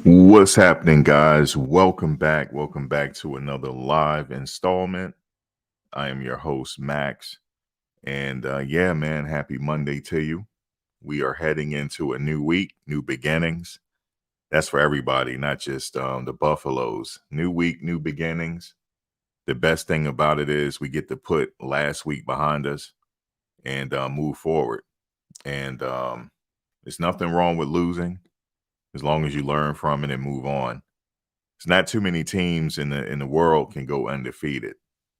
What's happening, guys? Welcome back. Welcome back to another live installment. I am your host, Max. And yeah, man, happy Monday to you. We are heading into a new week, new beginnings. That's for everybody, not just the Buffaloes. New week, new beginnings. The best thing about it is we get to put last week behind us and move forward. And there's nothing wrong with losing as long as you learn from it and move on. It's not too many teams in the world can go undefeated,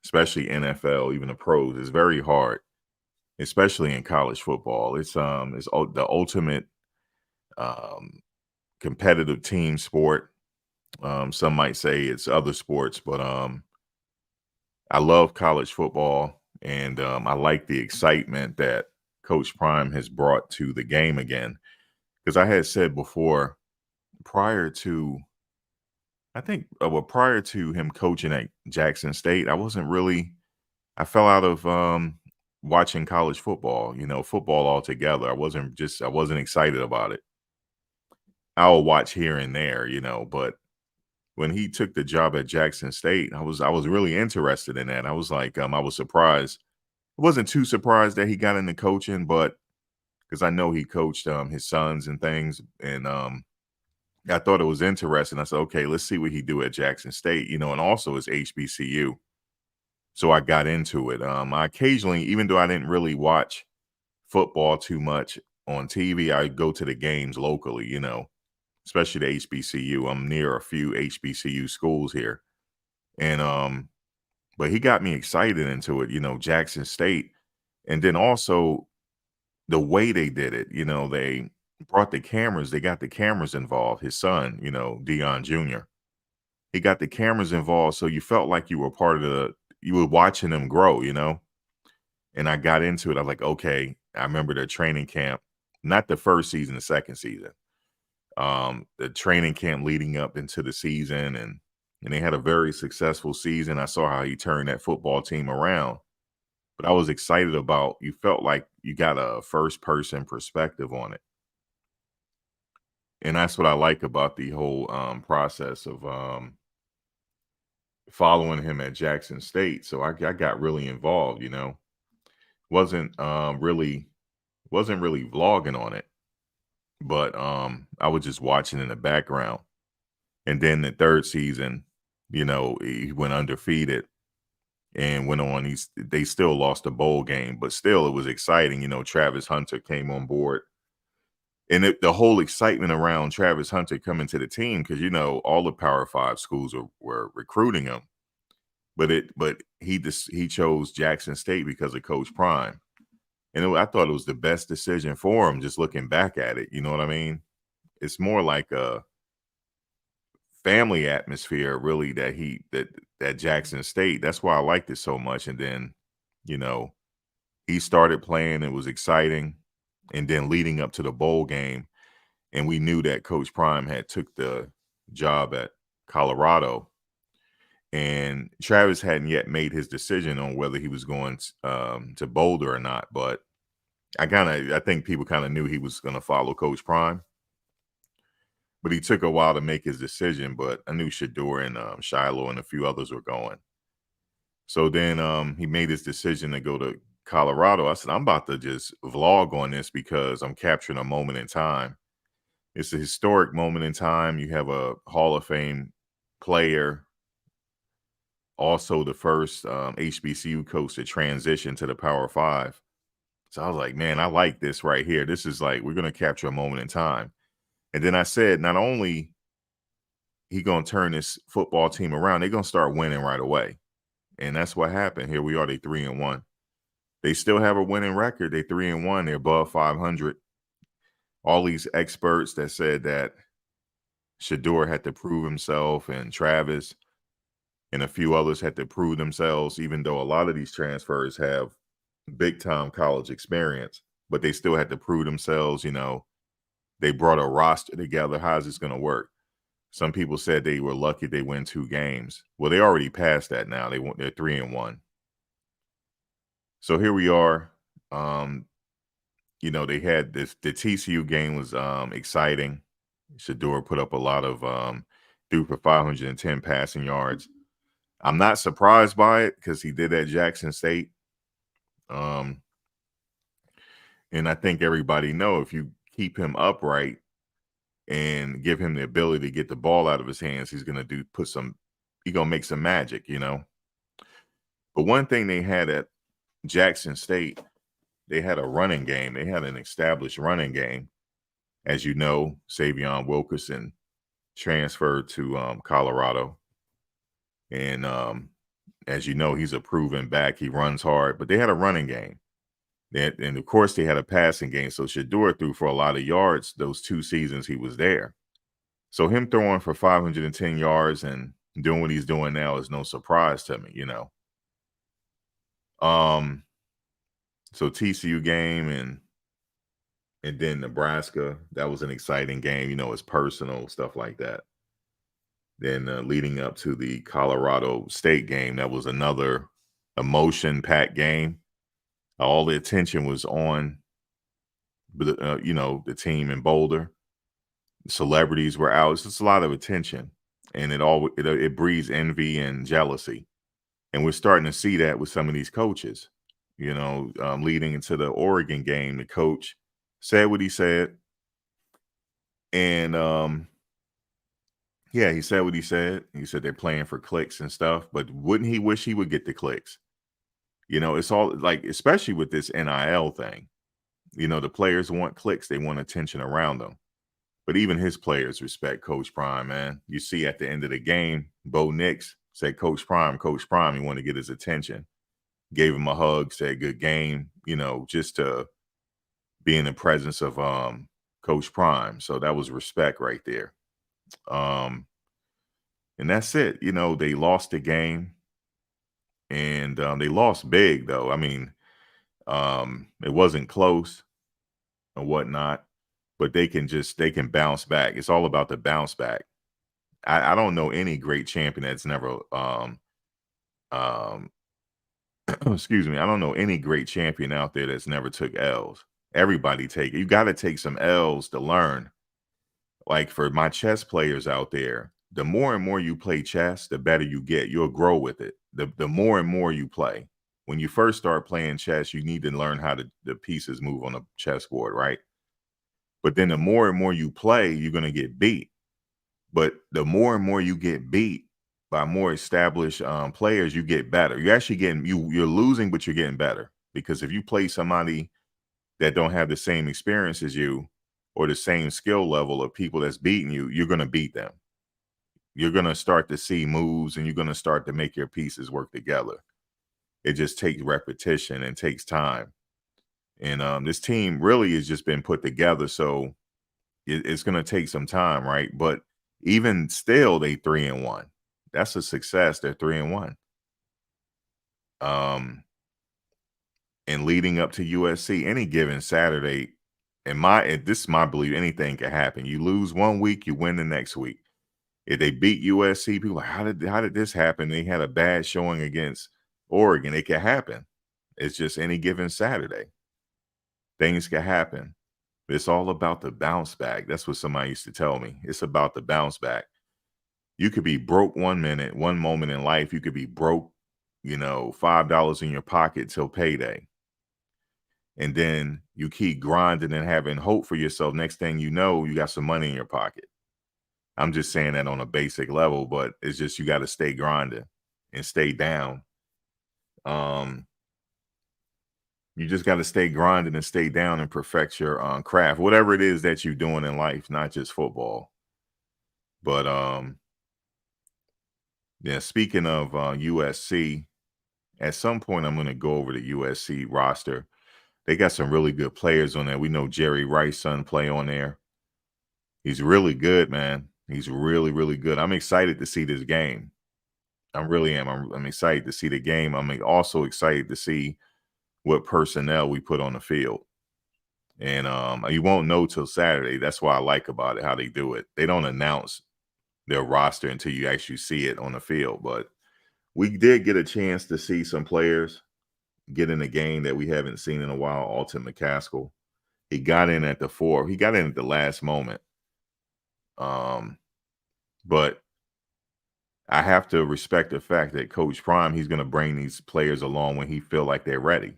especially NFL, even the pros. It's very hard, especially in college football. It's the ultimate um, competitive team sport. Some might say it's other sports, but I love college football, and I like the excitement that Coach Prime has brought to the game again. Because I had said before, prior to I think, prior to him coaching at Jackson State, I fell out of watching college football, football altogether. I wasn't excited about it. I'll watch here and there, but when he took the job at Jackson State, I was really interested in that. I was surprised. I wasn't too surprised that he got into coaching, but because I know he coached his sons and things, and I thought it was interesting. I said, okay, let's see what he do at Jackson State, and also his HBCU. So I got into it. I occasionally, even though I didn't really watch football too much on TV, I go to the games locally, especially the HBCU. I'm near a few HBCU schools here. And but he got me excited into it, Jackson State. And then also the way they did it, they brought the cameras, they got the cameras involved. His son, Dion Jr. He got the cameras involved, so you felt like you were watching them grow, And I got into it. I was like, okay. I remember their training camp, not the first season, the second season. The training camp leading up into the season, and they had a very successful season. I saw how he turned that football team around. But I was excited about. You felt like you got a first person perspective on it, and that's what I like about the whole process of following him at Jackson State. So I got really involved, wasn't wasn't really vlogging on it, but I was just watching in the background. And then the third season, he went undefeated and went on. They still lost the bowl game, but still it was exciting. Travis Hunter came on board, and the whole excitement around Travis Hunter coming to the team because all the Power Five schools were recruiting him, but he chose Jackson State because of Coach Prime. And I thought it was the best decision for him, just looking back at it. You know what I mean? It's more like a family atmosphere, really, that Jackson State. That's why I liked it so much. And then, you know, he started playing. It was exciting. And then leading up to the bowl game, and we knew that Coach Prime had took the job at Colorado, and Travis hadn't yet made his decision on whether he was going to Boulder or not. But I think people kind of knew he was going to follow Coach Prime, but he took a while to make his decision. But I knew Shador and Shilo and a few others were going. So then he made his decision to go to Colorado. I said, I'm about to just vlog on this because I'm capturing a moment in time. It's a historic moment in time. You have a Hall of Fame player, also the first HBCU coach to transition to the Power Five. So I was like, man, I like this right here. This is like, we're going to capture a moment in time. And then I said, not only he going to turn this football team around, they're going to start winning right away. And that's what happened. Here we are, they 3-1. They still have a winning record. They 3-1. They're above 500. All these experts that said that Shador had to prove himself and Travis and a few others had to prove themselves, even though a lot of these transfers have big time college experience, but they still had to prove themselves. They brought a roster together. How's this going to work? Some people said they were lucky they win 2 games. Well, they already passed that now. They're 3-1. So here we are. They had the TCU game was exciting. Shador put up a lot of threw for 510 passing yards. I'm not surprised by it because he did at Jackson State. And I think everybody know if you keep him upright and give him the ability to get the ball out of his hands, he's gonna make some magic, you know. But one thing they had at Jackson State, they had a running game. They had an established running game. As you know, Savion Wilkerson transferred to Colorado. And as you know, he's a proven back. He runs hard, but they had a running game. And of course, they had a passing game. So Shador threw for a lot of yards those 2 seasons he was there. So him throwing for 510 yards and doing what he's doing now is no surprise to me, you know. So TCU game and then Nebraska, that was an exciting game. You know, it's personal, stuff like that. Then leading up to the Colorado State game, that was another emotion-packed game. All the attention was on, you know, the team in Boulder. Celebrities were out. It's just a lot of attention, and it breeds envy and jealousy. And we're starting to see that with some of these coaches. You know, leading into the Oregon game, the coach said what he said, and yeah, he said what he said. He said they're playing for clicks and stuff, but wouldn't he wish he would get the clicks? You know, it's all like, especially with this NIL thing. You know, the players want clicks, they want attention around them. But even his players respect Coach Prime, man. You see at the end of the game, Bo Nix said, Coach Prime, he wanted to get his attention. Gave him a hug, said good game, you know, just to be in the presence of Coach Prime. So that was respect right there. And that's it. You know, they lost the game, and they lost big, though. I mean, it wasn't close or whatnot, but they can bounce back. It's all about the bounce back. I don't know any great champion that's never excuse me, I don't know any great champion out there that's never took L's. Everybody you got to take some L's to learn. Like for my chess players out there, the more and more you play chess, the better you get. You'll grow with it. The more and more you play. When you first start playing chess, you need to learn how the pieces move on a chessboard, right? But then the more and more you play, you're going to get beat. But the more and more you get beat by more established players, you get better. You're actually you're losing, but you're getting better. Because if you play somebody that don't have the same experience as you or the same skill level of people that's beating you, you're going to beat them. You're going to start to see moves, and you're going to start to make your pieces work together. It just takes repetition and takes time. And this team really has just been put together. So it's going to take some time, right? But even still, they 3-1. That's a success. They're 3-1. And leading up to USC, any given Saturday, this is my belief, anything can happen. You lose one week, you win the next week. If they beat USC, people are like, how did this happen? They had a bad showing against Oregon. It can happen. It's just any given Saturday. Things can happen. It's all about the bounce back. That's what somebody used to tell me. It's about the bounce back. You could be broke one moment in life. You could be broke, you know, $5 in your pocket till payday. And then you keep grinding and having hope for yourself. Next thing you know, you got some money in your pocket. I'm just saying that on a basic level, but it's just you got to stay grinding and stay down. You just got to stay grinding and stay down and perfect your craft, whatever it is that you're doing in life, not just football. But yeah, speaking of USC, at some point I'm going to go over the USC roster. They got some really good players on there. We know Jerry Rice's son play on there. He's really good, man. He's really, really good. I'm excited to see this game. I really am. I'm excited to see the game. I'm also excited to see what personnel we put on the field. And you won't know till Saturday. That's what I like about it, how they do it. They don't announce their roster until you actually see it on the field. But we did get a chance to see some players get in a game that we haven't seen in a while. Alton McCaskill. He got in at the 4. He got in at the last moment. But I have to respect the fact that Coach Prime, he's going to bring these players along when he feel like they're ready.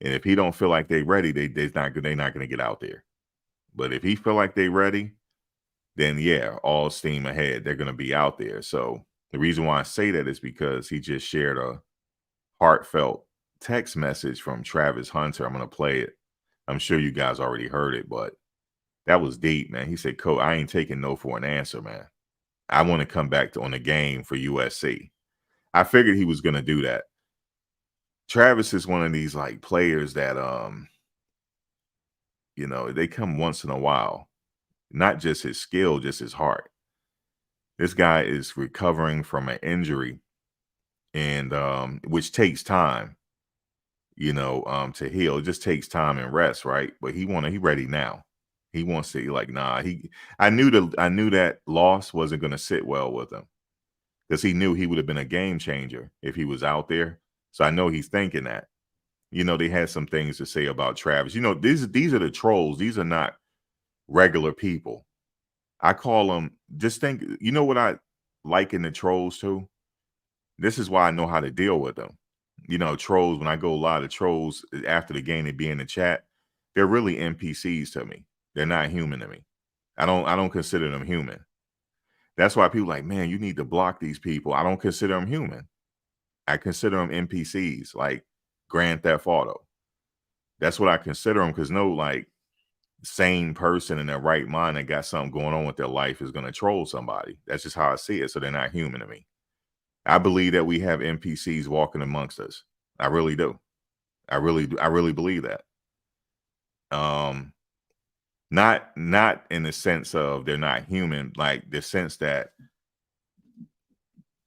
And if he don't feel like they're ready, they're not going to get out there. But if he feel like they're ready, then yeah, all steam ahead. They're going to be out there. So the reason why I say that is because he just shared a heartfelt text message from Travis Hunter. I'm going to play it. I'm sure you guys already heard it, but that was deep, man. He said, Coach, I ain't taking no for an answer, man. I want to come back on the game for USC. I figured he was going to do that. Travis is one of these like players that, they come once in a while, not just his skill, just his heart. This guy is recovering from an injury and, which takes time, to heal. It just takes time and rest. Right. But he ready now. He wants to like, nah, I knew that loss wasn't going to sit well with him because he knew he would have been a game changer if he was out there. So I know he's thinking that. They had some things to say about Travis. These are the trolls. These are not regular people. I call them, just think, what I liken the trolls to? This is why I know how to deal with them. Trolls, when I go live, the trolls after the game, they be in the chat. They're really NPCs to me. They're not human to me. I don't consider them human. That's why people like, man, you need to block these people. I don't consider them human. I consider them NPCs, like Grand Theft Auto. That's what I consider them, because no like sane person in their right mind that got something going on with their life is going to troll somebody. That's just how I see it. So they're not human to me. I believe that we have NPCs walking amongst us. I really do. I really believe that. Not in the sense of they're not human, like the sense that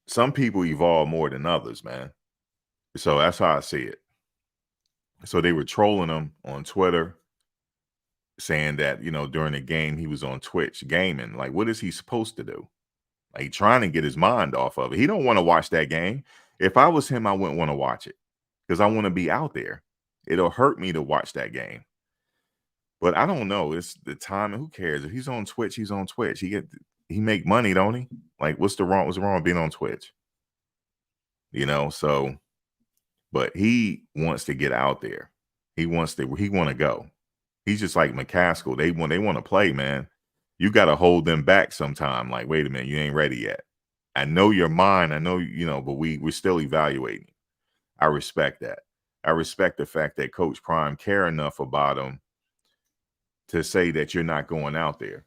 some people evolve more than others, man. So that's how I see it. So they were trolling him on Twitter, saying that, during the game, he was on Twitch gaming. Like, what is he supposed to do? Like, trying to get his mind off of it. He don't want to watch that game. If I was him, I wouldn't want to watch it because I want to be out there. It'll hurt me to watch that game. But I don't know. It's the time. Who cares? If he's on Twitch, he's on Twitch. He make money, don't he? Like, what's wrong with being on Twitch? So, but he wants to get out there. He want to go. He's just like McCaskill. They want to play, man. You got to hold them back sometime. Like, wait a minute, you ain't ready yet. I know your mind. I know, but we're still evaluating. I respect that. I respect the fact that Coach Prime care enough about him to say that you're not going out there.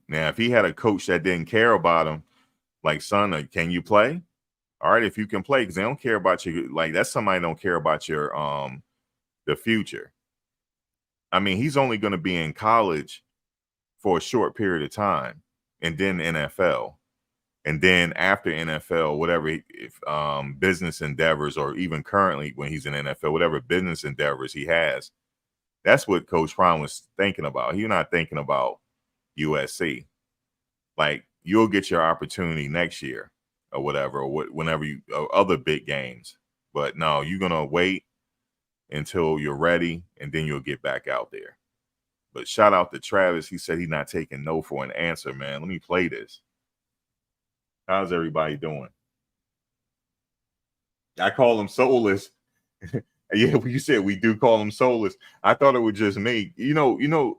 Now, if he had a coach that didn't care about him, like, son, can you play? All right, if you can play, because they don't care about you. Like, that's somebody don't care about your the future. I mean, he's only going to be in college for a short period of time, and then NFL, and then after NFL, whatever if business endeavors, or even currently when he's in NFL, whatever business endeavors he has, that's what Coach Prime was thinking about. He's not thinking about USC. Like, you'll get your opportunity next year or whatever, or whenever or other big games. But no, you're gonna wait until you're ready, and then you'll get back out there. But shout out to Travis. He said he's not taking no for an answer, man. Let me play this. How's everybody doing? I call them soulless. Yeah, you said we do call them soulless. I thought it was just me.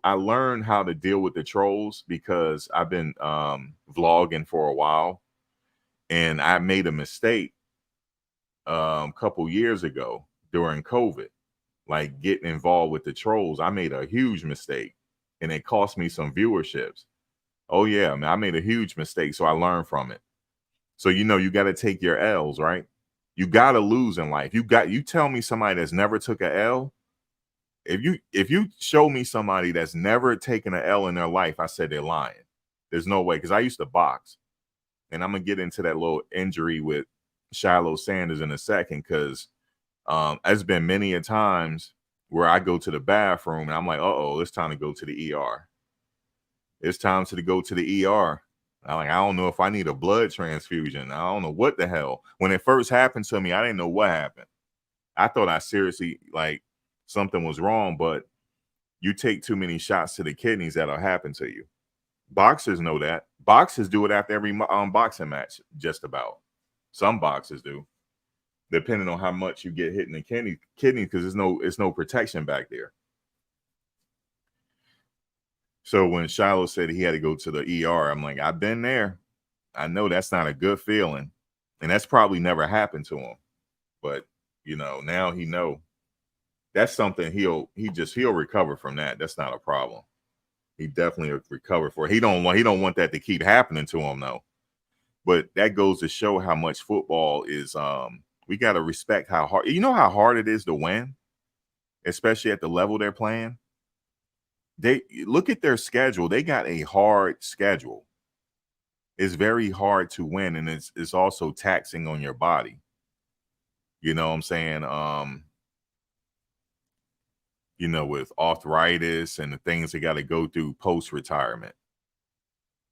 I learned how to deal with the trolls because I've been vlogging for a while, and I made a mistake a couple years ago during COVID, like getting involved with the trolls. I made a huge mistake, and it cost me some viewerships. Oh yeah, man, I made a huge mistake, so I learned from it. So you got to take your L's, right? You got to lose in life. You tell me somebody that's never took a L. If you show me somebody that's never taken an L in their life, I said they're lying. There's no way, because I used to box, and I'm gonna get into that little injury with Shilo Sanders in a second, because there's been many a times where I go to the bathroom and I'm like, uh-oh, it's time to go to the ER. It's time to go to the ER. I don't know if I need a blood transfusion. I don't know what the hell. When it first happened to me, I didn't know what happened. I thought I seriously, like, something was wrong, but you take too many shots to the kidneys, that'll happen to you. Boxers know that. Boxers do it after every boxing match, just about. Some boxers do, depending on how much you get hit in the kidney, because there's no protection back there. So when Shilo said he had to go to the ER, I'm like, I've been there. I know that's not a good feeling, and that's probably never happened to him. But now he know that's something he'll recover from that. That's not a problem. He definitely recover for it. He don't want that to keep happening to him though. But that goes to show how much football is. We got to respect how hard. You know how hard it is to win, especially at the level they're playing. They look at their schedule. They got a hard schedule. It's very hard to win, and it's also taxing on your body. You know what I'm saying? With arthritis and the things they got to go through post-retirement.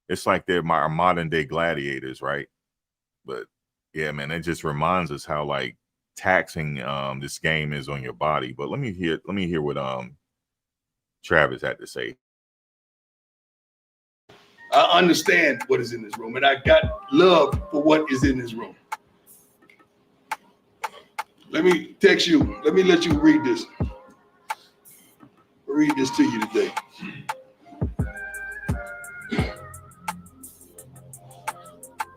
It's like they're our modern day gladiators, right? But yeah, man, it just reminds us how like taxing this game is on your body. But let me hear what Travis had to say. I understand what is in this room, and I got love for what is in this room. Let me text you. Let me let you read this. Read this to you today.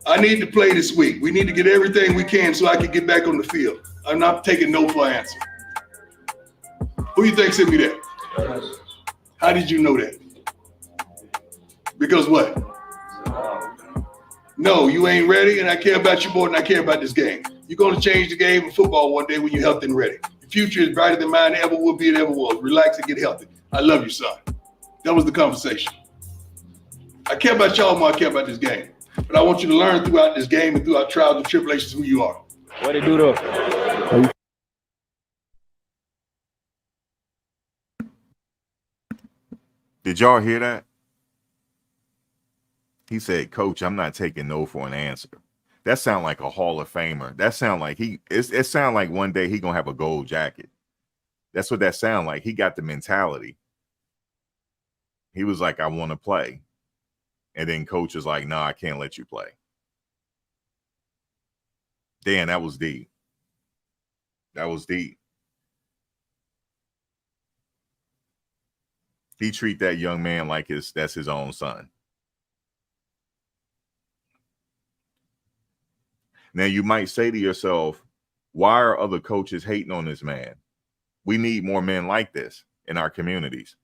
I need to play this week. We need to get everything we can so I can get back on the field. I'm not taking no for an answer. Who you think sent me that? How did you know that? Because what? No, you ain't ready, and I care about you more than I care about this game. You're going to change the game of football one day when you're healthy and ready. The future is brighter than mine ever will be and ever was. Relax and get healthy. I love you, son. That was the conversation. I care about y'all more than I care about this game. But I want you to learn throughout this game and throughout trials and tribulations who you are. What they do though? Did y'all hear that? He said, Coach, I'm not taking no for an answer. That sound like a Hall of Famer. That sound like it sound like one day he gonna have a gold jacket. That's what that sound like. He got the mentality. He was like, I want to play. And then coach was like, no, I can't let you play. Dan, that was deep. That was deep. He treat that young man like that's his own son. Now, you might say to yourself, why are other coaches hating on this man? We need more men like this in our communities.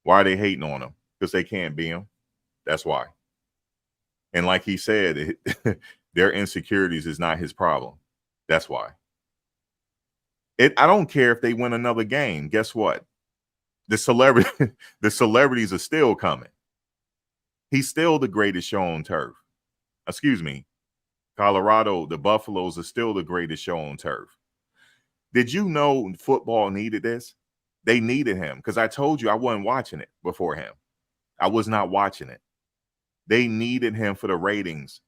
Why are they hating on him? Because they can't be him. That's why. And like he said, their insecurities is not his problem. That's why. I don't care if they win another game. Guess what? The celebrities are still coming. He's still the greatest show on turf. Excuse me. Colorado, the Buffaloes are still the greatest show on turf. Did you know football needed this? They needed him because I told you I wasn't watching it before him. I was not watching it. They needed him for the ratings.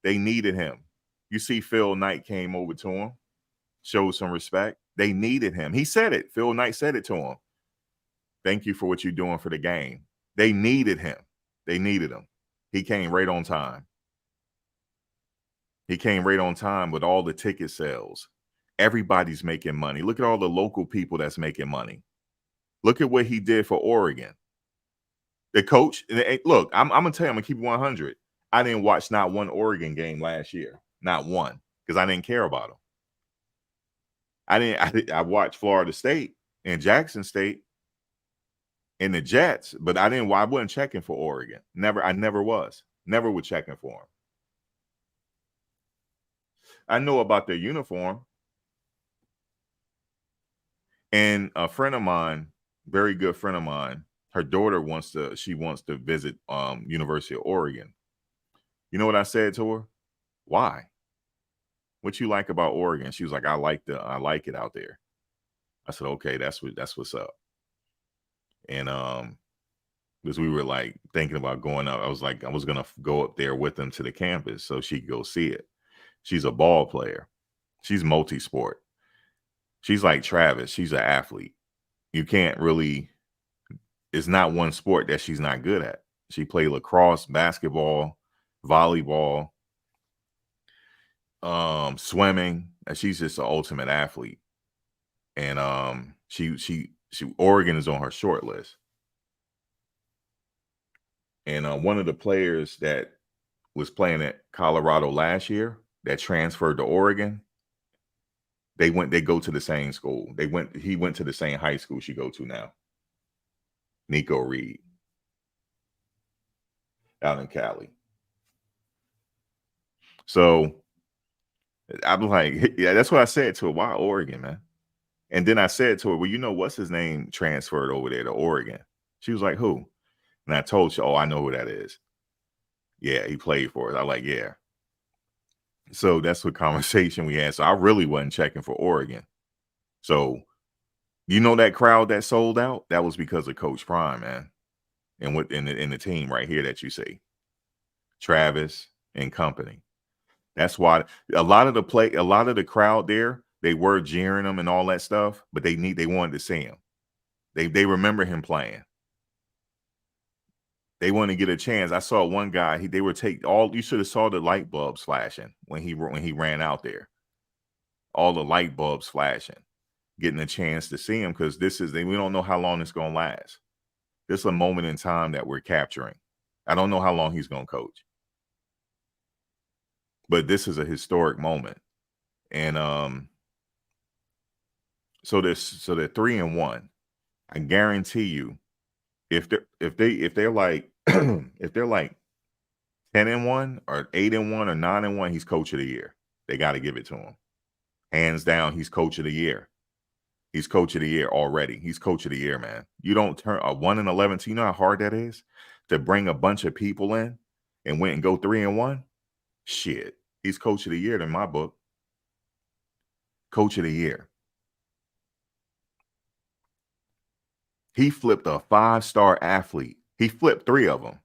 They needed him. You see, Phil Knight came over to him, showed some respect. They needed him. He said it. Phil Knight said it to him. Thank you for what you're doing for the game. They needed him. They needed him. He came right on time. He came right on time with all the ticket sales. Everybody's making money. Look at all the local people that's making money. Look at what he did for Oregon. The coach, look, I'm going to tell you, I'm going to keep it 100. I didn't watch not one Oregon game last year. Not one, because I didn't care about them. I watched Florida State and Jackson State and the Jets, but I wasn't checking for Oregon. I never was. Never was checking for them. I know about their uniform. And a friend of mine, very good friend of mine, her daughter wants to visit University of Oregon. You know what I said to her? Why? What you like about Oregon? She was like, I like it out there. I said, okay, that's what's up. And because we were like thinking about going up, I was like, I was gonna go up there with them to the campus so she could go see it. She's a ball player. She's multi-sport. She's like Travis. She's an athlete. You can't really, it's not one sport that she's not good at. She played lacrosse, basketball, volleyball, swimming. And she's just an ultimate athlete. And Oregon is on her short list. And one of the players that was playing at Colorado last year that transferred to Oregon, they go to the same school. He went to the same high school she go to now. Nico Reed out in Cali. So I'm like, yeah, that's what I said to her. Why Oregon, man? And then I said to her, well, you know, what's his name transferred over there to Oregon? She was like, who? And I told you, oh, I know who that is. Yeah, he played for us. I like, yeah. So that's the conversation we had. So I really wasn't checking for Oregon. So, you know, that crowd that sold out, that was because of Coach Prime, man. And in the team right here that you see, Travis and company. That's why a lot of the crowd there, they were jeering him and all that stuff, but they wanted to see him. They remember him playing. They want to get a chance. I saw one guy. You should have saw the light bulbs flashing when he ran out there. All the light bulbs flashing, getting a chance to see him because we don't know how long it's gonna last. This is a moment in time that we're capturing. I don't know how long he's gonna coach, but this is a historic moment. And so they're 3-1. I guarantee you, if they're like if they're like 10-1 or 8-1 or 9-1, he's coach of the year. They got to give it to him. Hands down, he's coach of the year. He's coach of the year already. He's coach of the year, man. You don't turn a 1-11. You know how hard that is to bring a bunch of people in and went and go 3-1. Shit, he's coach of the year in my book. Coach of the year. He flipped a 5-star athlete. He flipped 3 of them.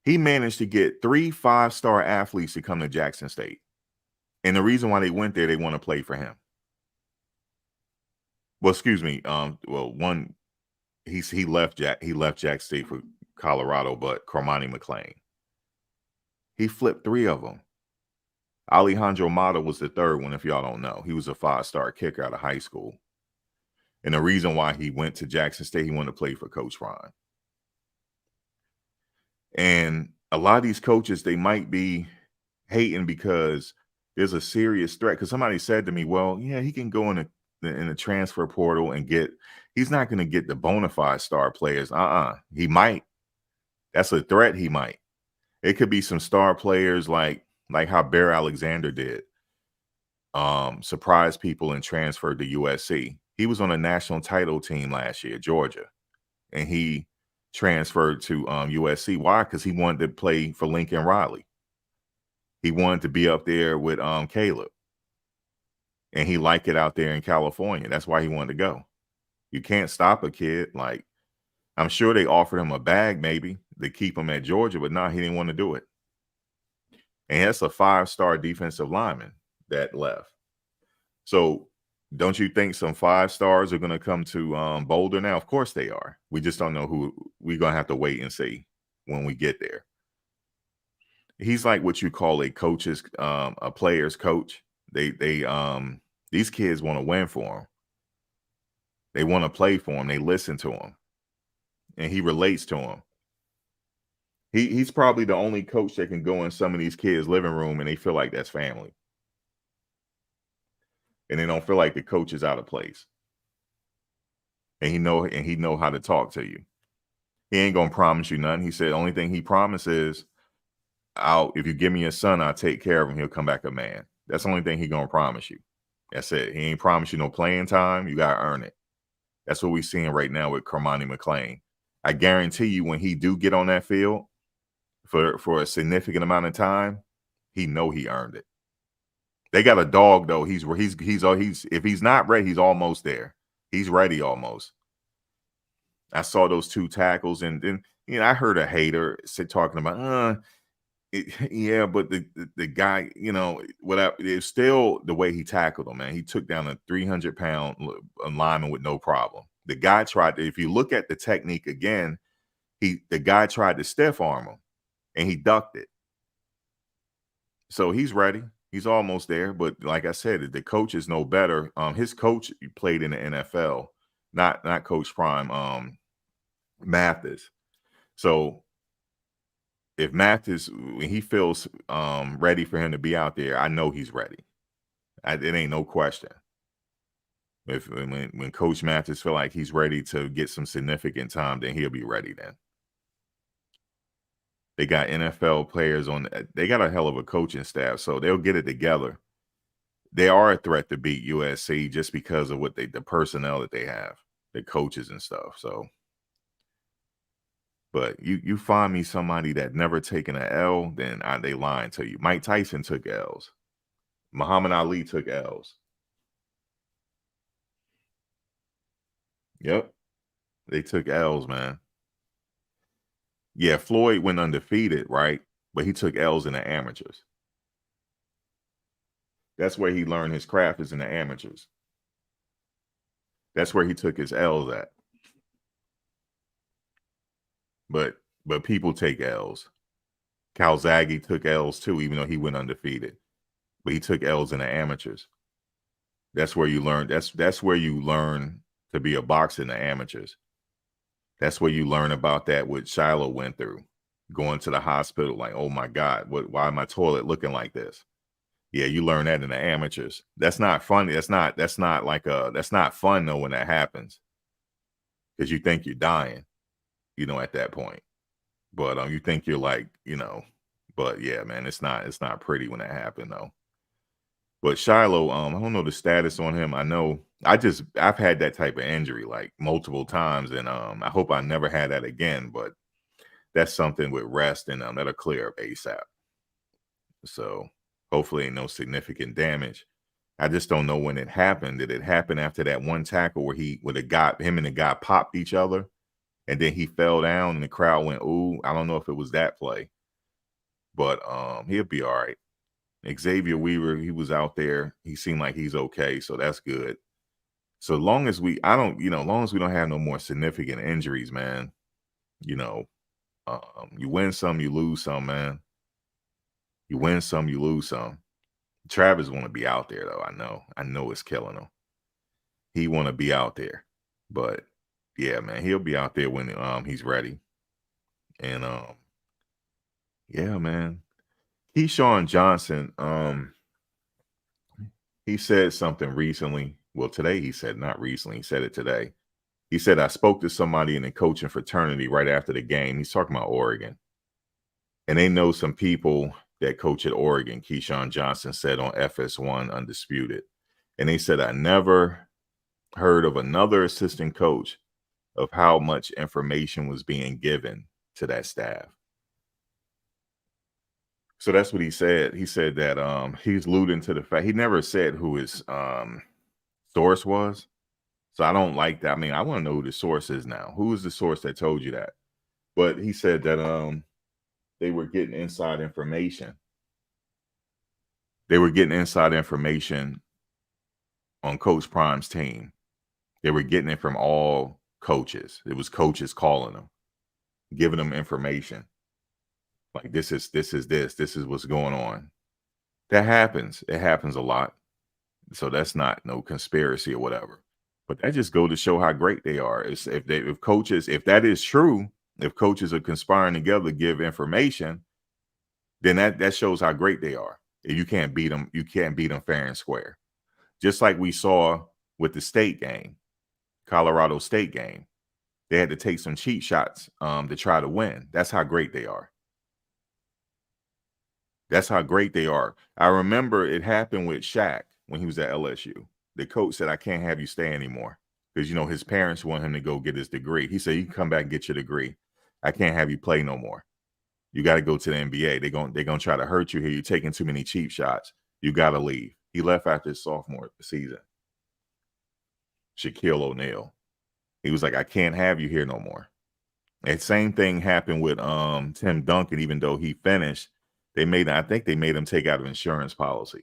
He managed to get 3 5-star athletes to come to Jackson State. And the reason why they went there, they want to play for him. Well, excuse me. One, he left Jackson State for Colorado, but Cormani McLean. He flipped 3 of them. Alejandro Mata was the 3rd one, if y'all don't know. He was a 5-star kicker out of high school. And the reason why he went to Jackson State, he wanted to play for Coach Prime. And a lot of these coaches, they might be hating because there's a serious threat. Because somebody said to me, well, yeah, he can go in the transfer portal and he's not going to get the bona fide star players. He might. That's a threat. He might. It could be some star players like how Bear Alexander did. Surprised people and transferred to USC. He was on a national title team last year, Georgia. And he transferred to USC. Why? Because he wanted to play for Lincoln Riley. He wanted to be up there with Caleb. And he liked it out there in California. That's why he wanted to go. You can't stop a kid. Like, I'm sure they offered him a bag maybe to keep him at Georgia, but no, he didn't want to do it. And that's a 5-star defensive lineman that left. So don't you think some 5 stars are going to come to Boulder now? Of course they are. We just don't know who. We're going to have to wait and see when we get there. He's like what you call a player's coach. These kids want to win for him. They want to play for him. They listen to him. And he relates to him. He's probably the only coach that can go in some of these kids' living room and they feel like that's family. And they don't feel like the coach is out of place. And he know how to talk to you. He ain't gonna promise you nothing. He said the only thing he promises, if you give me a son, I'll take care of him. He'll come back a man. That's the only thing he gonna promise you. That's it. He ain't promise you no playing time. You gotta earn it. That's what we're seeing right now with Cormani McLean. I guarantee you, when he do get on that field for a significant amount of time, he know he earned it. They got a dog though. He's if he's not ready, he's almost there. He's ready almost. I saw those 2 tackles, and then I heard a hater talking about, yeah, but the guy, whatever. It's still the way he tackled him, man. He took down a 300-pound lineman with no problem. The guy tried to. If you look at the technique again, The guy tried to stiff arm him, and he ducked it. So he's ready. He's almost there. But like I said, the coach is no better. His coach played in the NFL, not Coach Prime, Mathis. So if Mathis, when he feels ready for him to be out there, I know he's ready. It ain't no question. When Coach Mathis feel like he's ready to get some significant time, then he'll be ready then. They got NFL players they got a hell of a coaching staff, so they'll get it together. They are a threat to beat USC just because of the personnel that they have, the coaches and stuff. So, but you find me somebody that never taken an L, then they lying to you. Mike Tyson took L's. Muhammad Ali took L's. Yep. They took L's, man. Yeah, Floyd went undefeated, right? But he took L's in the amateurs. That's where he learned his craft, is in the amateurs. That's where he took his L's at. But people take L's. Calzaghe took L's too, even though he went undefeated. But he took L's in the amateurs. That's where you learn. That's where you learn to be a boxer, in the amateurs. That's where you learn about that, what Shilo went through, going to the hospital, like, oh my God, why my toilet looking like this? Yeah, you learn that in the amateurs. That's not funny. That's not fun though when that happens, because you think you're dying, at that point. But you think you're like, but yeah, man, it's not pretty when that happened though. But Shilo, I don't know the status on him. I know I've had that type of injury like multiple times, and I hope I never had that again. But that's something with rest, and that'll clear up ASAP. So hopefully ain't no significant damage. I just don't know when it happened. Did it happen after that one tackle where him and the guy popped each other, and then he fell down and the crowd went, ooh? I don't know if it was that play, but he'll be all right. Xavier Weaver, he was out there. He seemed like he's okay, so that's good. So long as we don't have no more significant injuries, man, you win some, you lose some, man. You win some, you lose some. Travis want to be out there though. I know it's killing him. He want to be out there, but yeah, man, he'll be out there when he's ready. And yeah, man. Keyshawn Johnson, he said something recently. Well, today he said, not recently, he said it today. He said, I spoke to somebody in the coaching fraternity right after the game. He's talking about Oregon. And they know some people that coach at Oregon, Keyshawn Johnson said on FS1 Undisputed. And they said, I never heard of another assistant coach of how much information was being given to that staff. So that's what he said. He said that he's alluding to the fact he never said who his source was. So I don't like that. I mean, I want to know who the source is now. Who is the source that told you that? But he said that they were getting inside information. They were getting inside information on Coach Prime's team. They were getting it from all coaches. It was coaches calling them, giving them information. Like this is what's going on. That happens. It happens a lot. So that's not no conspiracy or whatever. But that just go to show how great they are. If that is true, if coaches are conspiring together to give information, then that shows how great they are. If you can't beat them, you can't beat them fair and square. Just like we saw with the state game, Colorado State game. They had to take some cheap shots to try to win. That's how great they are. That's how great they are. I remember it happened with Shaq when he was at LSU. The coach said, I can't have you stay anymore because, his parents want him to go get his degree. He said, you can come back and get your degree. I can't have you play no more. You got to go to the NBA. They're gonna try to hurt you here. You're taking too many cheap shots. You got to leave. He left after his sophomore season. Shaquille O'Neal. He was like, I can't have you here no more. And same thing happened with Tim Duncan, even though he finished. I think they made him take out an insurance policy.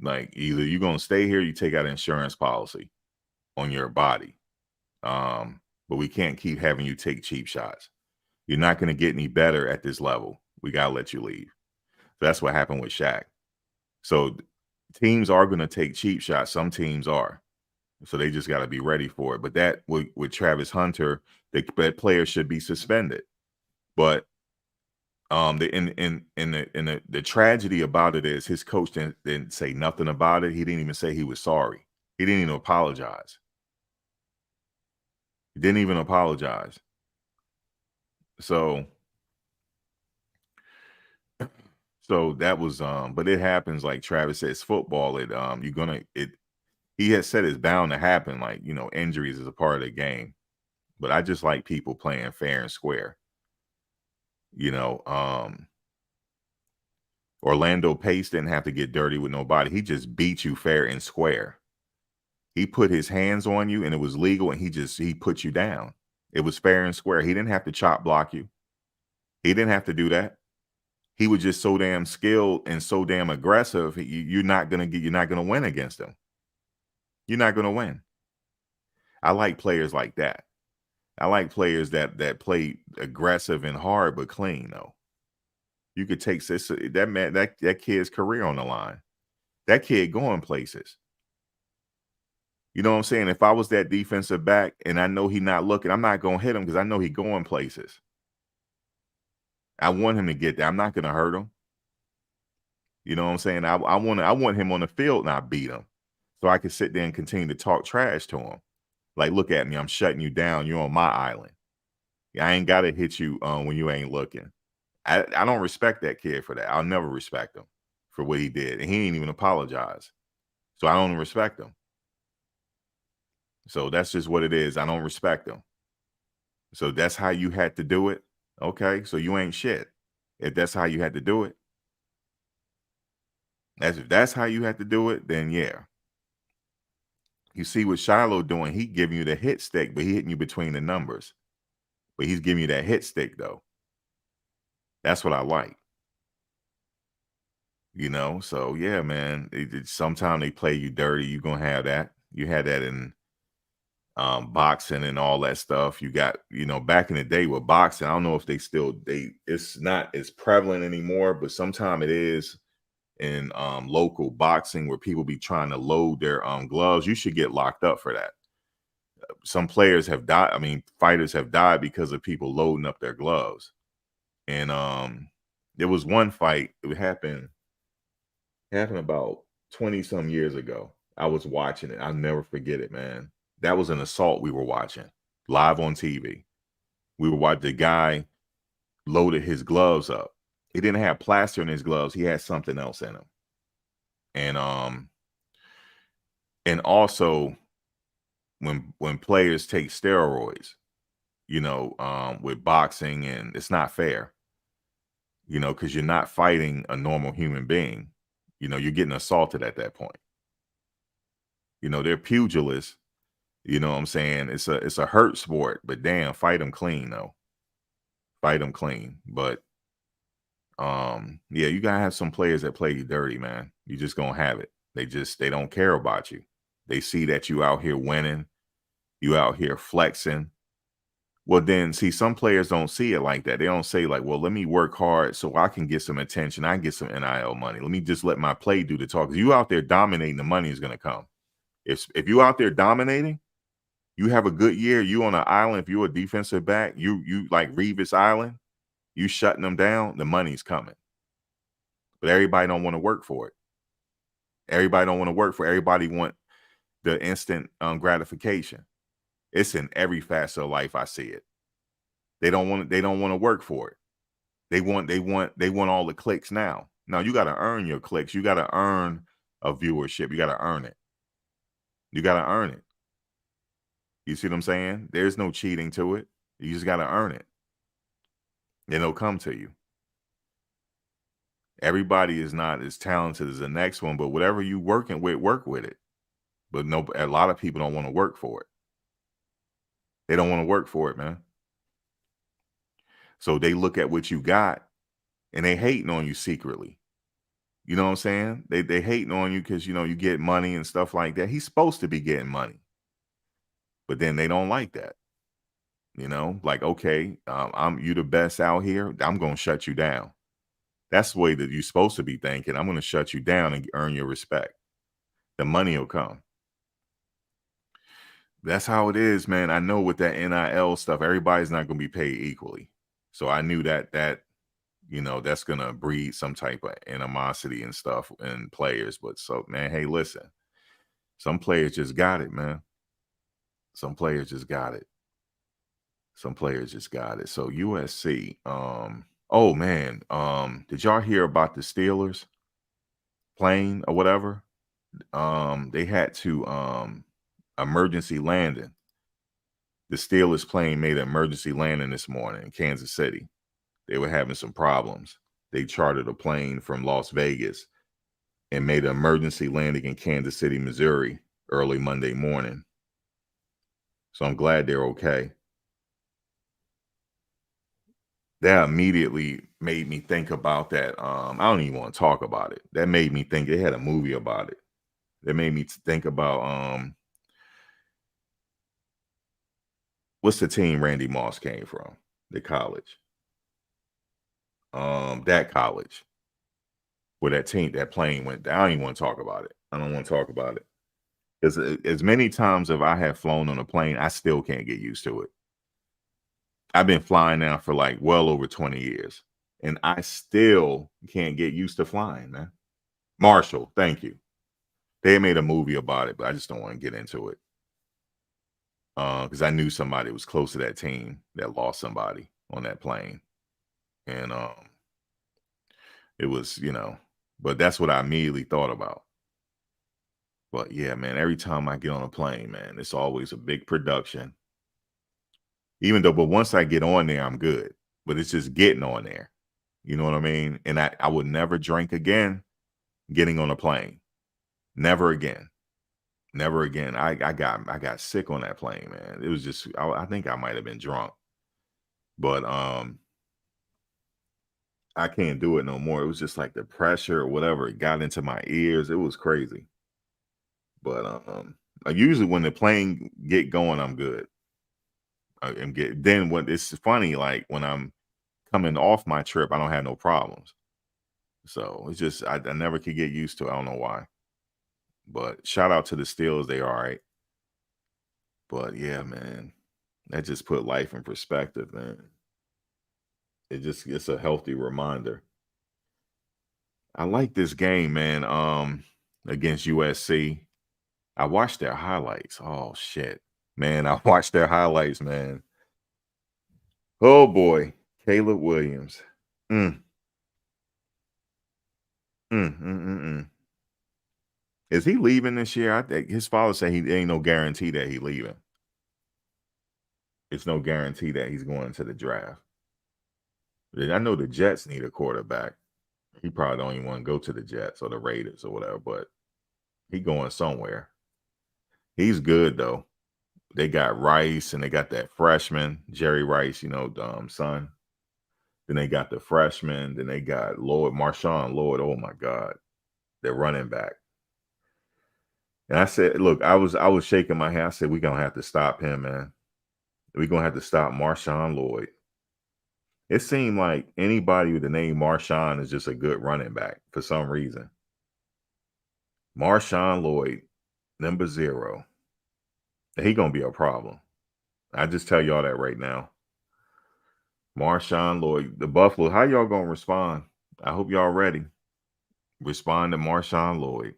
Like either you're gonna stay here, you take out an insurance policy on your body. but we can't keep having you take cheap shots. You're not going to get any better at this level. We got to let you leave. So that's what happened with Shaq. So teams are going to take cheap shots. Some teams are. So they just got to be ready for it. But that with Travis Hunter, that player should be suspended. But the tragedy about it is his coach didn't say nothing about it. He didn't even say he was sorry. He didn't even apologize. He didn't even apologize. So that was but it happens, like Travis says, football. He has said it's bound to happen, like, injuries is a part of the game. But I just like people playing fair and square. Orlando Pace didn't have to get dirty with nobody. He just beat you fair and square. He put his hands on you and it was legal, and he put you down. It was fair and square. He didn't have to chop block you. He didn't have to do that. He was just so damn skilled and so damn aggressive. You're not gonna win against him. You're not gonna win. I like players like that. I like players that play aggressive and hard but clean, though. You could take that kid's career on the line. That kid going places. You know what I'm saying? If I was that defensive back and I know he not looking, I'm not gonna hit him because I know he going places. I want him to get there. I'm not gonna hurt him. You know what I'm saying? I want him on the field and I beat him, so I can sit there and continue to talk trash to him. Like, look at me, I'm shutting you down. You're on my island. I ain't gotta hit you when you ain't looking. I don't respect that kid for that. I'll never respect him for what he did, and he ain't even apologize. So I don't respect him. So that's just what it is. I don't respect him. So that's how you had to do it. Okay, so you ain't shit. If that's how you had to do it, if that's how you had to do it, then yeah. You see what Shilo doing? He giving you the hit stick, but he hitting you between the numbers. But he's giving you that hit stick though. That's what I like. So yeah, man. Sometimes they play you dirty. You're gonna have that. You had that in boxing and all that stuff. You got, back in the day with boxing, I don't know if it's not as prevalent anymore, but sometimes it is in local boxing where people be trying to load their gloves. You should get locked up for that. Some players have died. I mean, fighters have died because of people loading up their gloves. And there was one fight, it happened about 20 some years ago. I was watching it. I'll never forget it, man. That was an assault we were watching live on TV. We were watching the guy loaded his gloves up. He didn't have plaster in his gloves. He had something else in them. And also when players take steroids, with boxing, and it's not fair, because you're not fighting a normal human being. You're getting assaulted at that point. They're pugilists. You know what I'm saying? It's a hurt sport, but damn, fight them clean though. Fight them clean. But yeah, you gotta have some players that play you dirty, man. You just gonna have it. They don't care about you. They see that you out here winning, you out here flexing. Well, then see, some players don't see it like that. They don't say like, well, let me work hard so I can get some attention. I can get some NIL money. Let me just let my play do the talk. 'Cause you out there dominating, the money is gonna come. If you out there dominating, you have a good year, you on an island, if you're a defensive back, you like Revis Island, you shutting them down, the money's coming. But everybody don't want to work for it. Everybody don't want to work for it. Everybody want the instant gratification. It's in every facet of life. I see it. They don't want to work for it. They want all the clicks now. Now you got to earn your clicks. You got to earn a viewership. You got to earn it. You got to earn it. You see what I'm saying? There's no cheating to it. You just got to earn it. And it'll come to you. Everybody is not as talented as the next one, but whatever you working with, work with it. But a lot of people don't want to work for it. They don't want to work for it, man. So they look at what you got and they hating on you secretly. You know what I'm saying? They hating on you because, you get money and stuff like that. He's supposed to be getting money. But then they don't like that. You know, like, okay, I'm you the best out here. I'm going to shut you down. That's the way that you're supposed to be thinking. I'm going to shut you down and earn your respect. The money will come. That's how it is, man. I know with that NIL stuff, everybody's not going to be paid equally. So I knew that that's going to breed some type of animosity and stuff in players. But so, man, hey, listen, some players just got it, man. Some players just got it. Some players just got it. So USC, oh man, did y'all hear about the Steelers plane or whatever? They had to emergency landing. The Steelers plane made an emergency landing this morning in Kansas City. They were having some problems. They chartered a plane from Las Vegas and made an emergency landing in Kansas City, Missouri, early Monday morning. So I'm glad they're okay. That immediately made me think about that. I don't even want to talk about it. That made me think they had a movie about it. That made me think about what's the team Randy Moss came from? The college. That college where that plane went down. I don't even want to talk about it. I don't want to talk about it. Because as many times as I have flown on a plane, I still can't get used to it. I've been flying now for like well over 20 years, and I still can't get used to flying, man. Marshall, thank you. They made a movie about it, but I just don't want to get into it. Because I knew somebody was close to that team that lost somebody on that plane. And it was, but that's what I immediately thought about. But yeah, man, every time I get on a plane, man, it's always a big production. But once I get on there, I'm good. But it's just getting on there. You know what I mean? And I would never drink again getting on a plane. Never again. Never again. I got sick on that plane, man. It was just, I think I might have been drunk. But I can't do it no more. It was just like the pressure or whatever. It got into my ears. It was crazy. But usually when the plane get going, I'm good. Then when it's funny, like when I'm coming off my trip, I don't have no problems. So it's just I never could get used to it. I don't know why. But shout out to the Steelers, they all right. But yeah, man, that just put life in perspective, man. It's a healthy reminder. I like this game, man. Against USC. I watched their highlights. Oh shit. Man, I watched their highlights, man. Oh boy. Caleb Williams. Is he leaving this year? I think his father said he ain't no guarantee that he leaving. It's no guarantee that he's going to the draft. I know the Jets need a quarterback. He probably don't even want to go to the Jets or the Raiders or whatever, but he going somewhere. He's good though. They got Rice and they got that freshman, Jerry Rice, son. Then they got the freshman. Then they got Marshawn Lloyd. Oh my God, they're running back. And I said, look, I was shaking my head. I said, we're gonna have to stop him, man. We're gonna have to stop Marshawn Lloyd. It seemed like anybody with the name Marshawn is just a good running back for some reason. Marshawn Lloyd, number 0. He gonna be a problem. I just tell y'all that right now. Marshawn Lloyd, the Buffalo. How y'all gonna respond? I hope y'all ready. Respond to Marshawn Lloyd.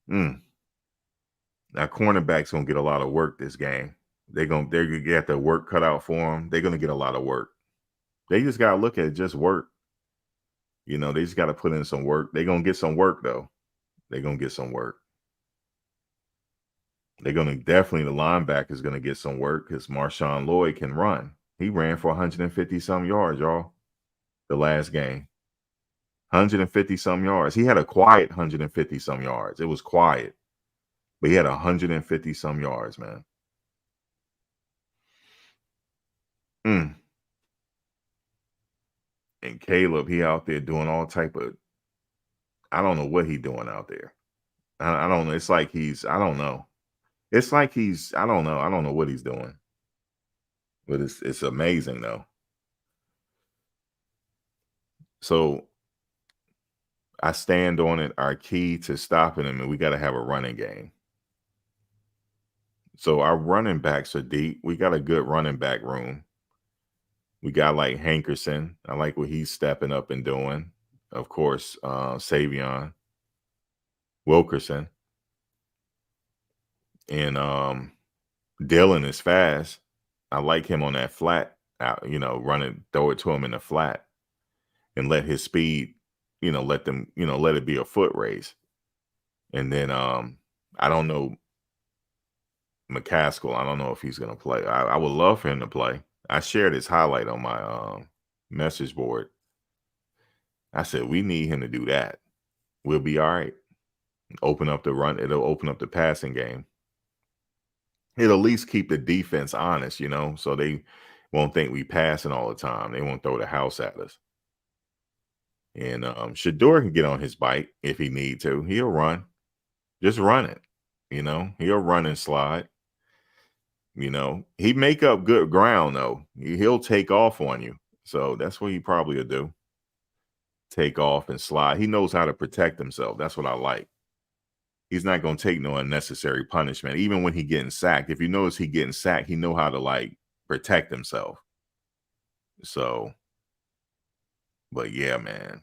Now cornerbacks gonna get a lot of work this game. They're gonna get the work cut out for them. They're gonna get a lot of work. They just gotta look at it, just work. They just gotta put in some work. They're gonna get some work though. They're gonna get some work. They're gonna definitely, the linebacker is gonna get some work because Marshawn Lloyd can run. He ran for 150 some yards, y'all. The last game. 150 some yards. He had a quiet 150 some yards. It was quiet. But he had 150 some yards, man. And Caleb, he out there doing all type of, I don't know what he doing out there. I don't know. It's like I don't know. It's like I don't know. I don't know what he's doing. But it's amazing though. So I stand on it. Our key to stopping him, and we got to have a running game. So our running backs are deep. We got a good running back room. We got like Hankerson. I like what he's stepping up and doing. Of course, Savion Wilkerson. And Dylan is fast. I like him on that flat, running, throw it to him in the flat and let his speed, let it be a foot race. And then I don't know McCaskill. I don't know if he's going to play. I would love for him to play. I shared his highlight on my message board. I said, we need him to do that. We'll be all right. Open up the run. It'll open up the passing game. It'll at least keep the defense honest, so they won't think we passing all the time. They won't throw the house at us. And Shador can get on his bike if he need to. He'll run. Just run it. He'll run and slide. He make up good ground, though. He'll take off on you. So that's what he probably will do. Take off and slide. He knows how to protect himself. That's what I like. He's not going to take no unnecessary punishment. Even when he getting sacked, if you notice he getting sacked, he know how to protect himself. So, but yeah, man,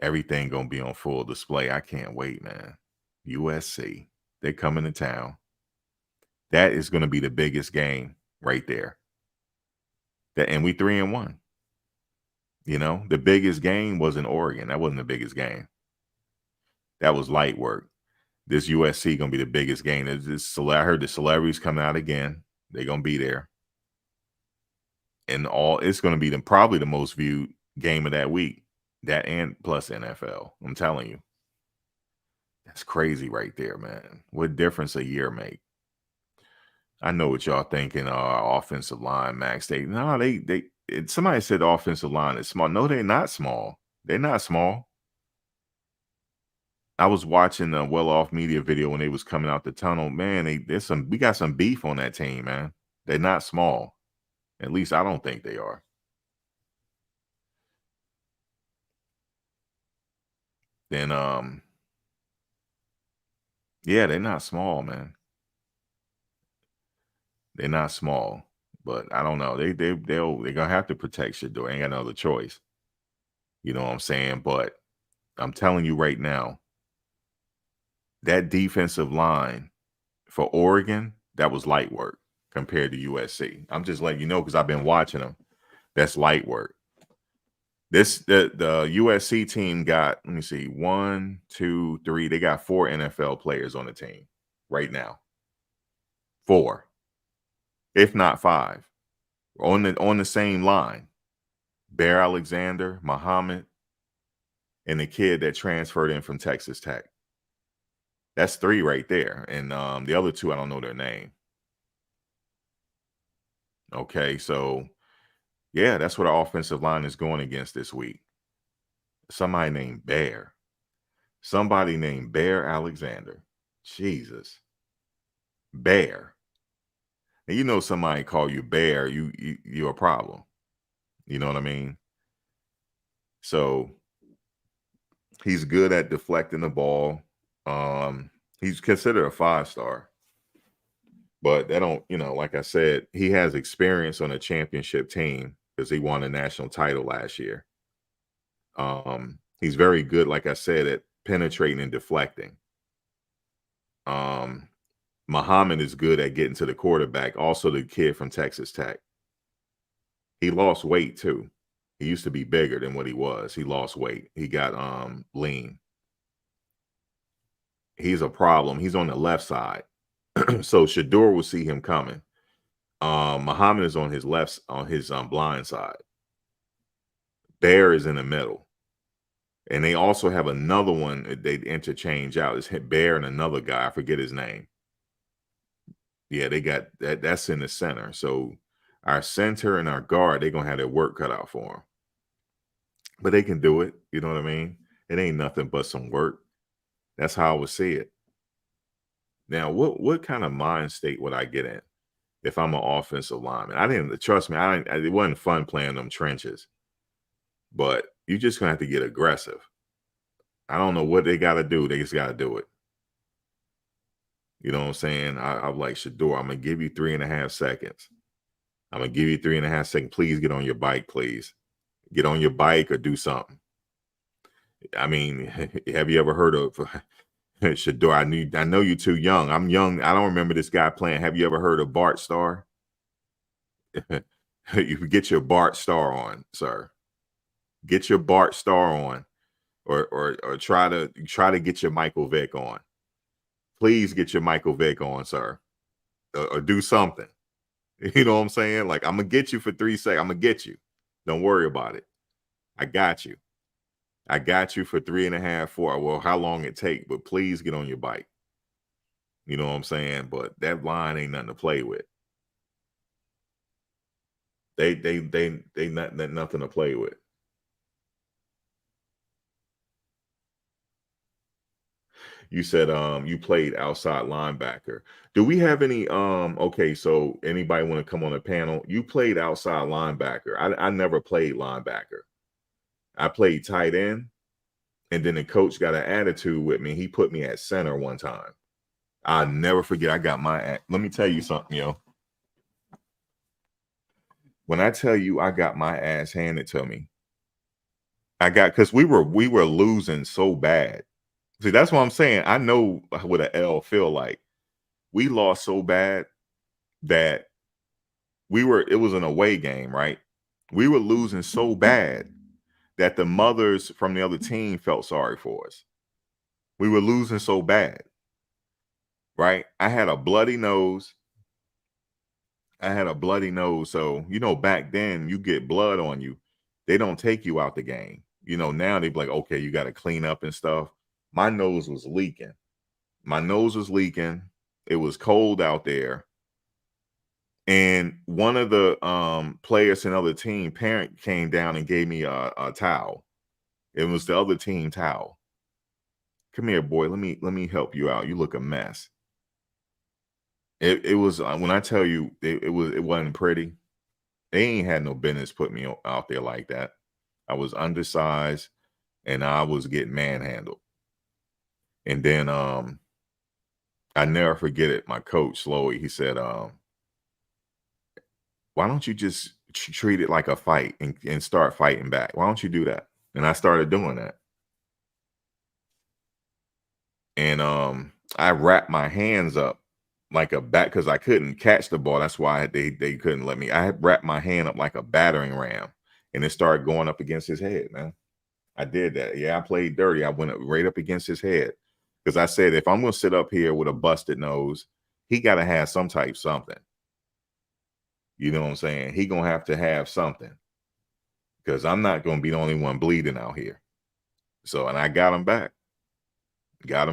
everything going to be on full display. I can't wait, man. USC, they coming to town. That is going to be the biggest game right there. And we 3-1. The biggest game was in Oregon. That wasn't the biggest game. That was light work. This USC going to be the biggest game. I heard the celebrities coming out again. They're going to be there. And it's going to be probably the most viewed game of that week. That and plus NFL. I'm telling you. That's crazy right there, man. What difference a year make? I know what y'all thinking. Offensive line, Max. Somebody said the offensive line is small. No, they're not small. They're not small. I was watching the well-off media video when they was coming out the tunnel. Man, we got some beef on that team, man. They're not small. At least I don't think they are. Then yeah, they're not small, man. They're not small. But I don't know. They're gonna have to protect Shador. Ain't got no other choice. You know what I'm saying? But I'm telling you right now, that defensive line for Oregon, that was light work compared to USC. I'm just letting you know because I've been watching them. That's light work. The USC team got, let me see, 1, 2, 3. They got 4 NFL players on the team right now. 4, if not 5, on the same line. Bear Alexander, Muhammad, and the kid that transferred in from Texas Tech. That's 3 right there. And the other 2, I don't know their name. Okay, so yeah, that's what our offensive line is going against this week. Somebody named Bear. Somebody named Bear Alexander. Jesus. Bear. And somebody call you Bear, you're a problem. You know what I mean? So he's good at deflecting the ball. He's considered a 5-star. But they don't, like I said, he has experience on a championship team because he won a national title last year. He's very good, like I said, at penetrating and deflecting. Muhammad is good at getting to the quarterback. Also, the kid from Texas Tech. He lost weight too. He used to be bigger than what he was. He lost weight. He got lean. He's a problem. He's on the left side. So Shador will see him coming. Muhammad is on his left, on his blind side. Bear is in the middle. And they also have another one that they interchange out. It's Bear and another guy. I forget his name. Yeah, they got that. That's in the center. So our center and our guard, they're going to have their work cut out for them. But they can do it. You know what I mean? It ain't nothing but some work. That's how I would see it. Now, what kind of mind state would I get in? if I'm an offensive lineman. I didn't trust me. It wasn't fun playing them trenches, but you just gonna have to get aggressive. I don't know what they got to do. They just got to do it. You know what I'm saying? I'm like, Shador, I'm gonna give you 3.5 seconds. I'm gonna give you 3.5 seconds. Please get on your bike, please. Get on your bike or do something. I mean, have you ever heard of Shador? I know you're too young. I'm young. I don't remember this guy playing. Have you ever heard of Bart Starr? You get your Bart Starr on, sir. Get your Bart Starr on, or try to get your Michael Vick on. Please get your Michael Vick on, sir, or do something. You know what I'm saying? Like, I'm gonna get you for 3 seconds. I'm gonna get you. Don't worry about it. I got you. I got you for 3.5, 4. Well, how long it take? But please get on your bike. You know what I'm saying? But that line ain't nothing to play with. They nothing to play with. You said you played outside linebacker. Do we have any okay, so anybody want to come on the panel? You played outside linebacker. I never played linebacker. I played tight end, and then the coach got an attitude with me. He put me at center one time. I'll never forget. I got let me tell you something, yo. When I tell you I got my ass handed to me, because we were losing so bad. See, that's what I'm saying. I know what an L feel like. We lost so bad that it was an away game, right? We were losing so bad that the mothers from the other team felt sorry for us. We were losing so bad, right? I had a bloody nose. So, back then you get blood on you. They don't take you out the game. Now they be like, okay, you got to clean up and stuff. My nose was leaking. It was cold out there. And one of the players in the other team, parent came down and gave me a towel. It was the other team towel. Come here, boy. Let me help you out. You look a mess. It was when I tell you it wasn't pretty. They ain't had no business putting me out there like that. I was undersized and I was getting manhandled. And then I never forget it. My coach, Slowy, he said, why don't you just treat it like a fight and start fighting back? Why don't you do that? And I started doing that. And I wrapped my hands up like a bat because I couldn't catch the ball. That's why they couldn't let me. I had wrapped my hand up like a battering ram, and it started going up against his head, man. I did that. Yeah, I played dirty. I went right up against his head because I said, if I'm going to sit up here with a busted nose, he got to have some type something. You know what I'm saying? He going to have something because I'm not going to be the only one bleeding out here. So, and I got him back. I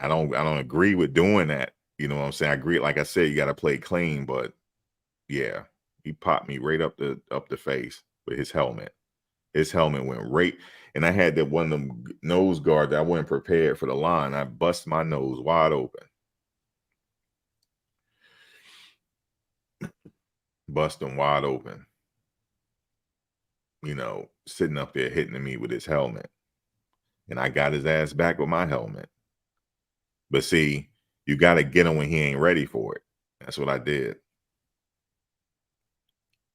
don't agree with doing that. You know what I'm saying? I agree. Like I said, you got to play clean, but yeah, he popped me right up the face with his helmet. His helmet went right, and I had that one of them nose guard that I wasn't prepared for the line. I bust my nose wide open. Bust him wide open. Sitting up there hitting me with his helmet. And I got his ass back with my helmet. But see, you got to get him when he ain't ready for it. That's what I did.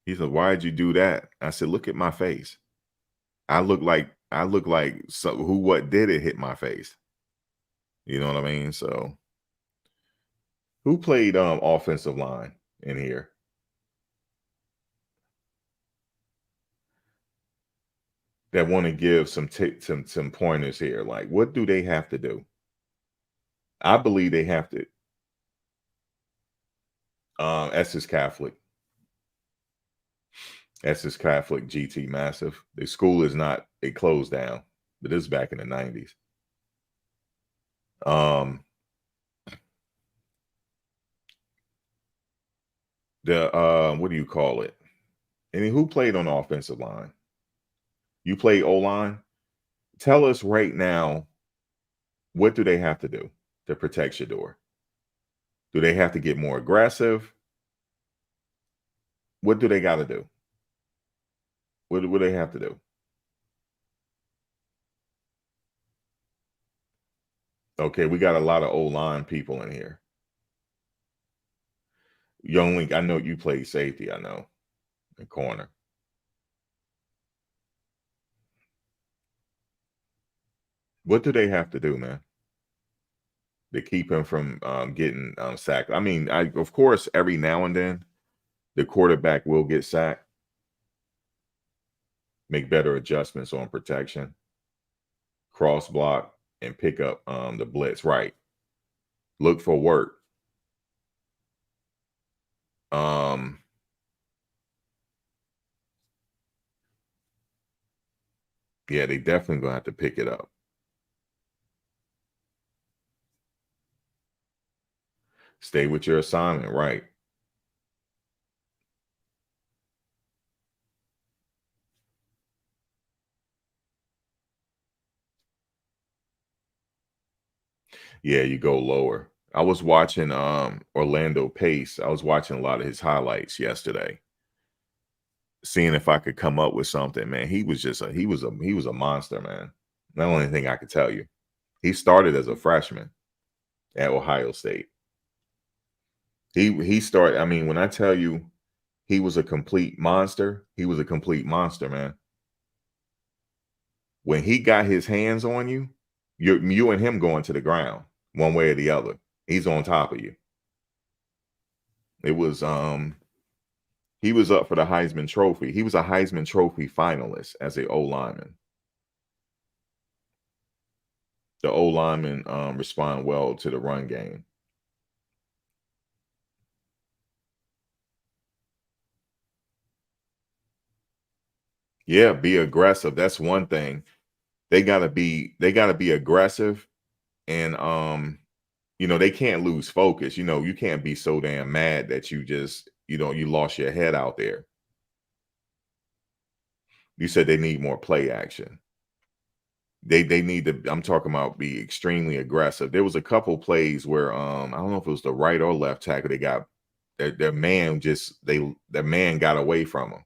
He said, why'd you do that? I said, look at my face. I look like what did it hit my face? You know what I mean? So who played offensive line in here? That want to give some pointers here. Like, what do they have to do? I believe they have to. Essex Catholic. Essex Catholic GT Massive. The school is not, it closed down, but this is back in the 90s. What do you call it? And who played on the offensive line? You play O-line? Tell us right now, what do they have to do to protect Shador? Do they have to get more aggressive? What do they got to do? What do they have to do? Okay, we got a lot of O-line people in here. I know you play safety, I know, in corner. What do they have to do, man, to keep him from getting sacked? I mean, of course, every now and then, the quarterback will get sacked. Make better adjustments on protection, cross block, and pick up the blitz. Right. Look for work. Yeah, they definitely gonna have to pick it up. Stay with your assignment, right? Yeah, you go lower. I was watching Orlando Pace. I was watching a lot of his highlights yesterday, seeing if I could come up with something. Man, he was a monster, man. The only thing I could tell you. He started as a freshman at Ohio State. He started, I mean, when I tell you he was a complete monster, he was a complete monster, man. When he got his hands on you, you and him going to the ground one way or the other. He's on top of you. It was he was up for the Heisman Trophy. He was a Heisman Trophy finalist as a O lineman. The O lineman respond well to the run game. Yeah, be aggressive. That's one thing. They gotta be aggressive, and they can't lose focus. You can't be so damn mad that you just, you lost your head out there. You said they need more play action. They need to, I'm talking about, be extremely aggressive. There was a couple plays where I don't know if it was the right or left tackle, they got their man their man got away from them.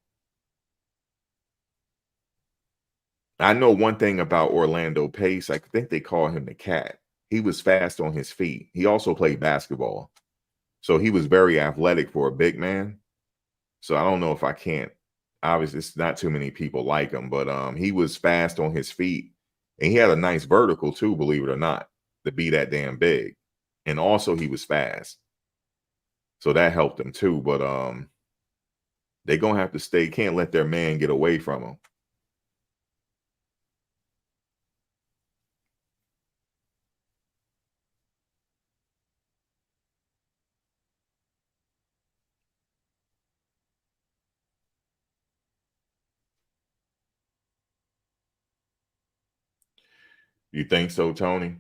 I know one thing about Orlando Pace. I think they call him the cat. He was fast on his feet. He also played basketball. So he was very athletic for a big man. So I don't know if I can't. Obviously, it's not too many people like him, but he was fast on his feet. And he had a nice vertical too, believe it or not, to be that damn big. And also he was fast. So that helped him too. But they're gonna have to stay, can't let their man get away from them. You think so, Tony?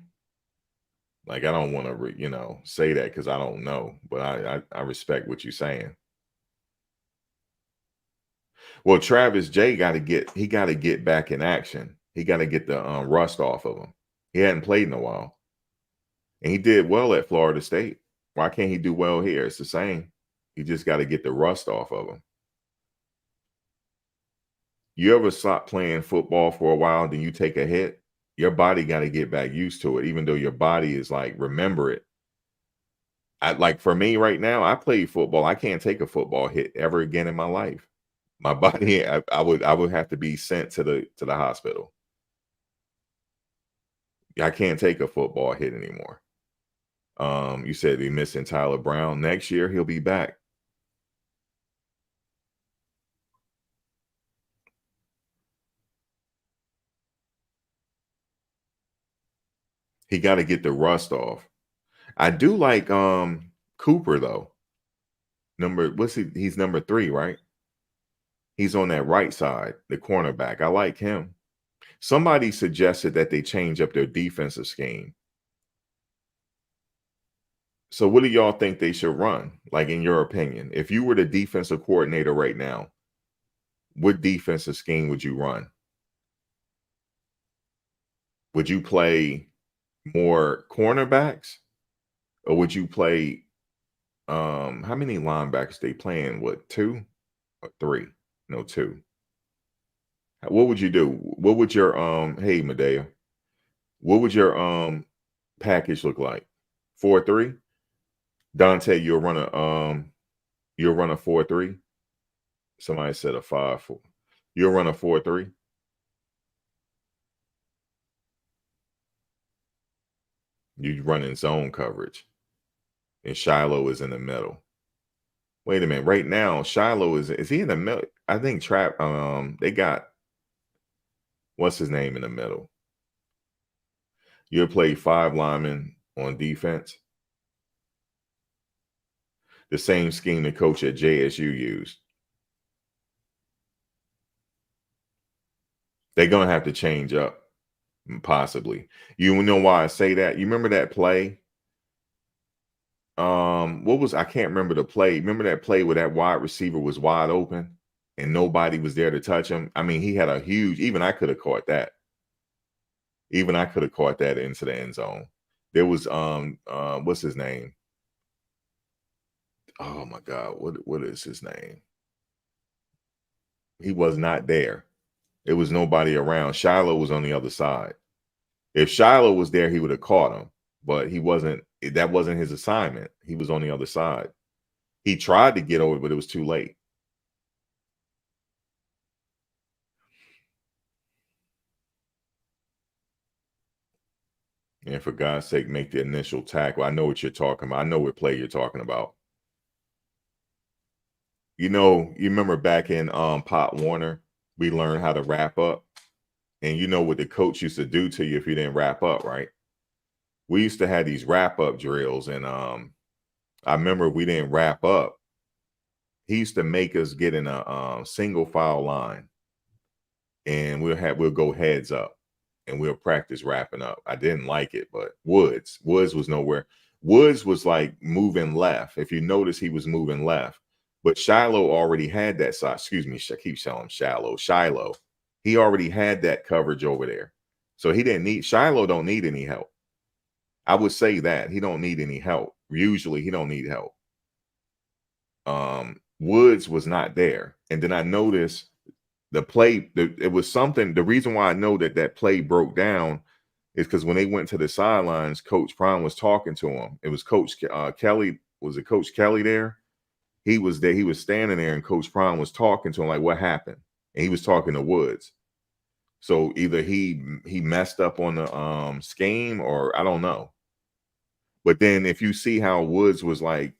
Like, I don't want to, say that because I don't know, but I respect what you're saying. Well, Travis J got to get back in action. He got to get the rust off of him. He hadn't played in a while, and he did well at Florida State. Why can't he do well here? It's the same. He just got to get the rust off of him. You ever stop playing football for a while, then you take a hit? Your body got to get back used to it, even though your body is like, remember it. Like for me right now, I play football. I can't take a football hit ever again in my life. My body, I would have to be sent to the hospital. I can't take a football hit anymore. You said they're missing Tyler Brown. Next year he'll be back. He got to get the rust off. I do like Cooper though. He's number 3, right? He's on that right side, the cornerback. I like him. Somebody suggested that they change up their defensive scheme. So what do y'all think they should run? Like, in your opinion, if you were the defensive coordinator right now, what defensive scheme would you run? Would you play more cornerbacks, or would you play How many linebackers they playing? What, 2 or 3? No, 2. What would you do? What would your hey Medea, what would your package look like? 4-3? Dante, you'll run a 4-3. Somebody said a 5-4. You'll run a 4-3. You run in zone coverage. And Shilo is in the middle. Wait a minute. Right now, Shilo is he in the middle? I think they got what's his name in the middle. You'll play 5 linemen on defense. The same scheme the coach at JSU used. They're gonna have to change up, possibly. You know why I say that? You remember that play? I can't remember the play. Remember that play where that wide receiver was wide open and nobody was there to touch him? I mean, he had a huge, even I could have caught that. Even I could have caught that into the end zone. There was what's his name? Oh my God, what is his name? He was not there. There was nobody around. Shilo was on the other side. If Shilo was there, he would have caught him, but he wasn't. That wasn't his assignment. He was on the other side. He tried to get over, but it was too late. And for God's sake, make the initial tackle. I know what you're talking about. I know what play you're talking about. You know, you remember back in Pop Warner, we learned how to wrap up. And you know what the coach used to do to you if you didn't wrap up, right? We used to have these wrap up drills, and I remember we didn't wrap up. He used to make us get in a single file line, and we'll go heads up, and we'll practice wrapping up. I didn't like it, but Woods was nowhere. Woods was like moving left. If you notice, he was moving left, but Shilo already had that side. Excuse me, I keep telling him Shilo. He already had that coverage over there, so he didn't need Shilo. Don't need any help. I would say that he don't need any help. Usually, he don't need help. Woods was not there, and then I noticed the play. It was something. The reason why I know that play broke down is because when they went to the sidelines, Coach Prime was talking to him. It was Coach Kelly. Was it Coach Kelly there? He was there. He was standing there, and Coach Prime was talking to him like, "What happened?" And he was talking to Woods. So either he messed up on the scheme, or I don't know. But then if you see how Woods was like,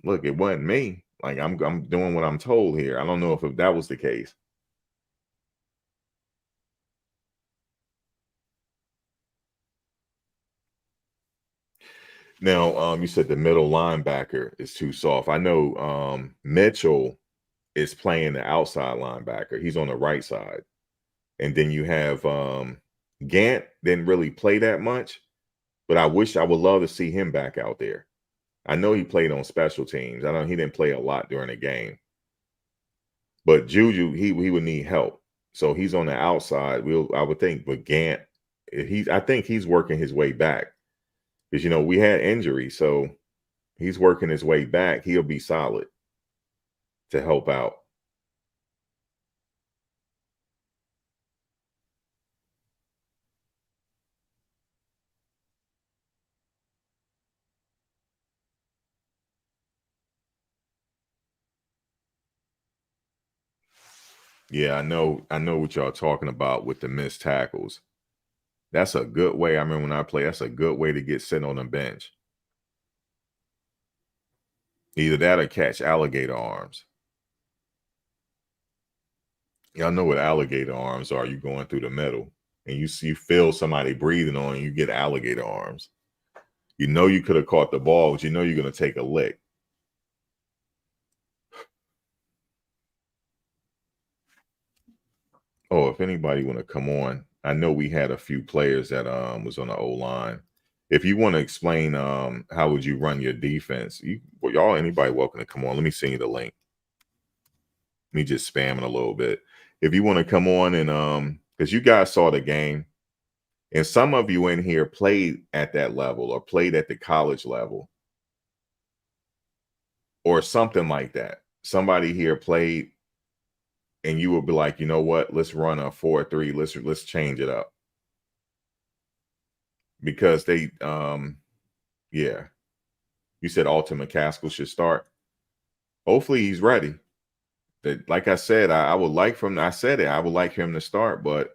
"Look, it wasn't me. Like I'm doing what I'm told here." I don't know if that was the case. Now, you said the middle linebacker is too soft. I know Mitchell is playing the outside linebacker. He's on the right side. And then you have Gant didn't really play that much, but I would love to see him back out there. I know he played on special teams. I know he didn't play a lot during the game. But Juju, he would need help. So he's on the outside. I would think, but Gant, I think he's working his way back. Because we had injuries, so he's working his way back. He'll be solid to help out. Yeah, I know what y'all talking about with the missed tackles. That's a good way. I remember when I played, that's a good way to get sitting on the bench. Either that or catch alligator arms. Y'all know what alligator arms are. You going through the middle and you feel somebody breathing on you, get alligator arms. You know you could have caught the ball, but you know you're going to take a lick. Oh, if anybody want to come on, I know we had a few players that was on the O-line. If you want to explain how would you run your defense, y'all, anybody welcome to come on. Let me send you the link. Me just spamming a little bit. If you want to come on and because you guys saw the game, and some of you in here played at that level or played at the college level. or something like that. Somebody here played, and you would be like, you know what? Let's run a 4-3. Let's change it up because they, yeah. You said Alton McCaskill should start. Hopefully, he's ready. Like I said, I would like from. I said it. I would like him to start, but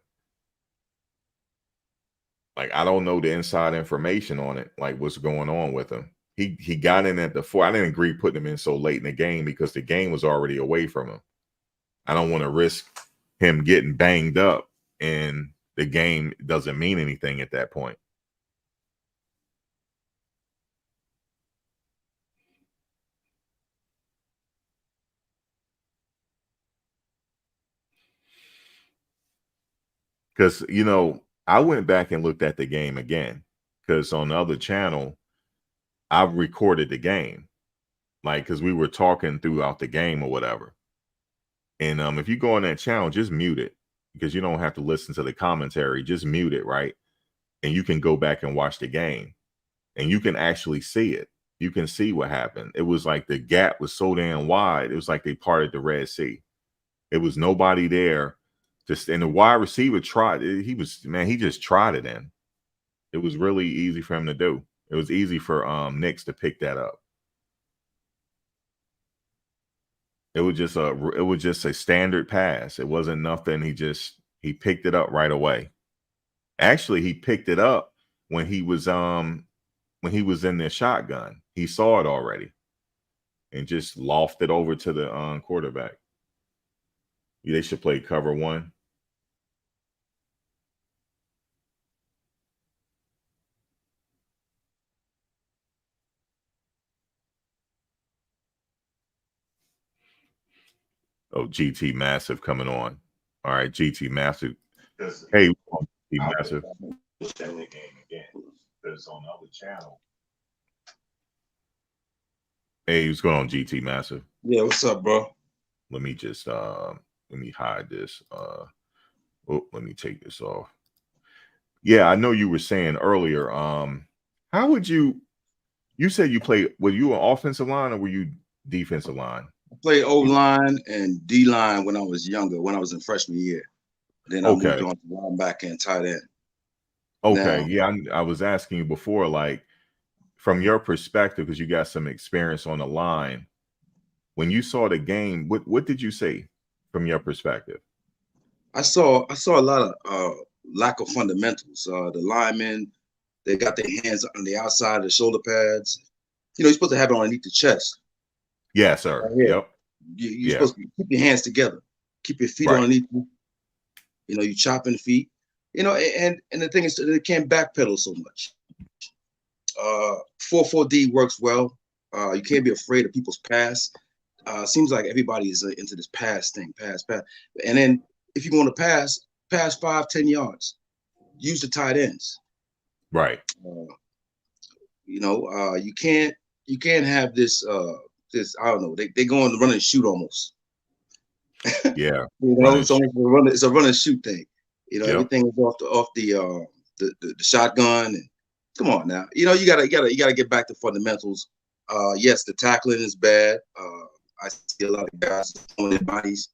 like I don't know the inside information on it, like what's going on with him. He got in at the 4. I didn't agree putting him in so late in the game because the game was already away from him. I don't want to risk him getting banged up and the game doesn't mean anything at that point. Because, you know, I went back and looked at the game again because on the other channel, I recorded the game, like, because we were talking throughout the game or whatever. And if you go on that channel, just mute it because you don't have to listen to the commentary. Just mute it, right? And you can go back and watch the game and you can actually see it. You can see what happened. It was like the gap was so damn wide. It was like they parted the Red Sea. It was nobody there. And the wide receiver tried. He just tried it in. It was really easy for him to do. It was easy for Knicks to pick that up. It was just a standard pass. It wasn't nothing. He picked it up right away. Actually, he picked it up when he was in their shotgun. He saw it already and just lofted over to the quarterback. They should play cover 1. Oh, GT Massive coming on. All right, GT Massive. Hey, GT Massive. The game again because on the other channel. Hey, what's going on, GT Massive? Yeah, what's up, bro? Let me just let me hide this. Let me take this off. Yeah, I know you were saying earlier. How would you said you played, were you an offensive line or were you defensive line? I played O-line and D-line when I was younger, when I was in freshman year. Then I moved on to linebacker and tight end. Okay, now, yeah, I was asking you before, like, from your perspective, because you got some experience on the line, when you saw the game, what did you see from your perspective? I saw a lot of lack of fundamentals. The linemen, they got their hands on the outside of the shoulder pads. You know, you're supposed to have it underneath the chest. Yeah, sir. Right, yep. You're supposed to keep your hands together, keep your feet underneath you. You know, you chopping feet. You know, and the thing is, they can't backpedal so much. 4-4-D works well. You can't be afraid of people's pass. Seems like everybody is into this pass thing, pass. And then if you're going to pass 5-10 yards, use the tight ends. Right. You know, you can't have this I don't know. They go on the run and shoot almost. Yeah. You know, it's a run and shoot thing. You know, everything is off the shotgun. And come on now. You know, you gotta get back to fundamentals. Yes, the tackling is bad. I see a lot of guys throwing their bodies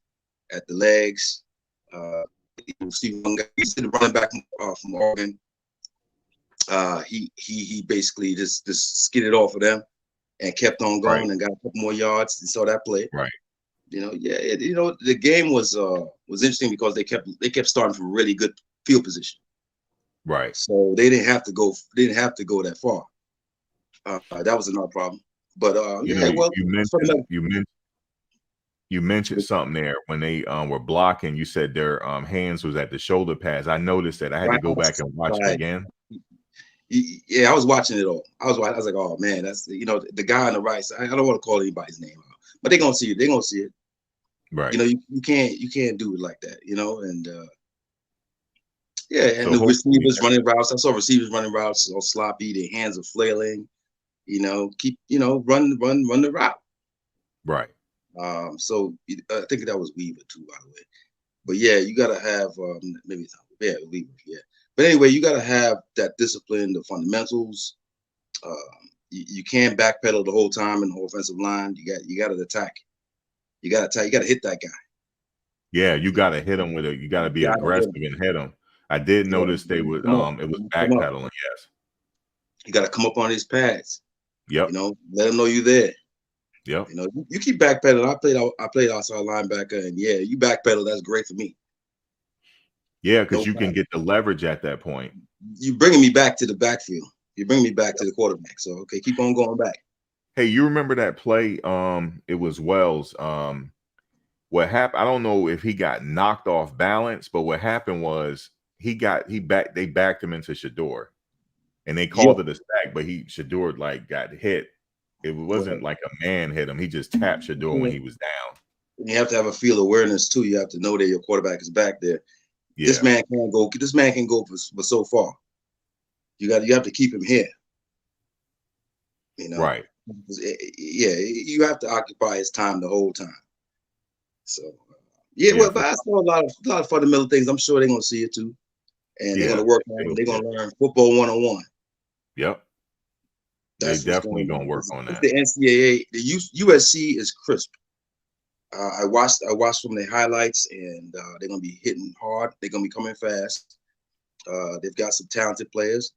at the legs. You see one guy, he's the running back from Oregon. He basically just skidded off of them and kept on going and got a couple more yards and saw that play. Right. You know, you know, the game was interesting because they kept starting from really good field position. Right. So they didn't have to go that far. That was another problem. But you mentioned something there when they were blocking. You said their hands was at the shoulder pads. I noticed that. I had to go back and watch it again. Yeah, I was watching it all. I was like, oh man, that's, you know, the guy on the right side. I don't want to call anybody's name out, but they're gonna see it. They're gonna see it. Right. You know, you can't do it like that. You know, and and so the receivers running routes. I saw receivers running routes all sloppy. Their hands are flailing. You know, run the route. Right. So I think that was Weaver too, by the way. But yeah, you gotta have Weaver. Yeah. But anyway, you got to have that discipline, the fundamentals. you can't backpedal the whole time in the offensive line. You got to attack. You got to hit that guy. Yeah, you got to hit him with it. You got to be aggressive and hit him. I did notice they would. It was backpedaling. Yes. You got to come up on his pads. Yep. You know, let them know you're there. Yep. You know, you keep backpedaling. I played outside linebacker, and yeah, you backpedal. That's great for me. Yeah, because you can get the leverage at that point. You're bringing me back to the backfield. You're bringing me back to the quarterback. So okay, keep on going back. Hey, you remember that play? It was Wells. What happened? I don't know if he got knocked off balance, but what happened was they backed him into Shador, and they called it a sack, but Shador like got hit. It wasn't like a man hit him. He just tapped Shador when he was down. You have to have a field awareness too. You have to know that your quarterback is back there. Yeah. This man can go for so far. You have to keep him here. You know, right? Yeah, you have to occupy his time the whole time. So but I saw a lot of fundamental things. I'm sure they're gonna see it too, and they're gonna work on. They're gonna learn football 101. Yep. They're definitely gonna work on that. The NCAA, the USC is crisp. I watched from the highlights, and they're gonna be hitting hard. They're gonna be coming fast. They've got some talented players.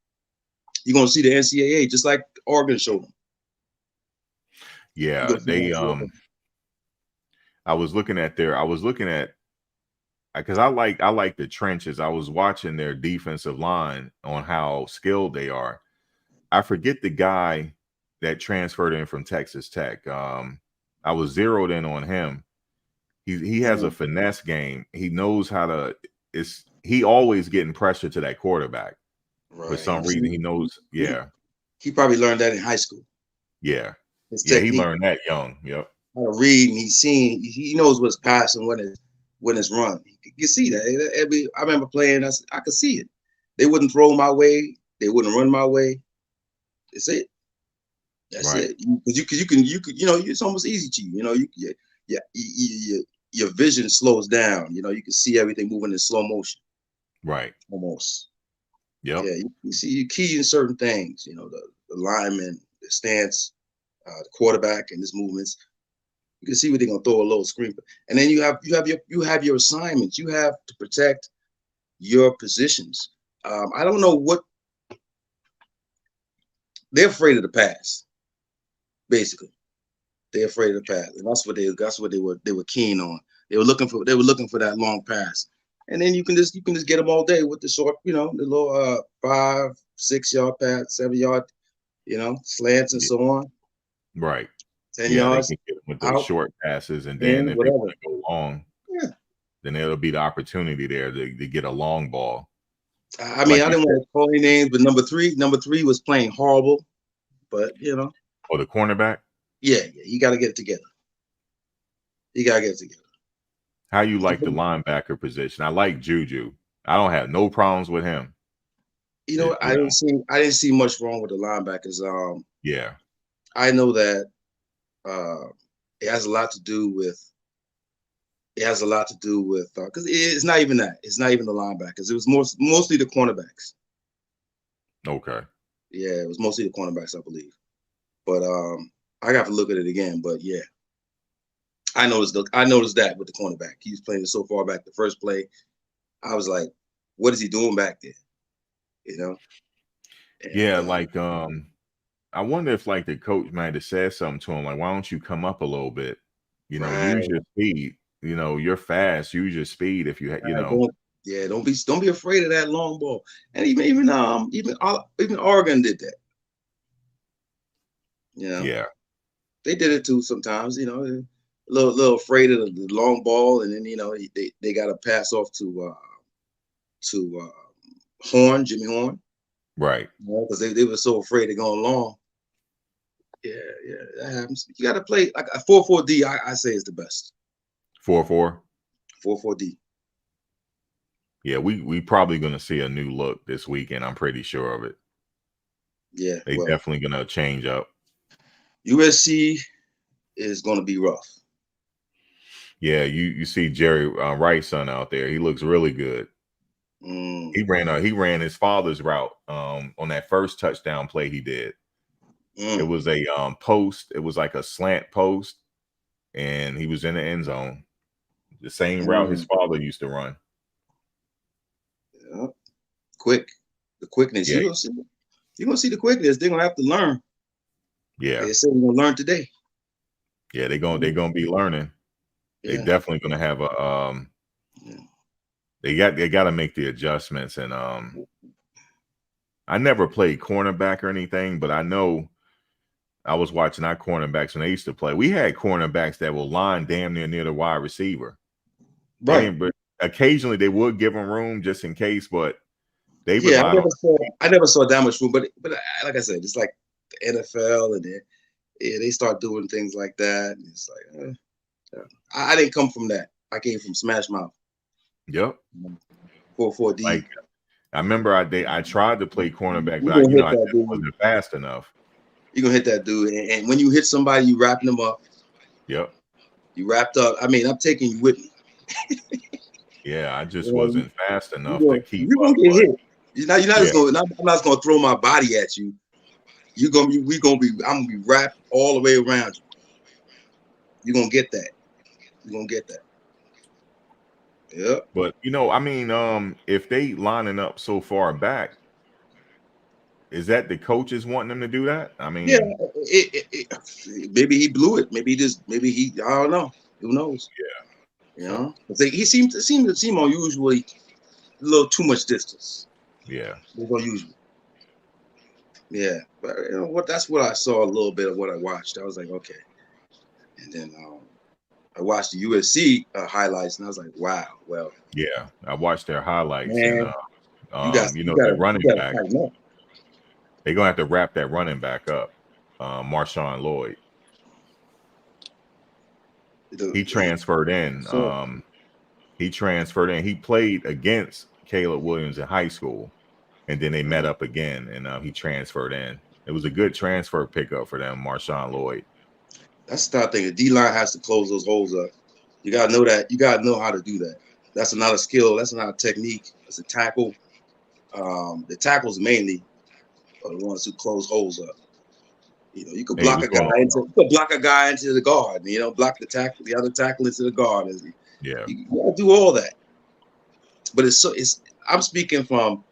You're gonna see the NCAA just like Oregon showed them. Yeah, they. I was looking at because I like the trenches. I was watching their defensive line on how skilled they are. I forget the guy that transferred in from Texas Tech. I was zeroed in on him. He has a finesse game. He knows how to. He always getting pressure to that quarterback. Right. For some reason, he knows. Yeah, he probably learned that in high school. Yeah, he learned that young. Yep. How to read, and he knows what's passing when it's run. You see that. I remember playing. I could see it. They wouldn't throw my way. They wouldn't run my way. That's it. That's right. It. Because you can it's almost easy to you. You know, your vision slows down. You know, you can see everything moving in slow motion. Right. Almost. Yep. Yeah. You see, you key in certain things. You know, the lineman, the stance, the quarterback, and his movements. You can see where they're gonna throw a little screen, and then you have your assignments. You have to protect your positions. I don't know what they're afraid of the pass. Basically, they're afraid of the pass, and that's what they were keen on. They were looking for that long pass, and then you can just get them all day with the short, the little 5, 6 yard pass, 7 yard, slants and so on. Right. 10 yards. They can get them with those short passes, and then if they want to go long, then there'll be the opportunity there to get a long ball. I mean, I didn't want to call any names, but number three was playing horrible, but Oh, the cornerback? Yeah, you got to get it together. How you like the linebacker position? I like Juju. I don't have no problems with him. I didn't see much wrong with the linebackers. Yeah. I know that it has a lot to do with because it's not even that. It's not even the linebackers. It was mostly the cornerbacks. Okay. Yeah, it was mostly the cornerbacks, I believe. But I got to look at it again. But yeah, I noticed that with the cornerback. He was playing it so far back. The first play, I was like, "What is he doing back there?" And, yeah, like I wonder if like the coach might have said something to him, like, "Why don't you come up a little bit? Use your speed. You're fast. Use your speed if you Don't be afraid of that long ball." And even Oregon did that. Yeah, they did it too sometimes. A little afraid of the long ball, and then they got to pass off to Jimmy Horn, right? Because they were so afraid of going long. Yeah, that happens. You got to play like a 4-4-D. I say is the best. 4-4. 4-4-D. Yeah, we probably gonna see a new look this weekend. I'm pretty sure of it. Yeah, they definitely gonna change up. USC is gonna be rough. Yeah, you see Jerry Rice's son out there. He looks really good. He ran his father's route on that first touchdown play he did. It was a post. It was like a slant post, and he was in the end zone. The same route his father used to run. Yeah. Quick. The quickness. Yeah. You're gonna see the quickness. They're gonna have to learn. Yeah. They said we're gonna learn today. Yeah, they're gonna be learning. Yeah. They definitely gonna have a they got to make the adjustments. And I never played cornerback or anything, but I know I was watching our cornerbacks when they used to play. We had cornerbacks that will line damn near the wide receiver. Right. But occasionally they would give them room just in case, but they Yeah, relied I never saw that much room, but like I said, it's like the NFL, and they start doing things like that. And it's like I didn't come from that. I came from Smash Mouth. Yep. 4-4-D. Like I remember I tried to play cornerback, but I just wasn't fast enough. You're gonna hit that dude, and when you hit somebody, you wrapping them up. Yep. You wrapped up. I mean, I'm taking you with me. Yeah, I just wasn't fast enough to keep you're up. Gonna get hit. I'm not just gonna throw my body at you. I'm gonna be wrapped all the way around you. You're gonna get that. Yeah. But I mean, if they lining up so far back, is that the coaches wanting them to do that? I mean, yeah, maybe he blew it. Maybe I don't know. Who knows? Yeah. He seemed unusually a little too much distance. Yeah. It was unusual. Yeah, but that's what I saw a little bit of what I watched. I was like, okay. And then I watched the USC highlights, and I was like, wow. Well, yeah, I watched their highlights, man, and the running back. They're gonna have to wrap that running back up, Marshawn Lloyd. He transferred in. He played against Caleb Williams in high school, and then they met up again, and he transferred in. It was a good transfer pickup for them, Marshawn Lloyd. That's the thing. The D-line has to close those holes up. You gotta know that. You gotta know how to do that. That's not a skill. That's not a technique. That's a tackle. The tackles mainly are the ones who close holes up. You could block a guy into the guard. Block the other tackle into the guard. Yeah, you gotta do all that. But I'm speaking from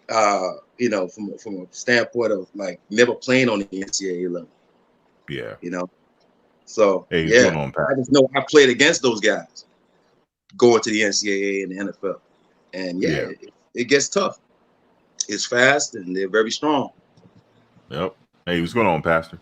from a standpoint of like never playing on the NCAA level. Yeah. So I just know I played against those guys going to the NCAA and the NFL, and it gets tough. It's fast and they're very strong. Yep. Hey, what's going on, Pastor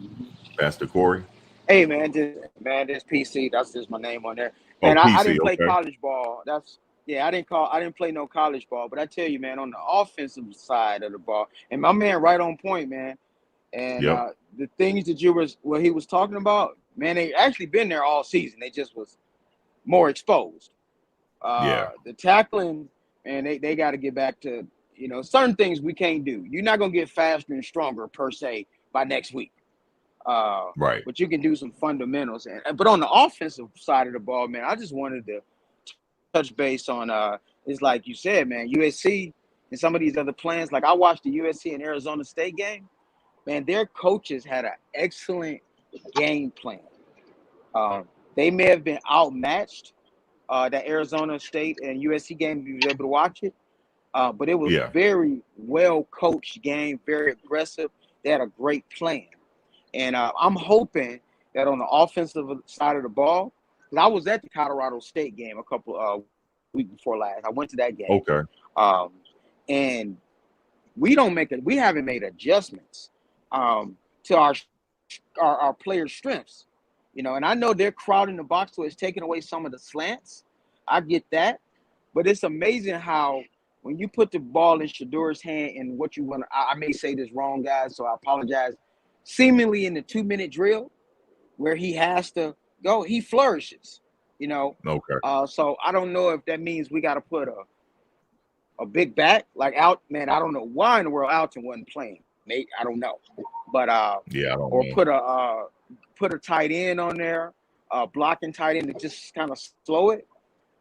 Corey? Hey, man, this PC. That's just my name on there. And I didn't play college ball. I didn't play no college ball. But I tell you, man, on the offensive side of the ball, and my man, right on point, man. And the things that what he was talking about, man, they actually been there all season. They just was more exposed. The tackling, and they got to get back to, certain things we can't do. You're not going to get faster and stronger per se by next week. Right. But you can do some fundamentals. But on the offensive side of the ball, man, I just wanted to touch base on, it's like you said, man, USC and some of these other plans. Like I watched the USC and Arizona State game. Man, their coaches had an excellent game plan. They may have been outmatched, that Arizona State and USC game, if you was able to watch it. But it was very well coached game, very aggressive. They had a great plan. And I'm hoping that on the offensive side of the ball, because I was at the Colorado State game a couple weeks before last. I went to that game. Okay. And we haven't made adjustments to our players' strengths. And I know they're crowding the box, so it's taking away some of the slants. I get that. But it's amazing how when you put the ball in Shador's hand and what you want to, I may say this wrong, guys, so I apologize. Seemingly in the 2-minute drill where he has to go, he flourishes, Okay. So I don't know if that means we got to put a big back like out. Man, I don't know why in the world Alton wasn't playing. Nate, I don't know. But I don't know. Put a tight end on there, blocking tight end to just kind of slow it.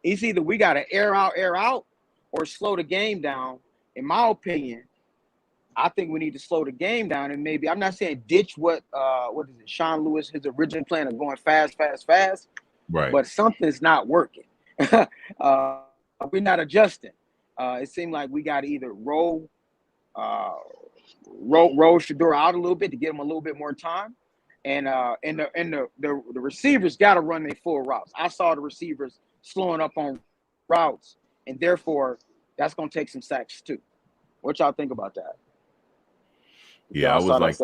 It's either we got to air out, or slow the game down. In my opinion, I think we need to slow the game down and maybe, I'm not saying ditch what is it, Sean Lewis, his original plan of going fast, Right. but something's not working. We're not adjusting. It seemed like we got to either roll Shedeur out a little bit to give him a little bit more time, and the receivers got to run their full routes. I saw the receivers slowing up on routes, and therefore that's going to take some sacks too. What y'all think about that? Yeah, I was like,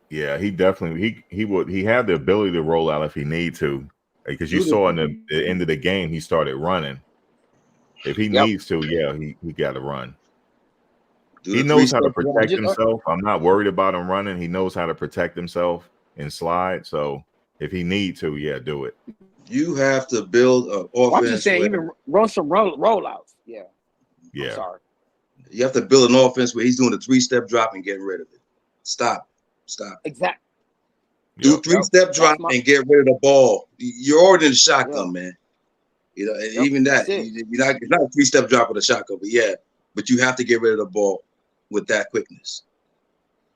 yeah, he definitely he had the ability to roll out if he need to, because you saw in the end of the game he started running. If he needs to, yeah, he got to run. He knows how to protect himself. I'm not worried about him running. He knows how to protect himself and slide. So if he need to, yeah, do it. You have to build an offense. I'm just saying, even run some rollouts. Yeah. Yeah. I'm sorry. You have to build an offense where he's doing a 3-step drop and getting rid of it. Stop. Exactly. Do 3-step drop and get rid of the ball. You're already in the shotgun, man. You know, and even that, it's not a 3-step drop with a shotgun, but you have to get rid of the ball with that quickness.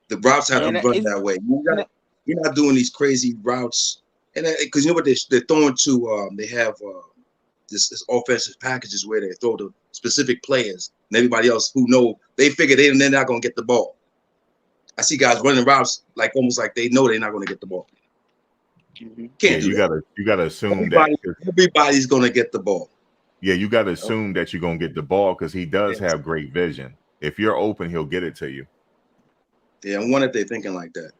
The routes have to run that way. You're not doing these crazy routes, and because you know what they're throwing to. They have this offensive packages where they throw to specific players, and everybody else who know they figure they're not going to get the ball. I see guys running routes like almost like they know they're not going to get the ball. Can't do that. You gotta assume everybody's going to get the ball. Yeah, you got to assume that you're going to get the ball because he does have great vision. If you're open, he'll get it to you. Yeah, I wonder if they're thinking like that.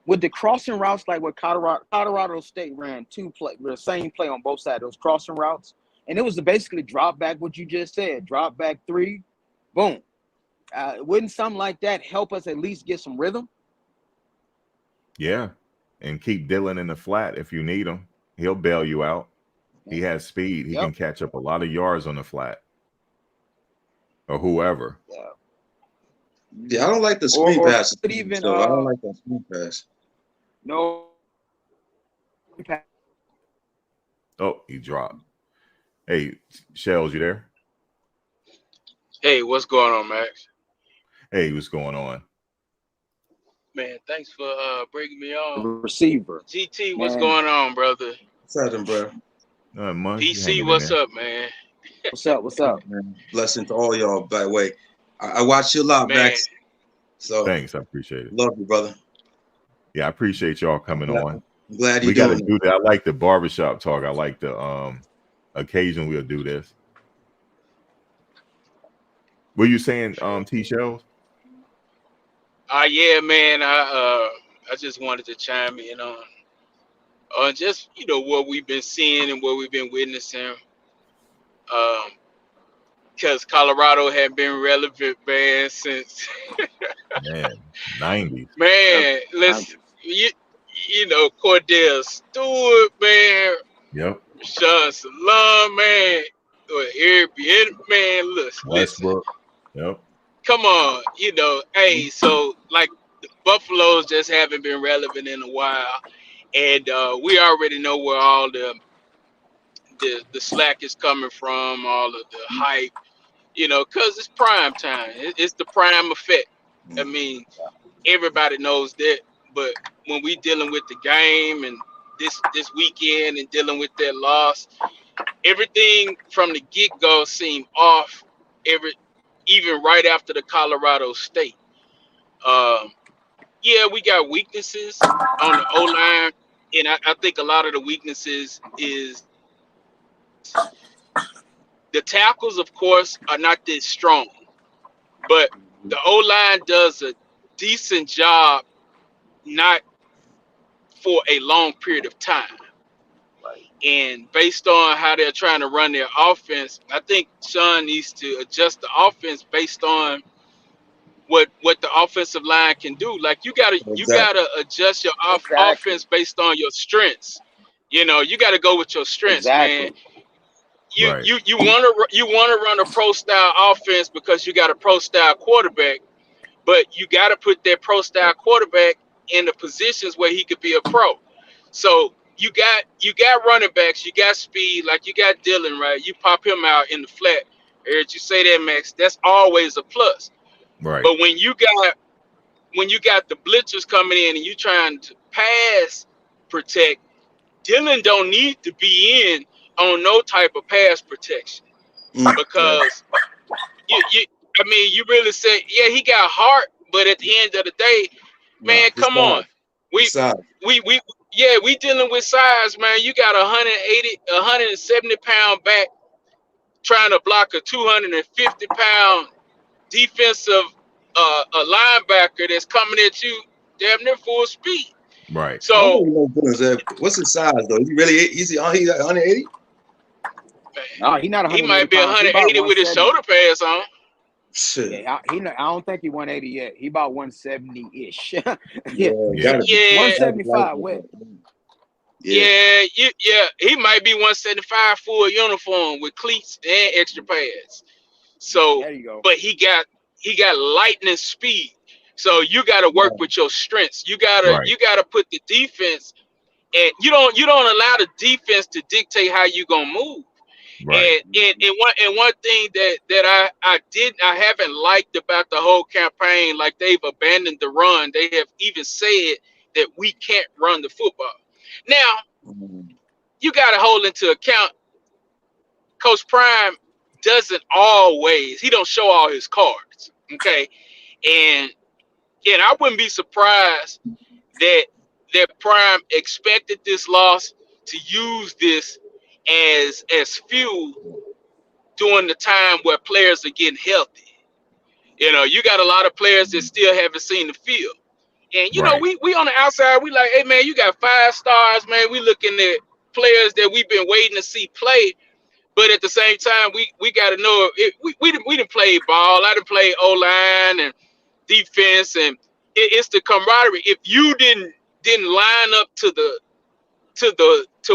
With the crossing routes, like what Colorado State ran the same play on both sides, those crossing routes. And it was basically drop back, what you just said, drop back 3, boom. Wouldn't something like that help us at least get some rhythm? Yeah, and keep Dylan in the flat if you need him. He'll bail you out. He has speed. He can catch up a lot of yards on the flat. Or whoever. Yeah, I don't like the screen pass. I don't like that screen pass. No. Oh, he dropped. Hey, Shells, you there? Hey, what's going on, Max? Hey, what's going on? Man, thanks for bringing me on. Receiver. GT, what's going on, brother? What's happening, bro? PC, what's up, man? What's up? Man, blessing to all y'all, by the way. I watch you a lot, Max. So thanks, I appreciate it. Love you, brother. Yeah, I appreciate y'all coming on. I'm glad you we got to do that. I like the barbershop talk. I like the occasion we'll do this. Were you saying T-Shells? Yeah, man. I just wanted to chime in on just what we've been seeing and what we've been witnessing. Because Colorado had been relevant, man, since 90s. Man, listen, you know, Cordell Stewart, man. Yep. Sean Salon, man. Airbnb, man. Listen. Westbrook. Yep. Come on, hey, so like the Buffaloes just haven't been relevant in a while. And we already know where all the slack is coming from, all of the hype, because it's prime time. It's the prime effect. I mean, everybody knows that. But when we dealing with the game and this weekend and dealing with that loss, everything from the get-go seemed off. Even right after the Colorado State. Yeah, we got weaknesses on the O-line, and I think a lot of the weaknesses is the tackles, of course, are not this strong, but the O-line does a decent job, not for a long period of time. And based on how they're trying to run their offense, I think Sean needs to adjust the offense based on what the offensive line can do. Like you gotta adjust your offense based on your strengths. You gotta go with your strengths, man. You wanna run a pro style offense because you got a pro style quarterback, but you gotta put that pro style quarterback in the positions where he could be a pro. So you got running backs, you got speed, like you got Dylan, right? You pop him out in the flat, I heard you say that, Max. That's always a plus. Right. But when you got the blitzers coming in and you trying to pass protect, Dylan don't need to be in on no type of pass protection because you really said, yeah, he got heart, but at the end of the day, man, come on. We dealing with size, man. You got 170 pound back trying to block a 250-pound defensive a linebacker that's coming at you damn near full speed. Right. So what's his size though? Is he 180? No, he not 180. He might be 180 with his shoulder pads on. Yeah, I don't think he 180 yet. He about 170-ish. Yeah. 175 wet. Yeah, he might be 175 full uniform with cleats and extra pads. So there you go. But he got lightning speed. So you got to work with your strengths. You gotta put the defense, and you don't allow the defense to dictate how you gonna move. Right. And one thing that I haven't liked about the whole campaign, like they've abandoned the run. They have even said that we can't run the football. Now, you got to hold into account Coach Prime doesn't always, he don't show all his cards, okay? And I wouldn't be surprised that Prime expected this loss to use this as fuel during the time where players are getting healthy. You know, you got a lot of players that still haven't seen the field. And, you know, we on the outside, we like, hey, man, you got 5 stars, man. We looking at players that we've been waiting to see play. But at the same time, we got to know we didn't play ball. I didn't play O-line and defense, and it's the camaraderie. If you didn't line up to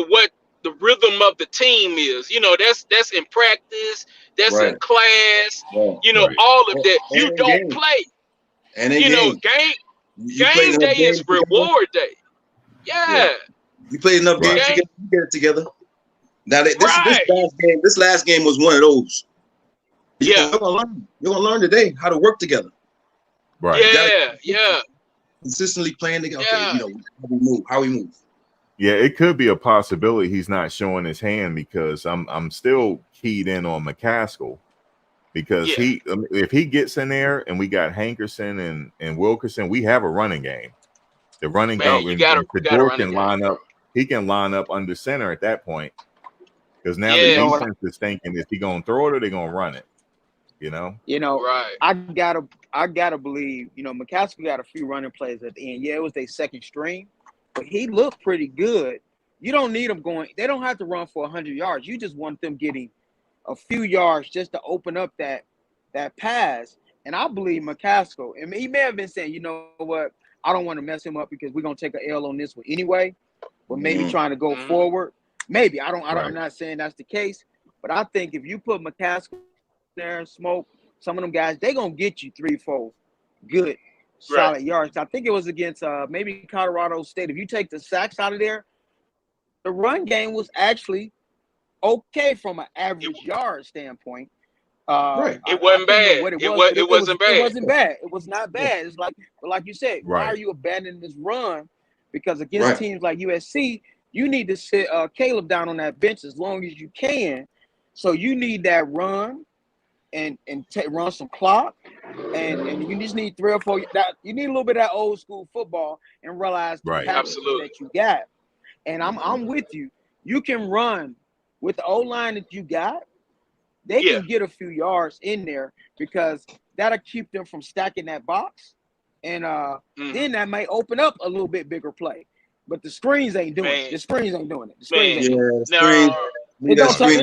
what the rhythm of the team is, you know, that's in practice, that's in class, you know, all of that. You don't play. And you know, game day is reward day. Yeah. You play enough games together, you get it together. Now this last game was one of those. You're gonna learn today how to work together. Right. Yeah. Consistently playing together. Okay, you know, how we move. Yeah, it could be a possibility he's not showing his hand because I'm still keyed in on McCaskill because if he gets in there and we got Hankerson and Wilkerson, we have a running game. The running game, Fedor can line up. He can line up under center at that point because now the defense is thinking, is he going to throw it or they going to run it? You know, right. I gotta believe. You know, McCaskill got a few running plays at the end. Yeah, it was their second string. But he looked pretty good. You don't need them going. They don't have to run for 100 yards. You just want them getting a few yards just to open up that pass. And I believe McCaskill, and he may have been saying, you know what, I don't want to mess him up because we're going to take an L on this one anyway. But maybe trying to go forward. Maybe. I'm not saying that's the case. But I think if you put McCaskill there and Smoke, some of them guys, they're going to get you 3-4 good solid yards. I think it was against maybe Colorado State. If you take the sacks out of there, the run game was actually okay from an average yard standpoint. It wasn't bad. It wasn't bad. It wasn't bad. It was not bad. It's like you said, why are you abandoning this run? Because against teams like USC, you need to sit Caleb down on that bench as long as you can. So you need that run and run some clock. And you just need 3 or 4. You need a little bit of that old school football and realize the that you got. And I'm with you. You can run with the O-line that you got. They can get a few yards in there because that'll keep them from stacking that box. And then that might open up a little bit bigger play. But the screens ain't doing it. The screens ain't doing it. The screens ain't doing it. It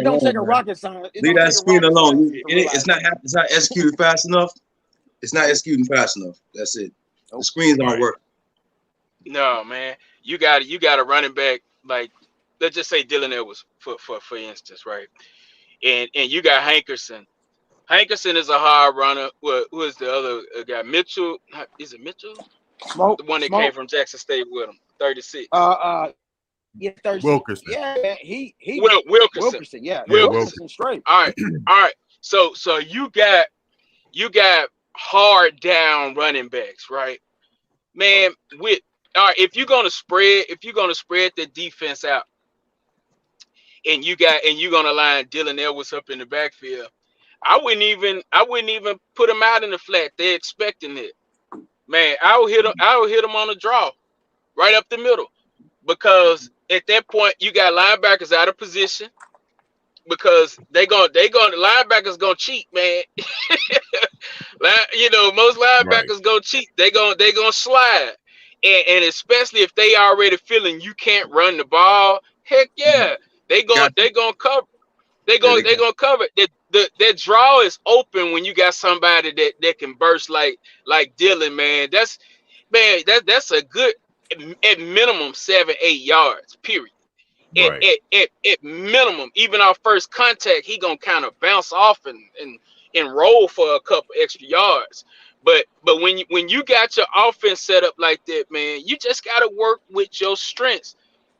don't take a rocket science. Leave that screen alone. It's not executed fast enough. It's not executing fast enough. That's it. The screens aren't working. No, man. You got a running back like, let's just say Dylan Edwards for instance, right? And you got Hankerson. Hankerson is a hard runner. Who is the other guy? Mitchell. Is it Mitchell? Smoke. The one that came from Jackson State with him. 36. Yeah, 36. Wilkerson. Yeah, Wilkerson. Wilkerson. Yeah, Wilkerson straight. All right. So you got hard down running backs, right? Man, with all right, if you're gonna spread the defense out, and you're gonna line Dylan Edwards up in the backfield, I wouldn't even put him out in the flat. They're expecting it. Man, I will hit him on a draw right up the middle, because at that point you got linebackers out of position, because the linebackers gonna cheat, man. Most Right. linebackers gonna cheat. They gonna slide, and especially if they already feeling you can't run the ball. Heck yeah, they gonna cover. They gonna cover it. That draw is open when you got somebody that can burst like Dylan, man. That's a good, at minimum 7-8 yards. Period. Right. At minimum, even our first contact, he gonna kind of bounce off and roll for a couple extra yards. But when you got your offense set up like that, man, you just gotta work with your strengths.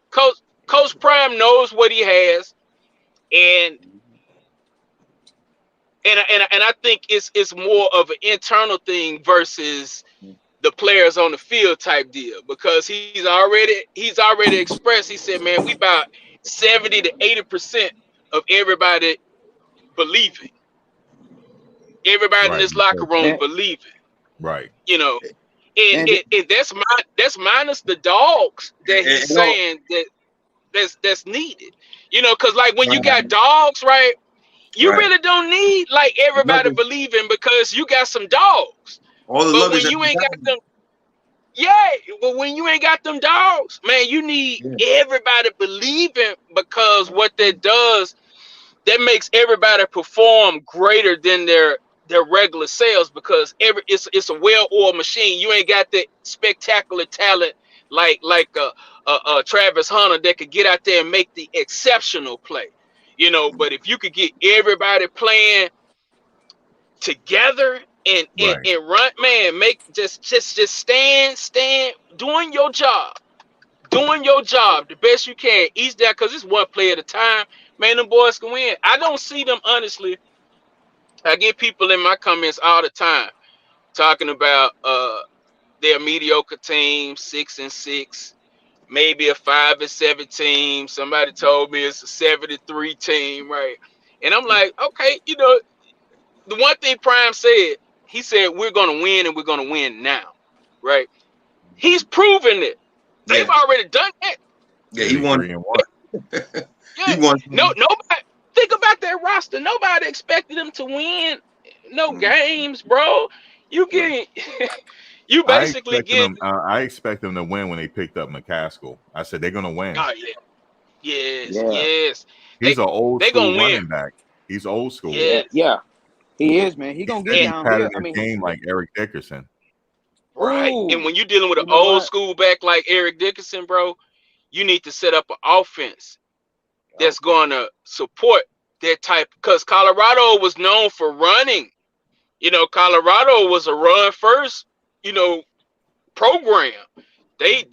Coach Prime knows what he has, and I think it's more of an internal thing versus the players on the field type deal, because he's already expressed. He said, man, we about 70 to 80% of everybody believing. Everybody in Right. this locker room believing. Right. And that's minus the dogs that he's no, saying that's needed. Because like when you got dogs, right, you right. really don't need like everybody Luggage. believing, because you got some dogs. All the But luggage when that you you ain't got have. them, yeah, but when you ain't got them dogs, man, you need Yeah. everybody believing, because what that does, that makes everybody perform greater than their regular selves, because it's a well-oiled machine. You ain't got that spectacular talent like Travis Hunter that could get out there and make the exceptional play. But if you could get everybody playing together Right. and run, man, make just stand doing your job the best you can each day, because it's one play at a time. Man, them boys can win. I don't see them, honestly. I get people in my comments all the time talking about their mediocre team, 6-6, maybe a 5-7 team. Somebody told me it's a 73 team, right? And I'm like, okay, the one thing Prime said, he said, we're going to win, and we're going to win now, right? He's proven it. They've Yeah. already done it. Yeah, Yeah, he they won. 3-1. Yeah. He won. Nobody, think about that roster. Nobody expected them to win no games, bro. You get you basically get. I expect them to win when they picked up McCaskill. I said they're gonna win. Oh yeah, yes, Yeah. yes. He's an old They school gonna win. running back. He's old school. Yeah. Yes, Yeah. He is, man. He He gonna said get he downhill. patterned I his mean, game like Eric Dickerson. right. And ooh, when you're dealing with an you know old what? school back like Eric Dickerson, bro, you need to set up an offense Yep. that's going to support that type. Because Colorado was known for running. Colorado was a run first, program. They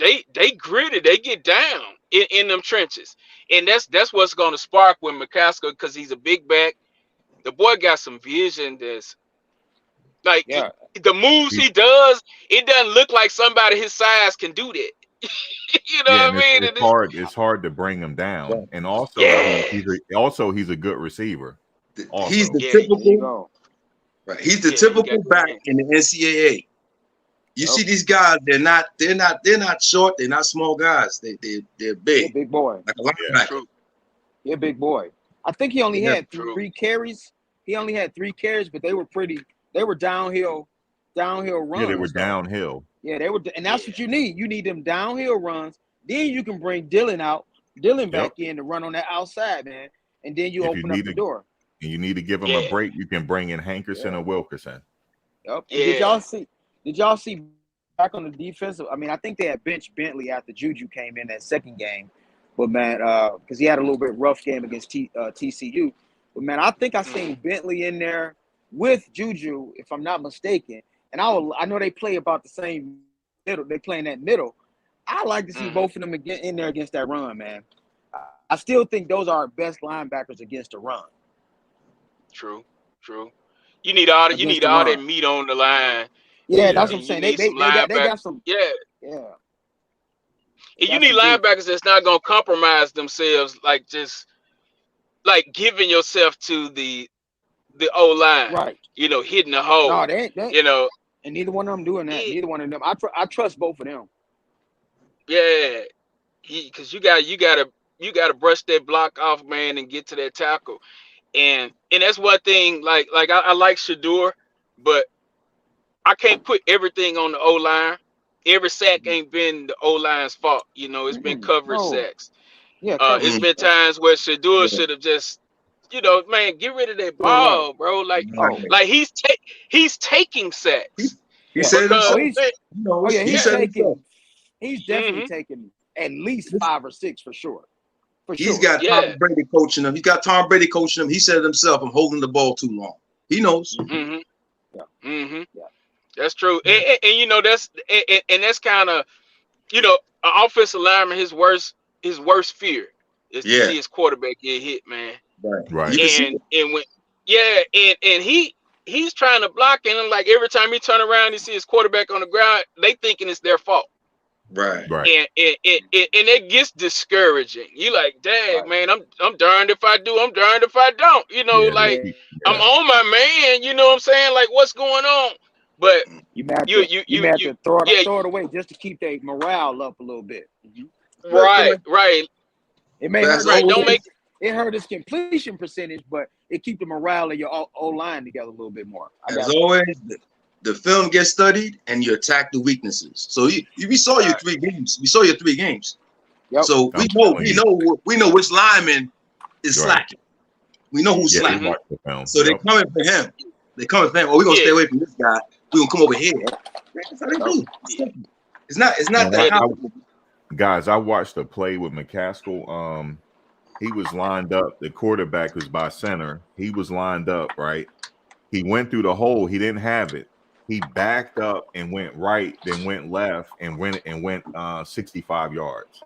gritted, they get down in them trenches. And that's what's gonna spark with McCaskill, because he's a big back. The boy got some vision that's like Yeah. the moves He, he does, it doesn't look like somebody his size can do that. You know yeah, what and I mean? it's And it's, hard. It's hard to bring him down. And also yes. he's a good receiver. He's Also, the Yeah, There you typical. go. Right. He's the he got typical back in the NCAA. You Yep. see these guys, they're not short, they're not small guys. They're He a big, big boy. like a yeah, linebacker. true, He a big boy. I think he only Yeah. had true. 3 carries. He only had 3 carries, but they were downhill yeah, they were runs though. downhill. Yeah, they were, and that's Yeah. what you need. You need them downhill runs. Then you can bring Dylan back Yep. in to run on that outside, man. And then you If you open up need the to, door. and you need to give him a Yeah. break, you can bring in Hankerson Yeah. or Wilkerson. Yep. And Yeah. did y'all see back on the defensive? I mean, I think they had benched Bentley after Juju came in that second game. But man, because he had a little bit rough game against TCU. But man, I think I seen Bentley in there with Juju, if I'm not mistaken. And I know they play about the same middle. They play in that middle. I like to see both of them in there against that run, man. I still think those are our best linebackers against the run. True. True. You need all against the that run. meat on the line. Yeah, Yeah. that's what And I'm you saying. need some They linebackers. got some. Yeah. Yeah, And you got need some big. linebackers that's not gonna compromise themselves, like just like giving yourself to the O line, Right. hitting the hole. No, they You know, and neither one of them doing that. he, Neither one of them. I trust both of them. yeah, because you gotta brush that block off, man, and get to that tackle. And that's one thing. Like I like Shador, but I can't put everything on the O line. Every sack ain't been the O line's fault. It's been coverage No. sacks. Yeah, It's coverage. been Yeah. times where Shador should have just, man, get rid of that Doing right. ball, bro. Like Oh, he's taking sacks He yeah. said it because Oh, himself. he's He said it himself. He's definitely hmm taking at least 5 or 6 for sure. For He's sure. got yeah. Tom Brady coaching him. He got Tom Brady coaching him. He said it himself. I'm holding the ball too long. He knows. hmm Yeah. hmm Yeah. That's true. Yeah. And that's kind of an offensive lineman, his worst fear is to Yeah. see his quarterback get hit, man. Right. You can see And when and he's trying to block, and like every time he turn around, he see his quarterback on the ground, they thinking it's their fault. Right. Right. And it gets discouraging. You like, dang, Right. man, I'm darned if I do, I'm darned if I don't. Yeah, Like Yeah. I'm on my man. You know what I'm saying? Like, what's going on? But You may have you to throw yeah, it away just to keep their morale up a little bit. right. It may But hurt. as Right. Don't always, make It hurt his completion percentage, but it keep the morale of your O line together a little bit more. as always, the film gets studied and you attack the weaknesses. So we saw your 3 games. We saw your 3 games. Yep. So I'm we know which lineman is Right. slacking. We know who's Yeah, we slacking. watched the film. So they're coming for him. They coming for him. Oh, we're gonna stay away from this guy. We're gonna come over here. That's how they do. It's not Man, that Yeah. complicated. Guys, I watched a play with McCaskill. He was lined up. The quarterback was by center. He was lined up, right? He went through the hole. He didn't have it. He backed up and went right, then went left and went 65 yards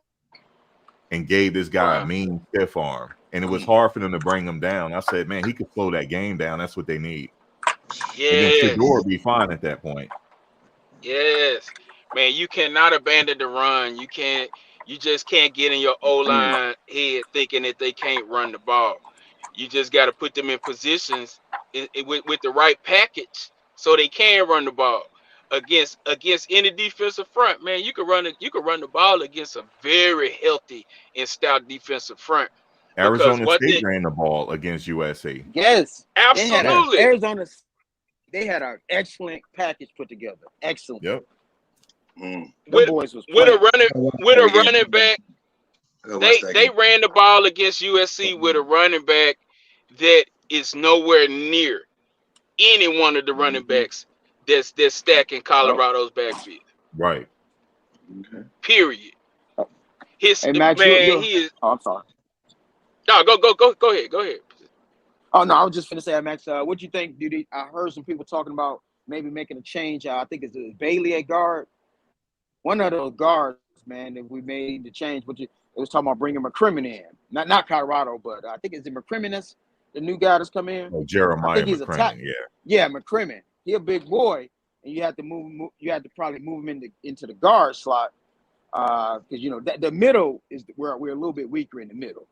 and gave this guy Wow. a mean stiff arm. And it was hard for them to bring him down. I said, man, he could slow that game down. That's what they need. And then Yes. Shador would be fine at that point. Yes. Man, you cannot abandon the run. You just can't get in your O-line head thinking that they can't run the ball. You just got to put them in positions with the right package so they can run the ball against any defensive front. Man, you can run the ball against a very healthy and stout defensive front. Because Arizona what State ran the ball against USC. Yes. absolutely. They had an excellent package put together. Excellent. Yep. Them With boys was a playing. running back, they ran the ball against USC with a running back that is nowhere near any one of the running backs that's stacking Colorado's backfield. Right. Period. His Hey, Max, man, he is. Oh, I'm sorry. No, go ahead. Oh no, I was just gonna say, Max. What do you think? I heard some people talking about maybe making a change. I think it's Bailey at guard. One of those guards, man, that we made the change. It was talking about bringing McCrimmon in, not Colorado, but I think it's McCrimmon that's the new guy that's come in. Oh, Jeremiah I think he's McCrimmon, Yeah, McCrimmon. He a big boy, and you have to probably move him into the guard slot, because the middle is where we're a little bit weaker in the middle.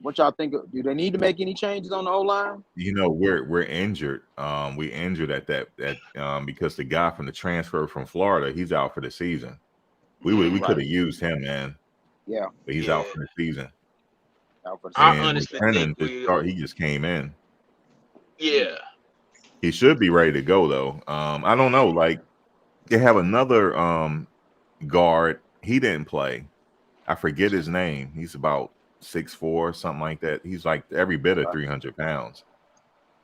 What y'all think? Do they need to make any changes on the O line? We're injured. We injured at that because the guy from the transfer from Florida, he's out for the season. We could have used him, man. Yeah, But he's out for the season. I And honestly McCrimmon think he just came in. Yeah. He should be ready to go though. I don't know. Like they have another guard. He didn't play. I forget his name. He's about 6'4", something like that. He's like every bit of 300 pounds.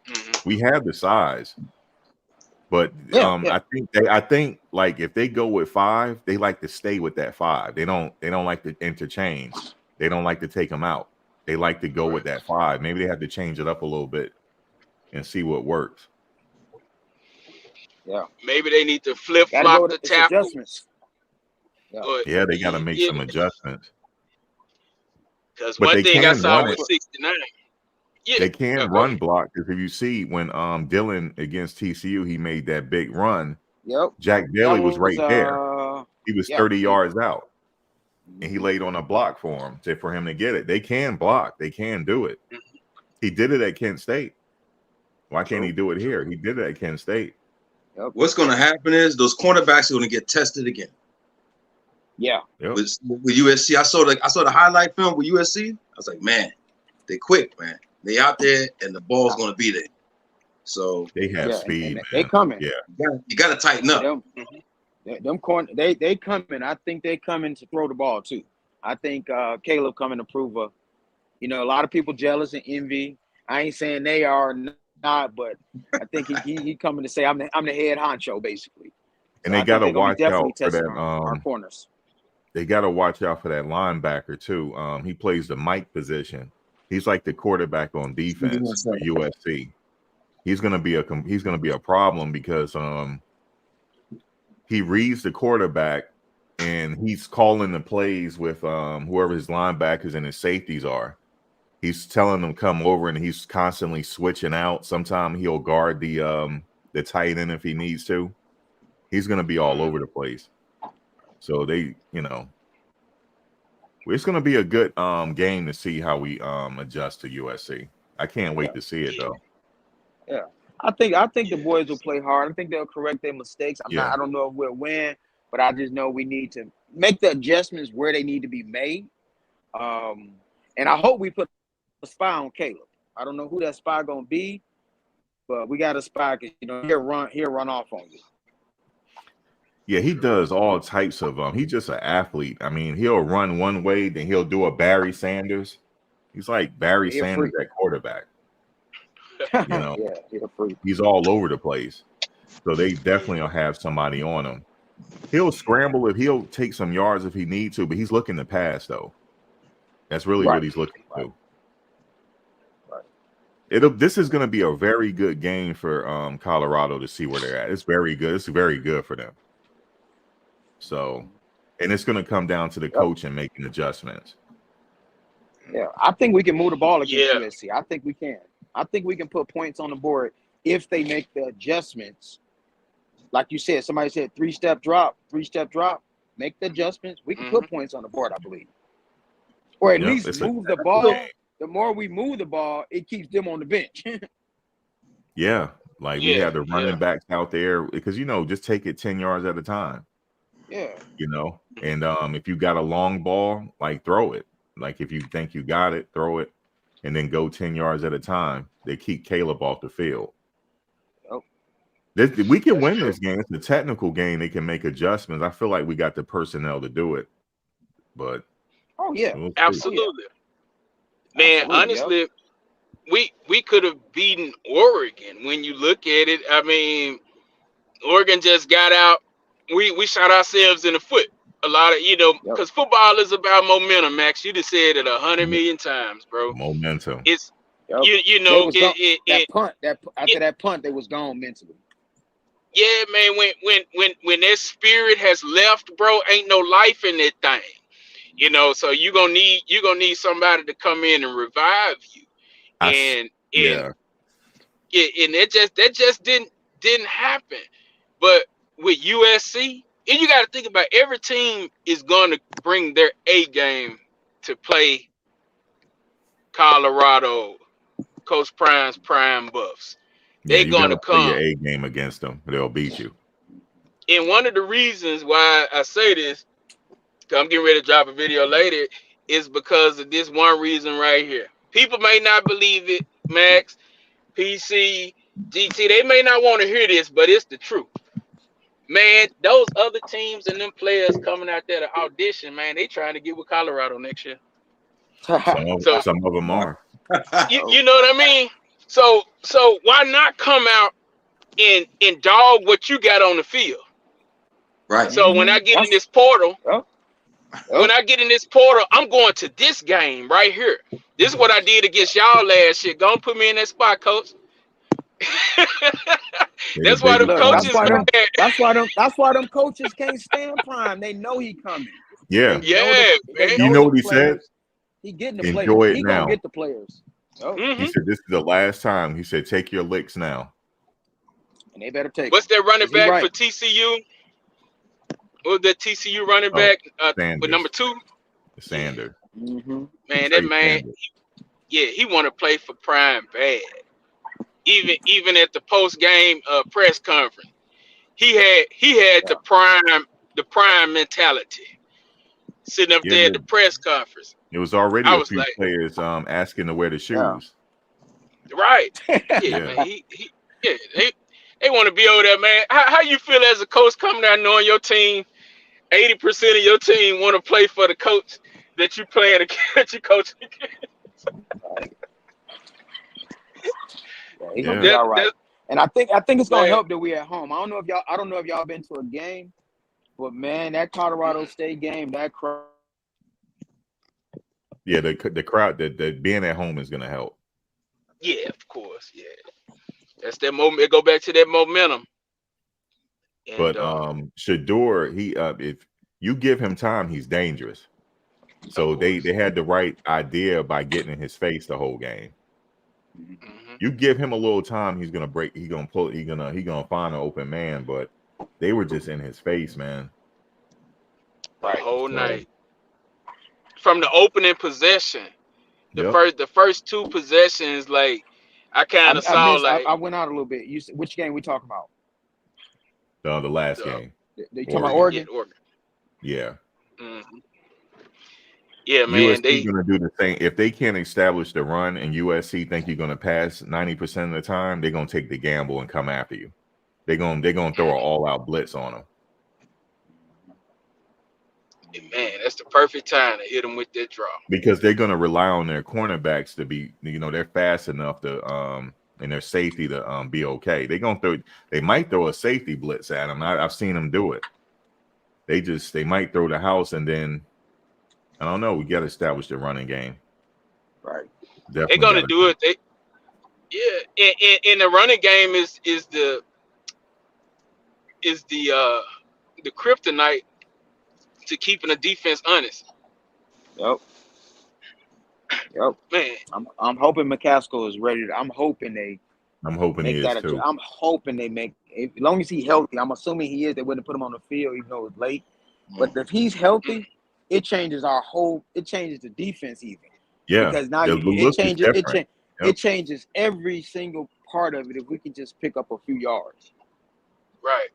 Mm-hmm. We have the size, but I think like if they go with 5, they like to stay with that 5. They don't like to interchange. They don't like to take them out. They like to go with that 5. Maybe they have to change it up a little bit and see what works. Yeah. Maybe they need to flip flop the tackle. Adjustments. Yeah, they got to make some adjustments. Because one thing I saw with 69. Yeah. They can run block, because if you see when Dylan against TCU, he made that big run. Yep. Jack Bailey was right there. He was 30 yeah. yards out, and he laid on a block for him to get it. They can block. They can do it. He did it at Kent State. Why can't he do it here? He did it at Kent State. Yep. What's going to happen is those cornerbacks are going to get tested again. Yeah. Yep. With USC, I saw the highlight film with USC. I was like, man, they quick, man. They out there, and the ball's going to be there. So they have speed. And they coming. Yeah. You got to tighten up. Them corner, they coming. I think they coming to throw the ball too. I think Caleb coming to prove a lot of people jealous and envy. I ain't saying they are not, but I think he coming to say I'm the head honcho basically. And they got to watch out for that. Our corners. They got to watch out for that linebacker too. He plays the Mike position. He's like the quarterback on defense for USC. He's gonna be a problem because he reads the quarterback and he's calling the plays with whoever his linebackers and his safeties are. He's telling them come over, and he's constantly switching out. Sometimes he'll guard the tight end if he needs to. He's gonna be all over the place. So it's going to be a good game to see how we adjust to USC. I can't wait to see it though. Yeah, I think the boys will play hard. I think they'll correct their mistakes. I don't know if we'll win, but I just know we need to make the adjustments where they need to be made. And I hope we put a spy on Caleb. I don't know who that spy going to be, but we got a spy because he'll run off on you. Yeah, he does all types of he's just an athlete. I mean, he'll run one way, then he'll do a Barry Sanders. He's like Barry Sanders at quarterback. He's all over the place. So they definitely will have somebody on him. He'll scramble he'll take some yards if he needs to, but he's looking to pass though. That's really what he's looking to. This is going to be a very good game for Colorado to see where they're at. It's very good. It's very good for them. So, and it's going to come down to the coach and making adjustments. Yeah, I think we can move the ball against USC. I think we can. I think we can put points on the board if they make the adjustments. Like you said, somebody said three-step drop. Make the adjustments. We can put points on the board, I believe. Or at least move the ball. The more we move the ball, it keeps them on the bench. Yeah, we have the running backs out there because, just take it 10 yards at a time. Yeah. And if you got a long ball, throw it. If you think you got it, throw it, and then go 10 yards at a time. They keep Caleb off the field. We can win this game. It's a technical game. They can make adjustments. I feel like we got the personnel to do it. But absolutely. Man, honestly, we could have beaten Oregon when you look at it. I mean, Oregon just got out. We shot ourselves in the foot a lot of, because football is about momentum, Max. You just said it 100 million times, bro. Momentum. It's after that punt, they was gone mentally. Yeah, man. When that spirit has left, bro, ain't no life in that thing. So you're gonna need somebody to come in and revive you. And that just didn't happen. But with USC, and you got to think about every team is going to bring their A game to play Colorado, Coach Prime's Prime Buffs. They're going to come play your A game against them. They'll beat you. And one of the reasons why I say this, because I'm getting ready to drop a video later, is because of this one reason right here. People may not believe it, Max, PC, GT. They may not want to hear this, but it's the truth. Man, those other teams and them players coming out there to audition, man, they trying to get with Colorado next year. Some of them are. You know what I mean? So why not come out and dog what you got on the field? Right. So when I get in this portal, I'm going to this game right here. This is what I did against y'all last year. Go and put me in that spot, coach. That's why them coaches. That's why them coaches can't stand Prime. They know he coming. Yeah. Man. You know what he said? He getting the Enjoy players. it He now. gonna get the players. Oh, He said this is the last time. He said, take your licks now. and they better take. What's that running Is he back right? for TCU? What was that TCU running Oh, back with Sanders. number 2? Sanders. Mm-hmm. Man, Trey that man, Sanders. yeah, he want to play for Prime bad. Even at the post game press conference, he had the prime mentality. Sitting up Yeah, there at the press conference, it was already I a was few like, players asking to wear the Yeah. shoes. right, yeah, Yeah. man, yeah, they want to be over there, man. How you feel as a coach coming out knowing your team, 80% of your team want to play for the coach that you playing against, that you coaching against? Yeah, he's gonna Yeah. be all right. And I think it's gonna Man. help that we at home. I don't know if y'all been to a game, but man, that Colorado State game, that crowd. Yeah, the crowd that being at home is gonna help. Yeah, of course, yeah. That's that moment. It go back to that momentum. And, But Shador, he if you give him time, he's dangerous. So they had the right idea by getting in his face the whole game. You give him a little time, he's gonna break. He's gonna pull. He's gonna find an open man. But they were just in his face, man. the whole night. From the opening possession, Yep. the first 2 possessions, like I kind of saw like I went out a little bit. You which game we talking about? The last game. They talking about Oregon? Oregon. Yeah. Mm-hmm. Yeah, man. USC gonna do the same. If they can't establish the run and USC think you're gonna pass 90% of the time, they're gonna take the gamble and come after you. They're gonna throw an all-out blitz on them. Man, that's the perfect time to hit them with that draw. Because they're gonna rely on their cornerbacks to be, they're fast enough to and their safety to be okay. They might throw a safety blitz at them. I've seen them do it. They might throw the house, and then I don't know. We got to establish the running game. Right. Definitely They're gonna do it. And the running game is the kryptonite to keeping the defense honest. Yep. Man, I'm hoping McCaskill is ready. I'm hoping he make is that too. I'm hoping they make, as long as he's healthy. I'm assuming he is. They wouldn't put him on the field even though it's late. But if he's healthy, it changes the defense even. Yeah, Because now it changes every single part of it if we can just pick up a few yards. right.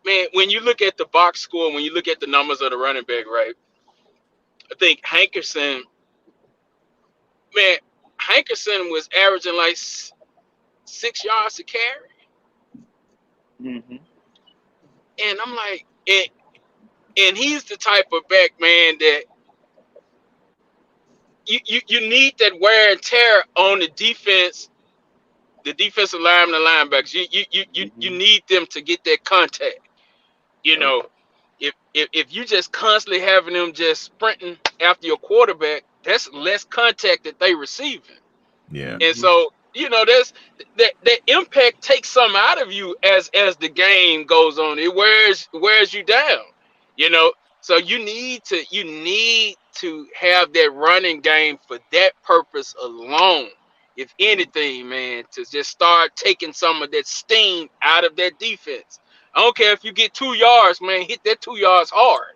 Man, when you look at the box score, when you look at the numbers of the running back, right? I think Hankerson was averaging like 6 yards to carry. Mm-hmm. And I'm like, and he's the type of back, man, that you need that wear and tear on the defense, the defensive lineman, the linebackers. You need them to get that contact. If you just constantly having them just sprinting after your quarterback, that's less contact that they receiving. Yeah. And so, there's that impact takes some out of you as the game goes on. It wears you down. So you need to have that running game for that purpose alone. If anything, man, to just start taking some of that steam out of that defense. I don't care if you get 2 yards, man, hit that 2 yards hard.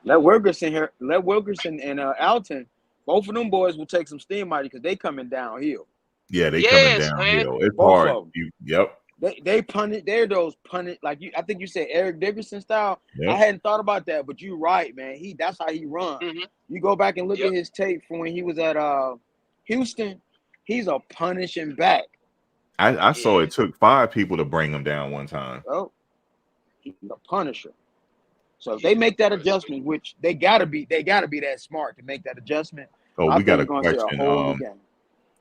Let Wilkerson and Alton, both of them boys will take some steam out because they coming downhill. Yeah, they coming downhill. Man. It's Both hard. Yep. They punted. They're those punted, like I think you said Eric Dickerson style. Yep. I hadn't thought about that, but you're right, man. That's how he runs. Mm-hmm. You go back and look at his tape from when he was at Houston. He's a punishing back. I saw it took 5 people to bring him down one time. Oh, he's a punisher. So if they make that adjustment, which they gotta be that smart to make that adjustment. Oh, we got a question.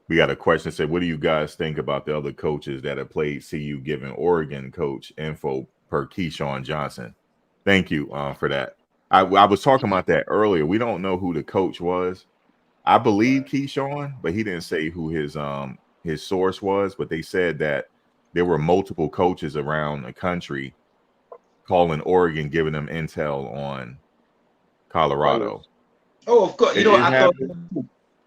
We got a question. Say, what do you guys think about the other coaches that have played CU giving Oregon coach info per Keyshawn Johnson? Thank you for that. I was talking about that earlier. We don't know who the coach was. I believe Keyshawn, but he didn't say who his source was. But they said that there were multiple coaches around the country calling Oregon, giving them intel on Colorado. Oh, of course.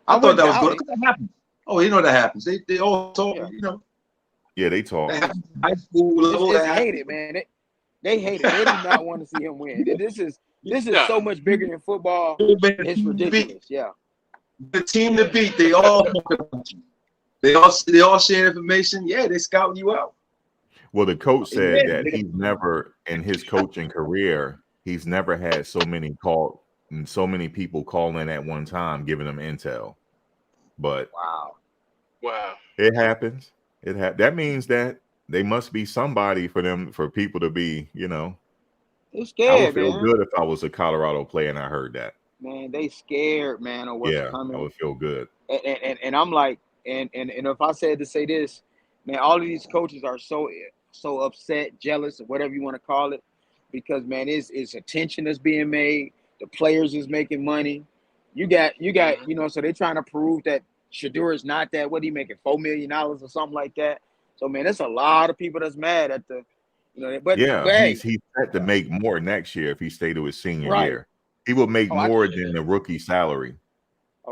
I thought wouldn't that was doubt good it. because that happens. Oh, you know that happens. They all talk. Yeah. You know, Yeah, they talk. that happens. High school level. It's that happens. hated, man. They hate it. They do not want to see him win. This is Yeah. so much bigger than football. It's ridiculous. Yeah. The team to beat. They all talk about you. They all share information. Yeah, they scouting you out. Well, the coach said Yeah. that he's never in his coaching career, he's never had so many people calling at one time giving them intel. But Wow. it happens. That means that they must be somebody for people to be, They I would scared, feel man. good if I was a Colorado player and I heard that. Man, they scared, man, of what's Yeah, I coming. would feel good. And I'm like, and if I said to say this, man, all of these coaches are so upset, jealous, or whatever you want to call it, because man, it's attention that's being made. The players is making money. You got, so they're trying to prove that Shedeur is not that. What he making, $4 million or something like that. So man, there's a lot of people that's mad at the, but Yeah, hey, he's set to make more next year if he stayed to his senior Right. year. He will make Oh, I- more than the rookie salary.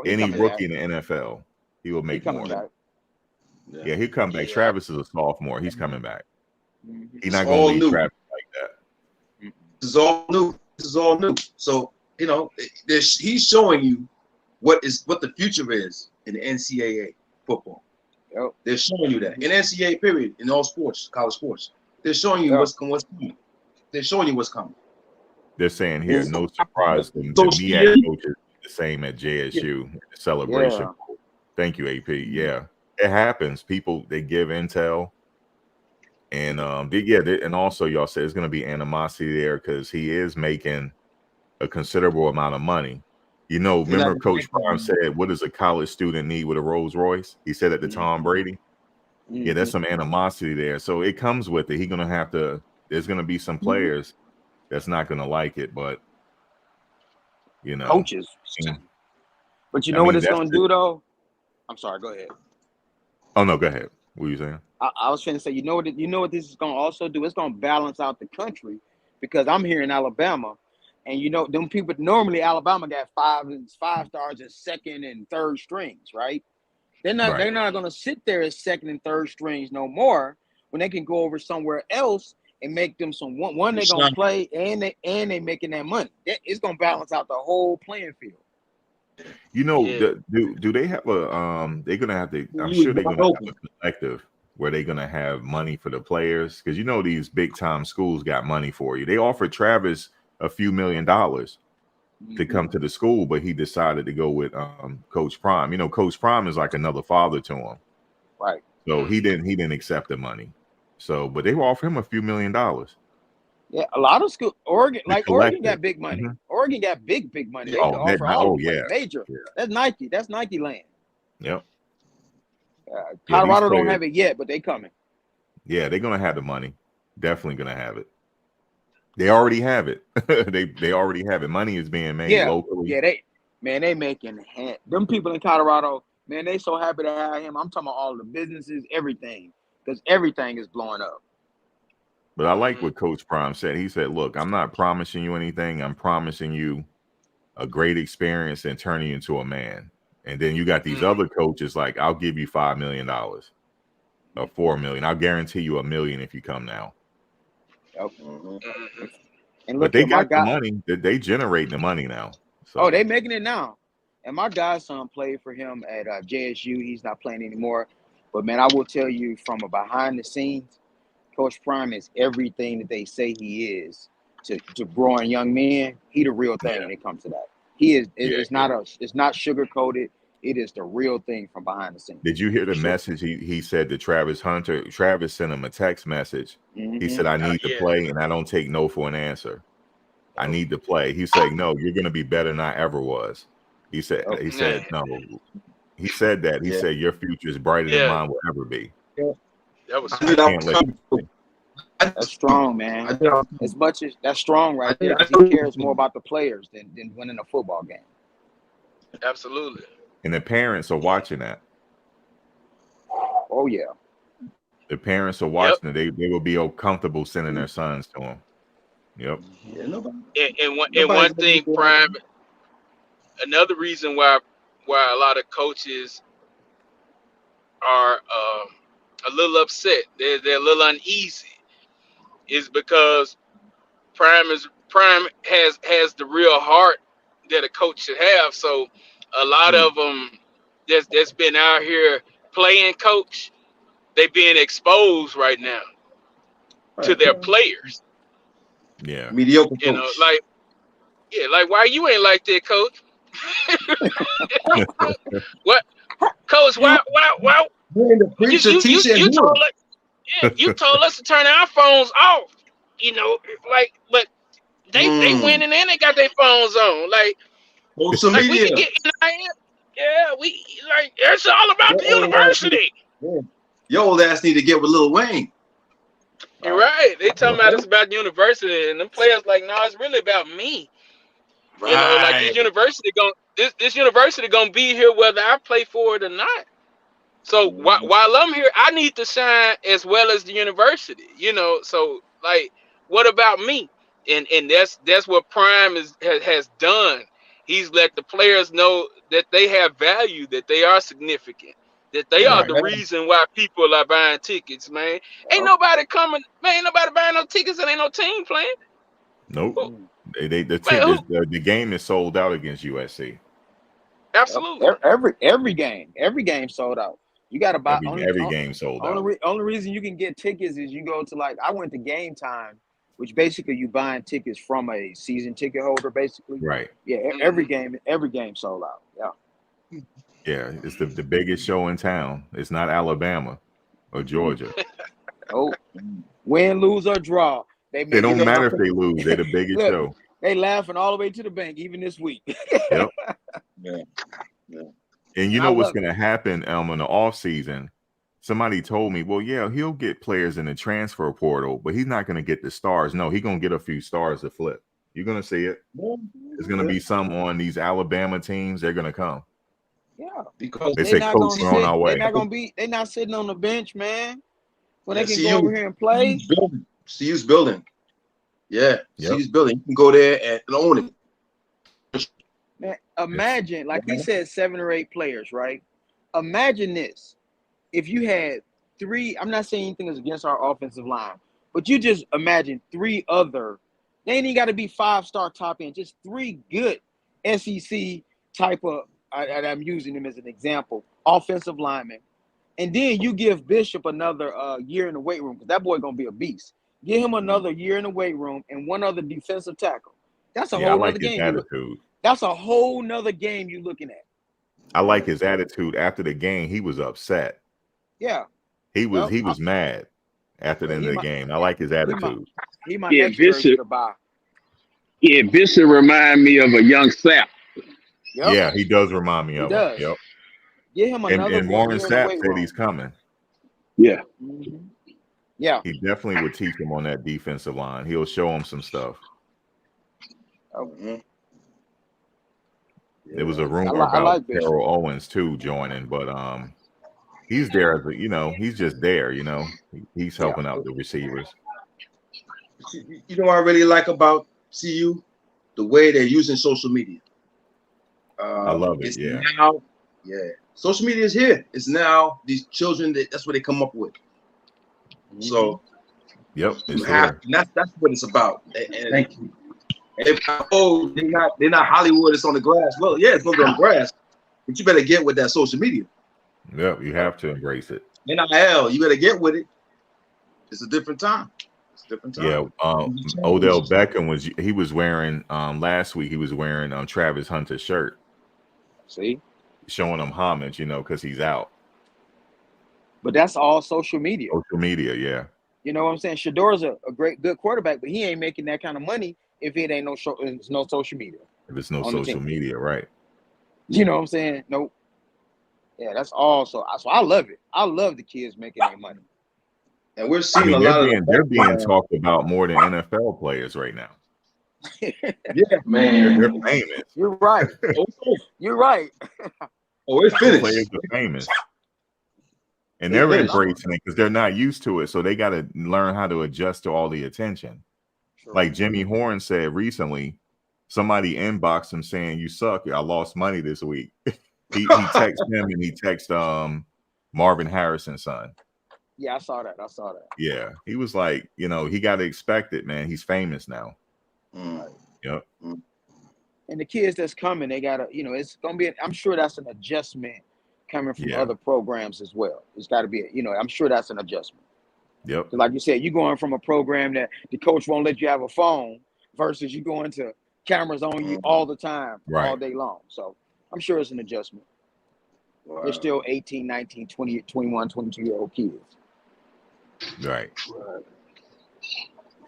he Any coming rookie back. in the NFL, he will He make coming more. back. Yeah, he'll come back. Yeah. Travis is a sophomore. He's coming back. Mhm. He's not It's going all to leave new. Travis like that. This is all new. This is all new. So he's showing you what the future is in the NCAA football. Yep. They're showing you that in NCAA period in all sports, college sports. They're showing you Yep. what's coming. They're showing you what's coming. They're saying here, Well, no surprise, the Coach MEAC Deion- coaches the same at JSU the celebration. Yeah. Thank you, AP. Yeah, it happens. People, they give intel, and and also y'all said there's going to be animosity there because he is making a considerable amount of money. Remember Coach Prime said, "What does a college student need with a Rolls Royce?" He said it to Tom Brady. Yeah, there's some animosity there, so it comes with it. He's gonna have to. There's gonna be some players that's not gonna like it, but Coaches. Yeah. But you I know what mean, it's that's going to do, though? I'm sorry. Go ahead. Oh no, go ahead. What were you saying? I was trying to say, you know what this is going to also do? It's going to balance out the country because I'm here in Alabama, and them people normally Alabama got five stars as second and third strings, right? They're not going to sit there as second and third strings no more when they can go over somewhere else and make them some one they're going to play and they making that money. It's going to balance out the whole playing field. Do they have a they're gonna have to, I'm sure they're gonna have a collective where they're gonna have money for the players, because these big time schools got money for you. They offered Travis a few $1 million to come to the school, but he decided to go with Coach Prime. Coach Prime is like another father to him, right? So he didn't accept the money, but they offered him a few $1 million. Yeah, a lot of school. Oregon got big money. Mm-hmm. Oregon got big money. They can offer all major. Yeah. That's Nike. That's Nike land. Yep. Colorado don't have it yet, but they coming. Yeah, they're gonna have the money. Definitely gonna have it. They already have it. they already have it. Money is being made locally. Yeah, they making them people in Colorado. Man, they so happy to have him. I'm talking about all the businesses, everything, because everything is blowing up. But I like what Coach Prime said. He said, "Look, I'm not promising you anything. I'm promising you a great experience and turning you into a man." And then you got these other coaches like, "I'll give you $5 million or $4 million. I'll guarantee you $1 million if you come now." Yep. And look, but they got the money. They generate the money now. So. They making it now. And my godson played for him at JSU. He's not playing anymore. But man, I will tell you from a behind the scenes, Coach Prime is everything that they say he is to growing young men. He the real thing when it comes to that. He is. It's not sugar coated. It is the real thing from behind the scenes. Did you hear the message he said to Travis Hunter? Travis sent him a text message. He said, "I need to play, and I don't take no for an answer. I need to play." He said, "No, you're going to be better than I ever was." He said, no. He said that. He said, "Your future is brighter than mine will ever be." Yeah. That was that's strong, man. As much as that's strong right there, because he cares more about the players than winning a football game. Absolutely. And the parents are watching that. Oh yeah. The parents are watching it. They will be comfortable sending their sons to him. Yep. And one thing, Prime. Another reason why why a lot of coaches are a little upset. They're a little uneasy. Is because Prime has the real heart that a coach should have. So a lot of them that's been out here playing coach, they being exposed right now to their players. Yeah. Mediocre You coach. know, like why you ain't like that, coach? What, coach? Why? Being the preacher, teacher, and You healer. told us, yeah, you told us to turn our phones off. You know, but they winning and they got their phones on. Like Social we media. can get in our head. Yeah, it's all about the university. Your old ass need to get with Lil Wayne. You're right. They talking about it's about the university, and them players like, no, it's really about me. Right. You know, like this university gonna be here whether I play for it or not. So while I'm here, I need to shine as well as the university. You know, so like, what about me? And that's what Prime has done. He's let the players know that they have value, that they are significant, that they are the reason why people are buying tickets, man. Ain't nobody coming, man. Ain't nobody buying no tickets and ain't no team playing. Nope. The game is sold out against USC. Absolutely. Every game sold out. You got to buy every game sold out. Only reason you can get tickets is you go to, like, I went to Game Time, which basically you buying tickets from a season ticket holder, basically. Right. Yeah. Every game sold out. Yeah. Yeah, it's the biggest show in town. It's not Alabama or Georgia. Oh, win, lose, or draw. It don't matter if they lose. They're the biggest show. They laughing all the way to the bank, even this week. Yep. Yeah. And you know what's going to happen in the offseason? Somebody told me, well, yeah, he'll get players in the transfer portal, but he's not going to get the stars. No, he's going to get a few stars to flip. You're going to see it. There's going to be some on these Alabama teams. They're going to come. Yeah, because they say coach on our way. They're not sitting on the bench, man. When they can go over here and play. CU's building. Yeah, CU's building. You can go there and own it. Man, imagine, like he said, 7 or 8 players, right? Imagine this. If you had 3, I'm not saying anything is against our offensive line, but you just imagine 3 other, they ain't even got to be 5-star top end, just 3 good SEC type of, I'm using them as an example, offensive linemen. And then you give Bishop another year in the weight room, because that boy going to be a beast. Give him another year in the weight room and one other defensive tackle. That's a whole other game. Attitude. That's a whole nother game you're looking at. I like his attitude. After the game, he was upset. Yeah. He was mad after the end of the game. I like his attitude. He might next Bishop. Yeah, Bishop remind me of a young Sapp. Yep. Yeah, he does remind me of him. Yep. Give him another. And Warren Sapp said he's coming. Yeah. Mm-hmm. Yeah. He definitely would teach him on that defensive line. He'll show him some stuff. Okay. There was a rumor about Terrell Owens too joining, but he's there as he's just there, He's helping out the receivers. You know what I really like about CU? The way they're using social media. I love it. Yeah. Now, social media is here. It's now these children that's what they come up with. So, yep, that's what it's about. And thank you. They're not Hollywood. It's on the grass. Well, yeah, it's gonna be on the grass, but you better get with that social media. Yep, you have to embrace it. NIL, you better get with it. It's a different time. Yeah, Odell Beckham was wearing last week. He was wearing Travis Hunter's shirt. See, showing him homage, because he's out. But that's all social media. Social media, yeah. You know what I'm saying? Shador's a good quarterback, but he ain't making that kind of money if it ain't no social media. If it's no social media, right? You know what I'm saying? Nope. Yeah, that's all. So I love it. I love the kids making their money. And we're seeing a lot of they're being talked about more than NFL players right now. Yeah, man, they're famous. You're right. You're right. We're finished. Players are famous, and they're embracing it because they're not used to it. So they got to learn how to adjust to all the attention. Sure. Like Jimmy Horn said recently, somebody inboxed him saying, "You suck. I lost money this week." He texted him and he texted Marvin Harrison's son. Yeah, I saw that. Yeah, he was like, he got to expect it, man. He's famous now. Yep. And the kids that's coming, they gotta, it's gonna be. I'm sure that's an adjustment coming from other programs as well. It's got to be, I'm sure that's an adjustment. Yep. Like you said, you going from a program that the coach won't let you have a phone versus you going to cameras on you all the time, all day long. So I'm sure it's an adjustment. Wow. They're still 18, 19, 20, 21, 22-year-old kids. Right.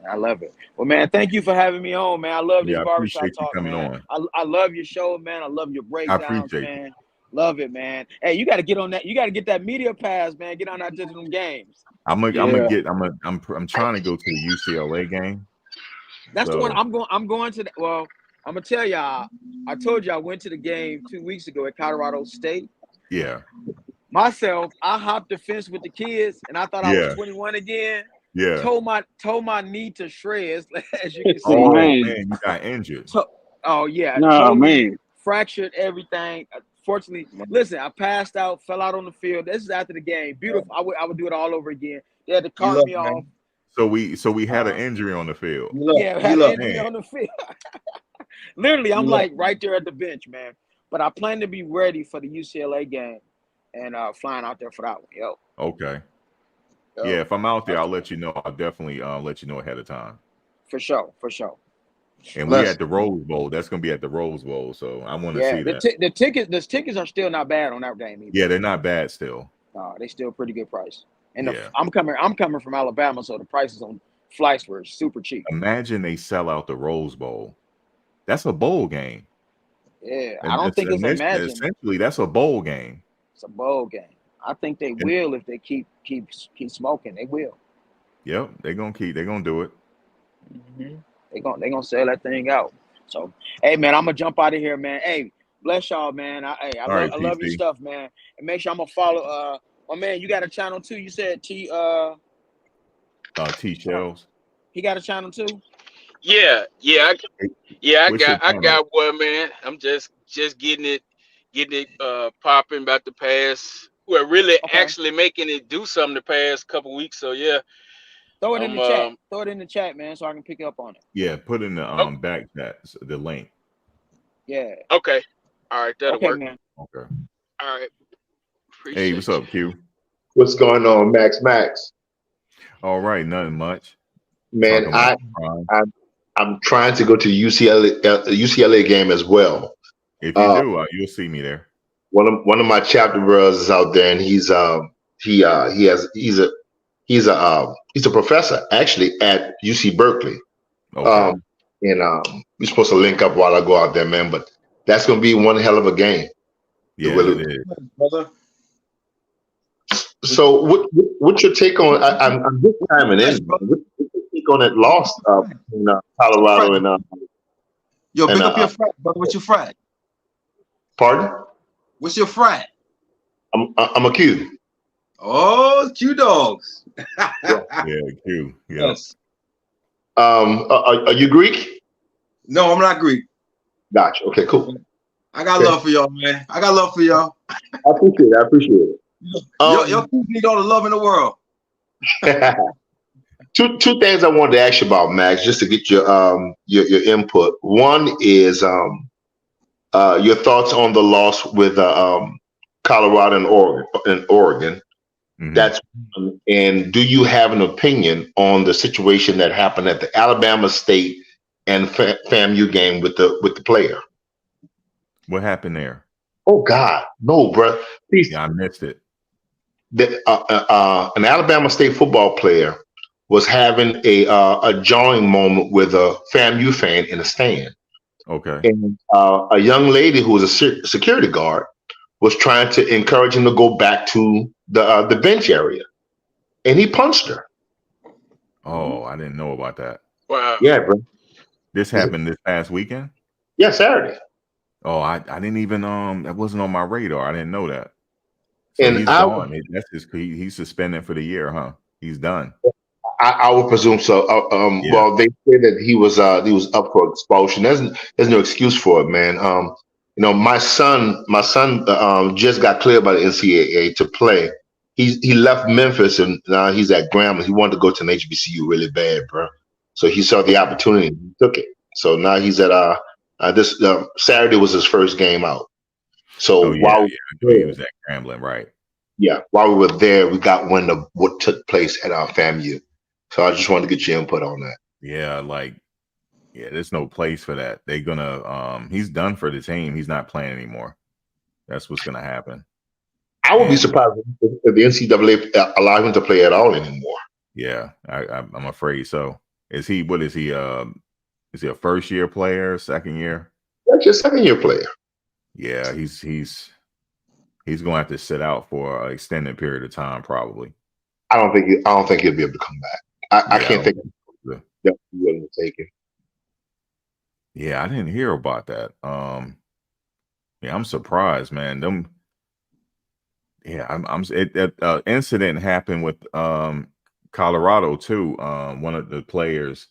I love it. Well, man, thank you for having me on, man. I love this barbershop talk, coming man. on. I love your show, man. I love your breakdowns, man. You. Love it, man. Hey, you got to get on that. You got to get that media pass, man. Get on out to them games. I'm trying to go to the UCLA game. That's the one I'm going to. Well, I'm gonna tell y'all. I told you I went to the game 2 weeks ago at Colorado State. Yeah. Myself, I hopped the fence with the kids, and I thought I was 21 again. Yeah. Told my knee to shreds, as you can see. Oh man, you got injured. Fractured everything. Fortunately, listen, I passed out, fell out on the field. This is after the game. Beautiful. I would do it all over again. They had to cart me off. So we had an injury on the field. Had an injury on the field. Literally, I'm like right there at the bench, man. But I plan to be ready for the UCLA game and flying out there for that one. Yo. Okay. Yeah, if I'm out there, I'll let you know. I'll definitely let you know ahead of time. For sure. And we're at the Rose Bowl. That's going to be at the Rose Bowl, so I want to see that. The tickets are still not bad on that game either. Yeah, they're not bad still. They still pretty good price. And I'm coming from Alabama, so the prices on flights were super cheap. Imagine they sell out the Rose Bowl. That's a bowl game. Yeah, I don't think it's imagine. Essentially, that's a bowl game. It's a bowl game. I think they will if they keep smoking. They will. Yep, they're gonna do it. Mm-hmm. They're gonna sell that thing out. So, hey man, I'm gonna jump out of here, man. Hey, bless y'all, man. I love your stuff, man. And make sure I'm gonna follow. My man, you got a channel too. You said T Shells. He got a channel too. I got one, man. I'm just getting it popping about the past. We're really actually making it do something the past couple weeks. So yeah. Throw it in the chat. Throw it in the chat, man, so I can pick up on it. Yeah, put in the back chat the link. Yeah. Okay. All right, that'll work. Man. Okay. All right. Hey, what's up, Q? What's going on, Max? All right, nothing much. Man, I'm trying to go to the UCLA game as well. If you do, you'll see me there. One of my chapter brothers is out there, and he's a professor actually at UC Berkeley. Okay. And we're supposed to link up while I go out there, man. But that's going to be one hell of a game. Yeah, it is. Brother. So, what's your take on? I'm just timing in. What's your take on that loss in Colorado and? Yo, pick up your frat, brother. What's your frat? Pardon? What's your frat? I'm a Q. Oh, Q dogs. Yeah, Q. Yes. Are you Greek? No, I'm not Greek. Gotcha. Okay, cool. I got love for y'all, man. I got love for y'all. I appreciate it. Y'all need all the love in the world. Two things I wanted to ask you about, Max, just to get your input. One is your thoughts on the loss with Colorado and Oregon. Mm-hmm. That's one. And do you have an opinion on the situation that happened at the Alabama State and FAMU game with the player? What happened there? Oh God, no, bro. Please. Yeah, I missed it. An Alabama State football player was having a jarring moment with a FAMU fan in a stand. Okay. And a young lady who was a security guard was trying to encourage him to go back to the bench area, and he punched her. Oh, I didn't know about that. Wow. Yeah, bro. This happened this past weekend? Yeah, Saturday. Oh, I didn't even that wasn't on my radar. I didn't know that. So And he's gone. He's suspended for the year, huh? He's done. I would presume so. Yeah. Well, they say that he was up for expulsion. There's no excuse for it, man. my son just got cleared by the NCAA to play. He left Memphis and now he's at Grambling. He wanted to go to an HBCU really bad, bro. So he saw the opportunity and took it. So now he's at this Saturday was his first game out. So he was at Grambling, right? Yeah, while we were there, we got wind of what took place at our FAMU. So I just wanted to get your input on that. Yeah, there's no place for that. They're gonna he's done for the team. He's not playing anymore. That's what's gonna happen. I would be surprised if the NCAA allow him to play at all anymore. Yeah, I'm afraid so. Is he is he a first year player, second year? That's your second year player. Yeah, he's gonna have to sit out for an extended period of time, probably. I don't think he'll be able to come back. I can't think he'll be willing to take it. Yeah, I didn't hear about that. Yeah, I'm surprised, man. Incident happened with Colorado too. One of the players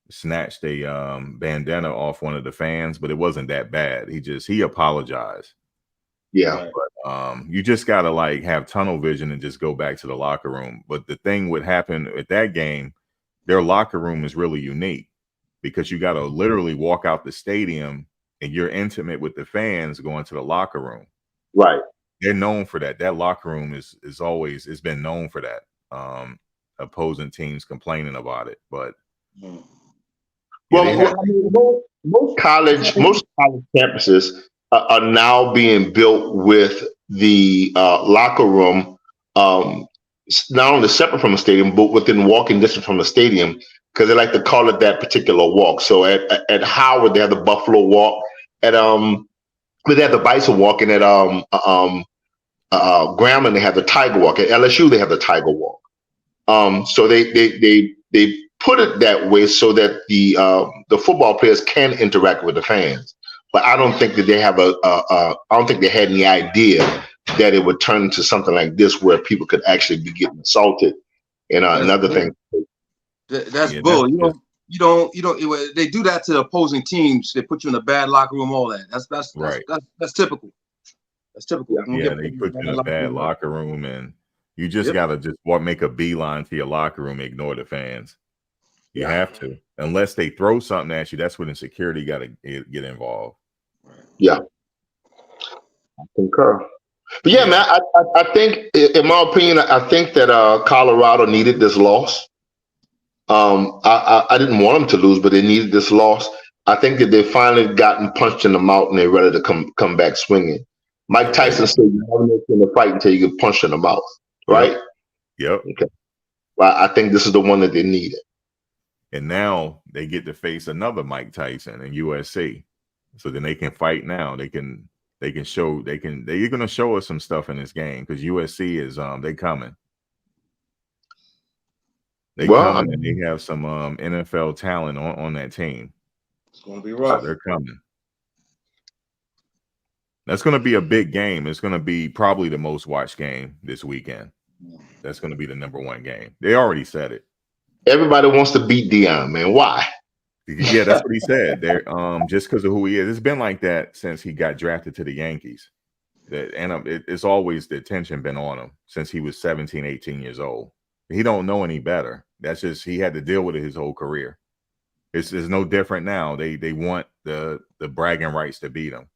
snatched a bandana off one of the fans, but it wasn't that bad. He apologized. Yeah, but you just gotta have tunnel vision and just go back to the locker room. But the thing would happen at that game, their locker room is really unique because you gotta literally walk out the stadium and you're intimate with the fans going to the locker room. Right. They're known for that. That locker room is always been known for that. Opposing teams complaining about it, but most college campuses are now being built with the locker room not only separate from the stadium, but within walking distance from the stadium, because they like to call it that particular walk. So at Howard, they have the Buffalo Walk. At they have the Bison Walk, and at Grambling, they have the Tiger Walk. At LSU, they have the Tiger Walk. So they put it that way so that the football players can interact with the fans. But I don't think that they have I don't think they had any idea that it would turn into something like this, where people could actually be getting assaulted and another thing. That's bull. You don't. They do that to opposing teams. They put you in a bad locker room. All that. That's right. That's typical. That's typical. Yeah, they put you in a bad locker room, and you just gotta make a beeline to your locker room. Ignore the fans. You have to, unless they throw something at you. That's when the security got to get involved. Yeah, I concur. But yeah, man, I think, in my opinion, I think that Colorado needed this loss. I didn't want them to lose, but they needed this loss. I think that they finally gotten punched in the mouth and they're ready to come back swinging. Mike Tyson said, "You never know in the fight until you get punched in the mouth." Right? Yep. Okay. Well, I think this is the one that they needed. And now they get to face another Mike Tyson in USC, so then they can fight. Now they're going to show us some stuff in this game, because USC is they coming. Coming, and they have some NFL talent on that team. It's going to be rough. So they're coming. That's going to be a big game. It's going to be probably the most watched game this weekend. That's going to be the number one game. They already said it. Everybody wants to beat Dion, man. Why? Yeah, that's what he said. They're just because of who he is. It's been like that since he got drafted to the Yankees. It's always the attention been on him since he was 17, 18 years old. He don't know any better. That's just, he had to deal with it his whole career. It's no different now. They want the bragging rights to beat him,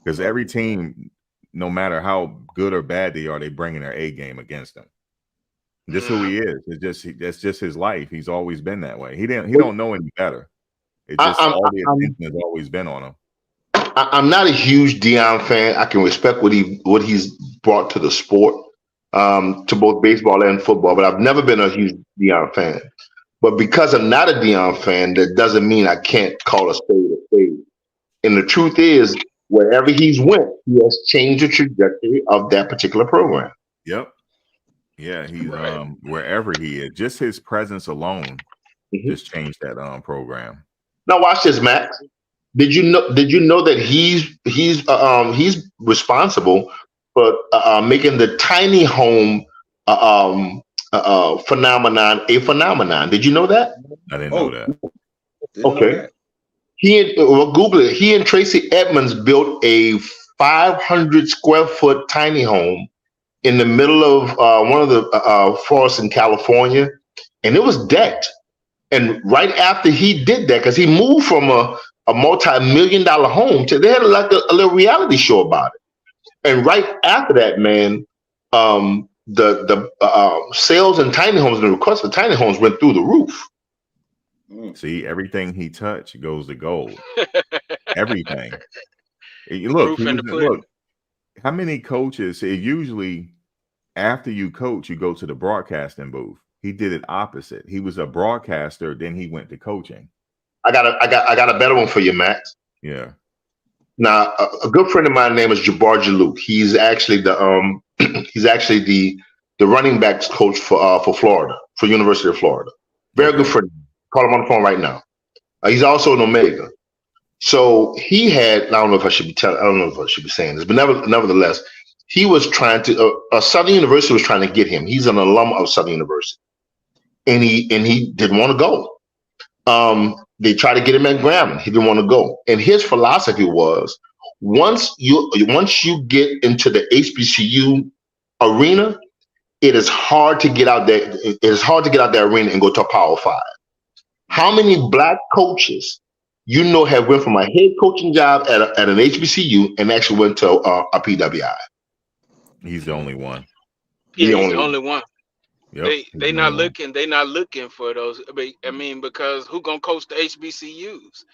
because every team, no matter how good or bad they are, they bring in their A game against him. Just who he is. That's just his life. He's always been that way. He don't know any better. It just all the attention has always been on him. I'm not a huge Dion fan. I can respect what he's brought to the sport, to both baseball and football, but I've never been a huge Dion fan. But because I'm not a Dion fan, that doesn't mean I can't call a spade a spade. And the truth is, wherever he's went, he has changed the trajectory of that particular program. Yep. Yeah, he's wherever he is, just his presence alone just changed that program. Now watch this, Max. Did you know that he's responsible for making the tiny home phenomenon a phenomenon? Did you know that? I didn't know that. Okay. Google it. He and Tracy Edmonds built a 500 square foot tiny home in the middle of one of the forests in California, and it was decked. And right after he did that, because he moved from a multi-million-dollar home to, they had like a little reality show about it. And right after that, man, the sales in tiny homes and the requests for tiny homes went through the roof. See, everything he touched goes to gold. Everything. Look, how many coaches? Usually, after you coach, you go to the broadcasting booth. He did it opposite. He was a broadcaster, then he went to coaching. I got a better one for you, Max. Yeah. Now, a good friend of mine named is Jabbar Jalouk. He's actually the running backs coach for Florida, for University of Florida. Very good friend. Call him on the phone right now. He's also an Omega. So he had, I don't know if I should be saying this, but nevertheless, he was trying to, Southern University was trying to get him. He's an alum of Southern University. And he didn't want to go. They tried to get him at Grambling. He didn't want to go. And his philosophy was, once you get into the HBCU arena, it is hard to get out there. It is hard to get out that arena and go to a Power 5. How many black coaches have went from a head coaching job at an HBCU and actually went to a PWI? He's the only one. Yeah, he's the only one. Yep. They not looking. They not looking for those. I mean, because who gonna coach the HBCUs?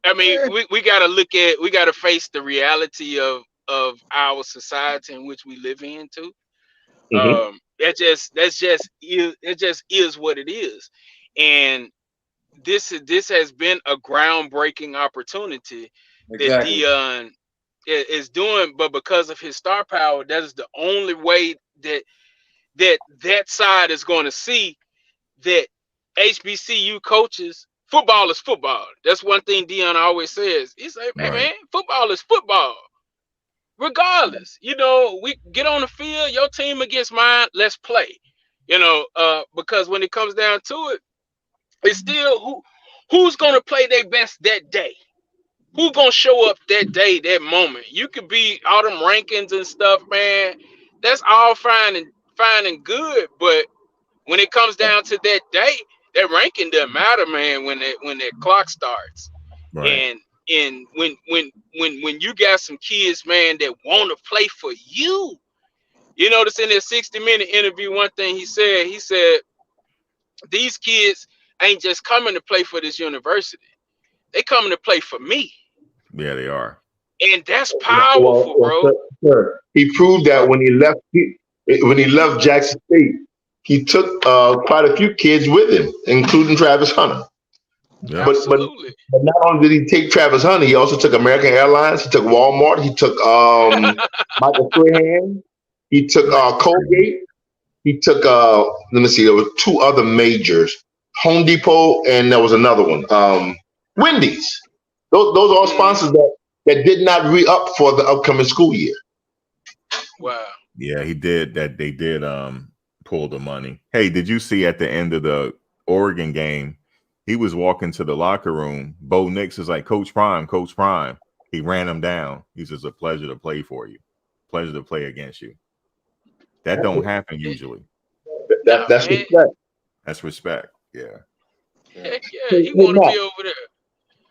I mean, we gotta look at. We gotta face the reality of our society in which we live in too. Mm-hmm. It just is what it is, and this has been a groundbreaking opportunity that Dion is doing, but because of his star power, that is the only way that side is going to see that HBCU coaches, football is football. That's one thing Dion always says. He say, "Hey, man, football is football. Regardless, we get on the field, your team against mine, let's play." Because when it comes down to it, it's still who's going to play their best that day. Who gonna show up that day, that moment? You could be all them rankings and stuff, man. That's all fine and good, but when it comes down to that day, that ranking doesn't matter, man. When that clock starts, right. and when you got some kids, man, that want to play for you, notice in that 60-minute interview, one thing he said, these kids ain't just coming to play for this university. They coming to play for me. Yeah, they are. And that's powerful, bro. Sir, he proved that when he left Jackson State, he took quite a few kids with him, including Travis Hunter. Yeah. Absolutely. But not only did he take Travis Hunter, he also took American Airlines, he took Walmart, he took Michael Strahan, he took Colgate, he took there were two other majors, Home Depot, and there was another one, Wendy's. Those are sponsors that did not re-up for the upcoming school year. Wow. Yeah, he did that. They did pull the money. Hey, did you see at the end of the Oregon game, he was walking to the locker room. Bo Nix is like, Coach Prime. He ran him down. He says, "A pleasure to play for you. Pleasure to play against you." That don't happen usually. That's respect. That's respect. Yeah. Heck yeah, he want to be over there.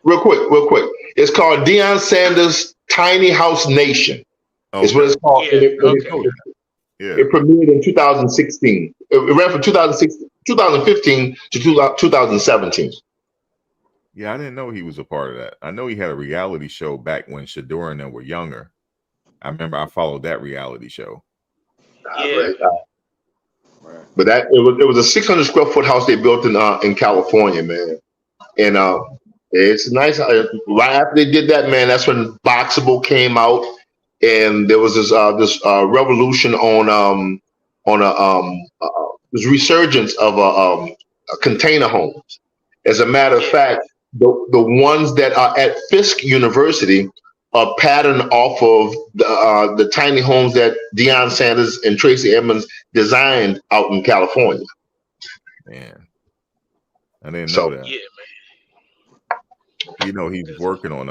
Real quick. It's called Deion Sanders Tiny House Nation. Okay. Is what it's called. Yeah. It premiered in 2016. It ran from 2015 to 2017. Yeah, I didn't know he was a part of that. I know he had a reality show back when Shador and them were younger. I remember I followed that reality show. Yeah. Right. But it was a 600 square foot house they built in California, man. And it's nice. Right after they did that, man, that's when Boxable came out, and there was this revolution on this resurgence of container homes. As a matter of fact, the ones that are at Fisk University are patterned off of the tiny homes that Dion Sanders and Tracy Edmonds designed out in California. Man. I didn't know So that. Yeah, You know, he's man. working on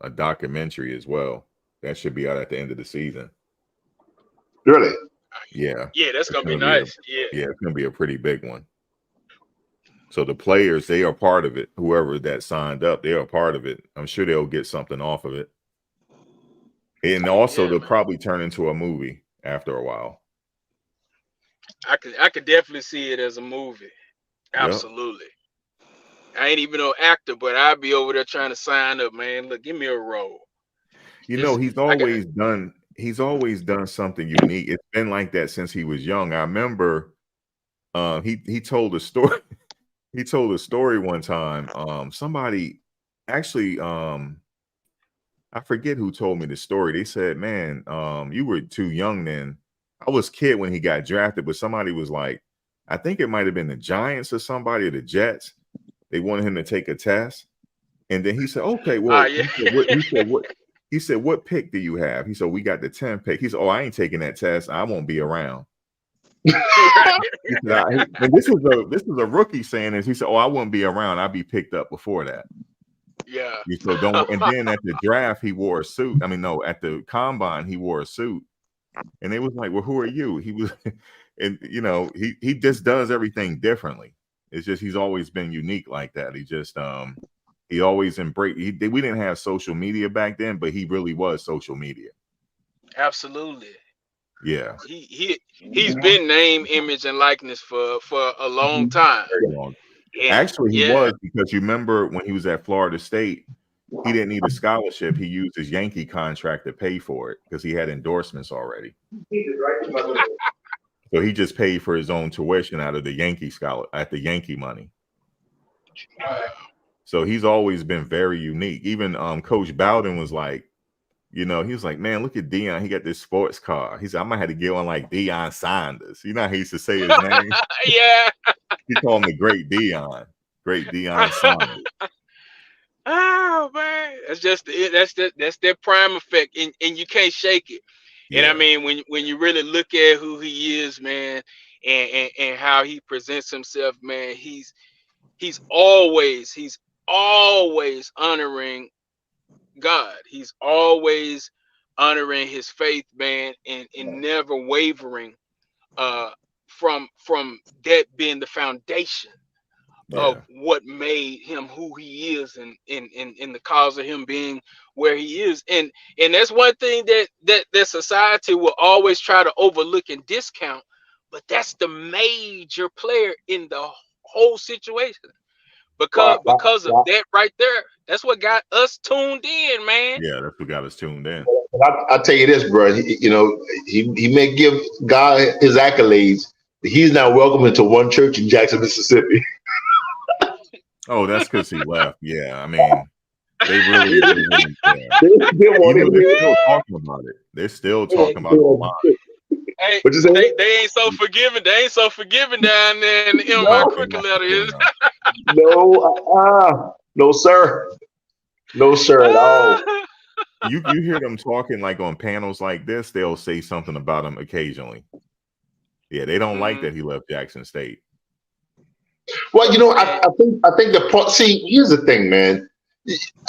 a documentary as well. That should be out at the end of the season. really, Yeah. Yeah, that's It's gonna be gonna be nice. Yeah. it's gonna be a pretty big one. So the players, they are part of it. Whoever that signed up, they are part of it. I'm sure they'll get something off of it. And also Yeah, they'll man. probably turn into a movie after a while. I could definitely see it as a movie. Yep. Absolutely. I ain't even no actor, but I'd be over there trying to sign up, man. Look, give me a role. You know, he's I got always done something unique. It's been like that since he was young. I remember he told a story. He told a story one time. Somebody actually I forget who told me the story. They said, "Man, you were too young then." I was a kid when he got drafted, but somebody was like, I think it might have been the Giants or somebody, or the Jets. They wanted him to take a test. And then he said, "Okay, well," yeah. he said, "What pick do you have?" He said, "We got the 10th pick." He said, "Oh, I ain't taking that test. I won't be around." He said, and this was a rookie saying this. He said, "Oh, I wouldn't be around. I'd be picked up before that." Yeah. So don't. And then at the draft, he wore a suit. I mean, no, at the combine, he wore a suit. And they was like, "Well, who are you?" He was, and you know, he just does everything differently. It's just he's always been unique like that. He just he always embraced. We didn't have social media back then, but he really was social media. Absolutely. Yeah. He's been name, image, and likeness for a long time. Very long. And Actually, he yeah. was, because you remember when he was at Florida State, he didn't need a scholarship. He used his Yankee contract to pay for it because he had endorsements already. So he just paid for his own tuition out of the Yankee money. So he's always been very unique. Even Coach Bowden was like, you know, he was like, "Man, look at Dion. He got this sports car." He said, "I might have to get one like Dion Sanders." You know how he used to say his name? Yeah. He called him the Great Dion. Great Dion Sanders. Oh man, that's their prime effect, and you can't shake it. And Yeah. I mean, when you really look at who he is, man, and how he presents himself, man, he's always honoring God. He's always honoring his faith, man, and never wavering from that being the foundation of what made him who he is, and the cause of him being where he is. And that's one thing that society will always try to overlook and discount, but that's the major player in the whole situation. Because of that right there, that's what got us tuned in, man. Yeah, that's what got us tuned in. I'll tell you this, bro. He may give God his accolades, but he's not welcome into one church in Jackson, Mississippi. Oh, that's because he left. Yeah, I mean, they really they're still talking about it. They're still talking about it a lot. Hey, What you say? they ain't so forgiving. They ain't so forgiving down there in the my cricket letter is. No, sir. No, sir, at all. You hear them talking like on panels like this, they'll say something about him occasionally. Yeah, they don't like that he left Jackson State. Well, I think the part. See, here's the thing, man.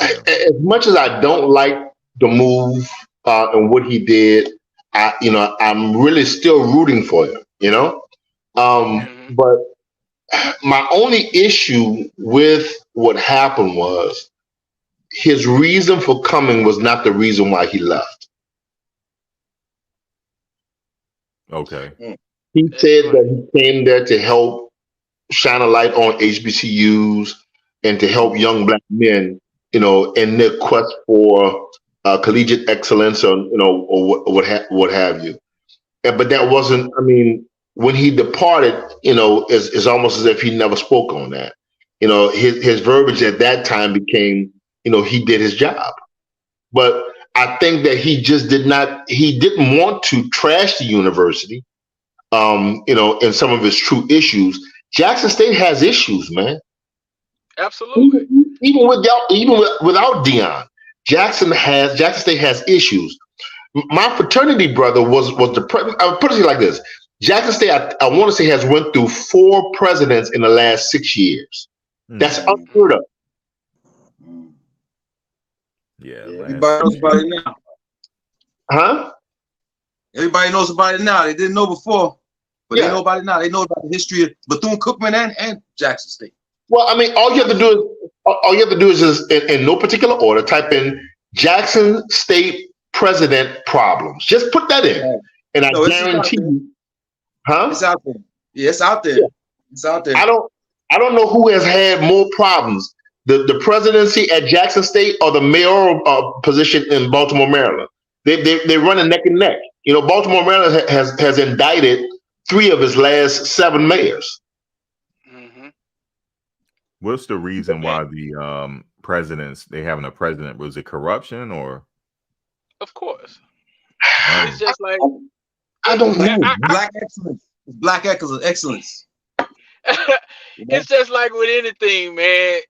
As much as I don't like the move and what he did, I'm really still rooting for him. But my only issue with what happened was his reason for coming was not the reason why he left. Okay. He said that he came there to help shine a light on HBCUs and to help young black men, in their quest for collegiate excellence, or what have you. But that wasn't. I mean, when he departed, it's almost as if he never spoke on that. His verbiage at that time became, he did his job. But I think that he just didn't want to trash the university, in some of its true issues. Jackson State has issues, man. Absolutely. Even without Dion, Jackson State has issues. My fraternity brother was depressed. I'll put it like this: Jackson State, I want to say, has went through 4 presidents in the last 6 years. That's unheard of. Yeah, everybody knows about it now. Huh? Everybody knows about it now. They didn't know before, but they know about it now. They know about the history of Bethune-Cookman and Jackson State. Well, I mean, all you have to do is in no particular order, type in Jackson State president problems. Just put that in, and I guarantee you. Huh? It's out there. Yeah, it's out there. Yeah. It's out there. I don't know who has had more problems, the presidency at Jackson State or the mayoral position in Baltimore, Maryland. They run a neck and neck. You know, Baltimore, Maryland has indicted 3 of his last 7 mayors. What's the reason why the they having a president? Was it corruption or? Of course. It's just like I don't know. Black excellence. Black excellence. It's just like with anything, man.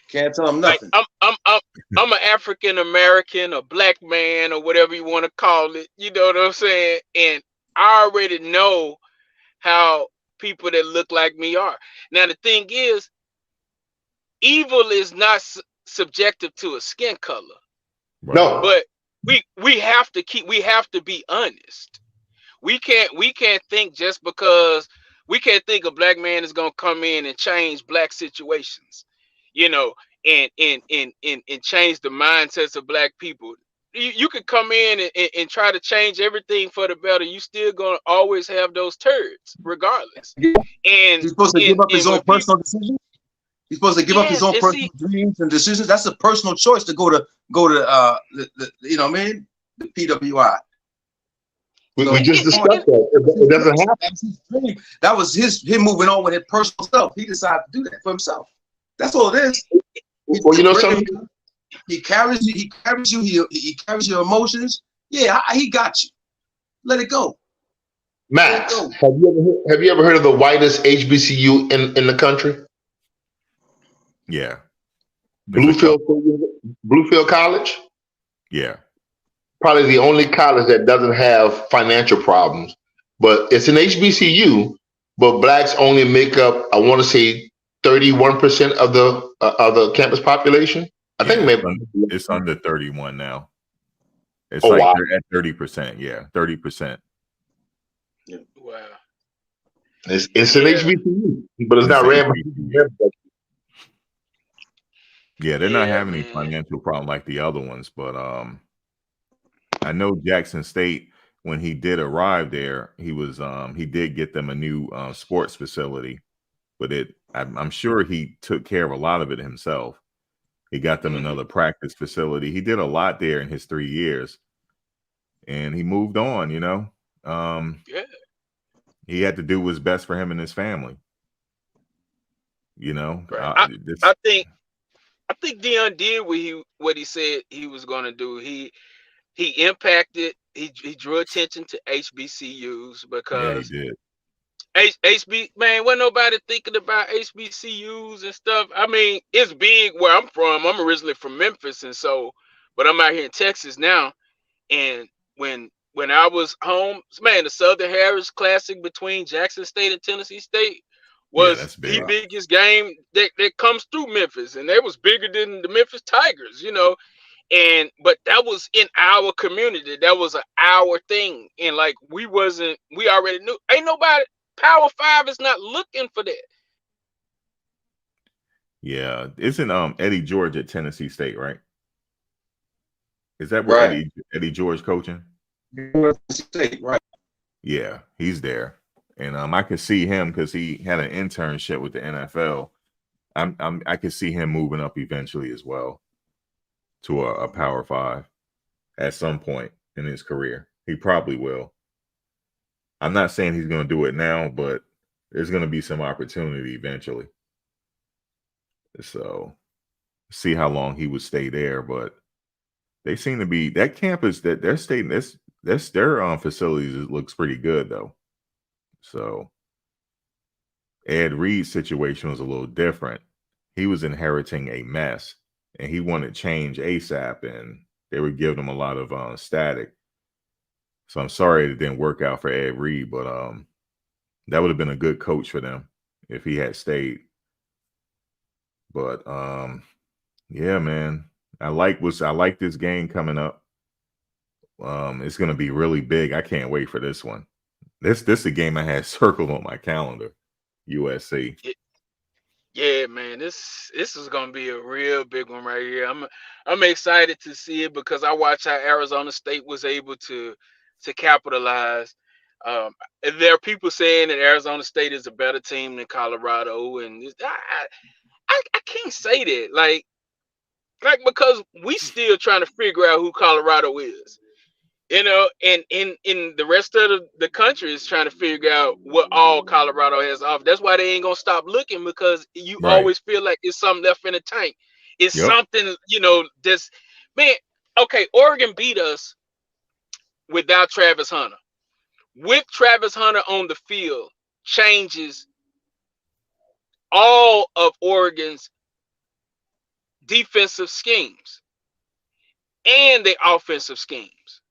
Can't tell them nothing. Like I'm an African American, a black man, or whatever you want to call it. You know what I'm saying? And I already know how people that look like me are. Now the thing is, evil is not subjective to a skin color. No, but we have to be honest. We can't think just because we can't think a black man is gonna come in and change black situations, you know, and change the mindsets of black people. You could come in and try to change everything for the better. You still gonna always have those turds, regardless. And he's supposed to give up his own personal decisions. He's supposed to give up his own personal dreams and decisions. That's a personal choice to go to the you know what I mean, the PWI. We just discussed that. It doesn't happen. That's his dream. That was him moving on with his personal self. He decided to do that for himself. That's all it is. Well, you know something? He carries you. He carries you. He carries your emotions. Yeah, he got you. Let it go. Max, have you ever heard of the whitest HBCU in the country? Yeah. Bluefield College? Yeah. Probably the only college that doesn't have financial problems, but it's an HBCU, but blacks only make up, I want to say, 31% of the campus population. I think maybe it's under 31 now. It's wow. They're at 30%. Yeah, 30%. Yeah. Wow. It's an HBCU, but it's not ran by. Yeah, they're not having any financial problem like the other ones, but I know Jackson State, when he did arrive there, he did get them a new sports facility, but I'm sure he took care of a lot of it himself. He got them another practice facility. He did a lot there in his 3 years, and he moved on. You know, he had to do what's best for him and his family. You know, I think Dion did what he said he was going to do. He impacted. He drew attention to HBCUs because he did. Man, wasn't nobody thinking about HBCUs and stuff. I mean, it's big where I'm from. I'm originally from Memphis, but I'm out here in Texas now. And when I was home, man, the Southern Harris Classic between Jackson State and Tennessee State was the biggest game that comes through Memphis, and it was bigger than the Memphis Tigers, you know. But that was in our community. That was our thing, and like we already knew. Ain't nobody. Power 5 is not looking for that. Yeah, isn't Eddie George at Tennessee State, right? Is that where Eddie George coaching? State, right? Yeah, he's there, and I could see him because he had an internship with the NFL. I could see him moving up eventually as well to a Power 5 at some point in his career. He probably will. I'm not saying he's going to do it now, but there's going to be some opportunity eventually. So see how long he would stay there. But they seem to be that campus that they're staying. Their facilities looks pretty good though. So Ed Reed's situation was a little different. He was inheriting a mess, and he wanted change ASAP, and they were giving him a lot of static. So I'm sorry it didn't work out for Ed Reed, but that would have been a good coach for them if he had stayed. But yeah, man, I like this game coming up. It's gonna be really big. I can't wait for this one. This is a game I had circled on my calendar. USC. Yeah, man, this is gonna be a real big one right here. I'm excited to see it because I watched how Arizona State was able to capitalize. And there are people saying that Arizona State is a better team than Colorado, and I can't say that like because we still trying to figure out who Colorado is. And in the rest of the country is trying to figure out what all Colorado has off. That's why they ain't gonna stop looking because you Right. always feel like it's something left in the tank. It's Yep. something, this man. Okay, Oregon beat us without Travis Hunter. With Travis Hunter on the field, changes all of Oregon's defensive schemes and the offensive schemes.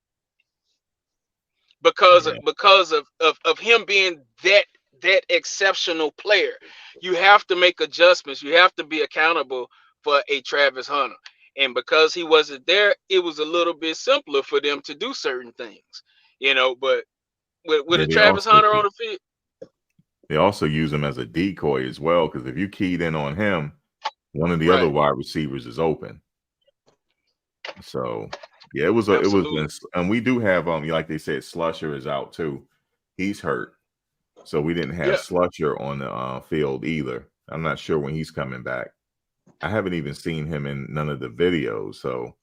Because of him being that exceptional player, you have to make adjustments. You have to be accountable for a Travis Hunter, and because he wasn't there, it was a little bit simpler for them to do certain things. But with a Travis Hunter on the field, they also use him as a decoy as well. Because if you keyed in on him, one of the Right. other wide receivers is open. So yeah, Absolutely. and we do have like they said, Slusher is out too. He's hurt, so we didn't have Yeah. Slusher on the field either. I'm not sure when he's coming back. I haven't even seen him in none of the videos, so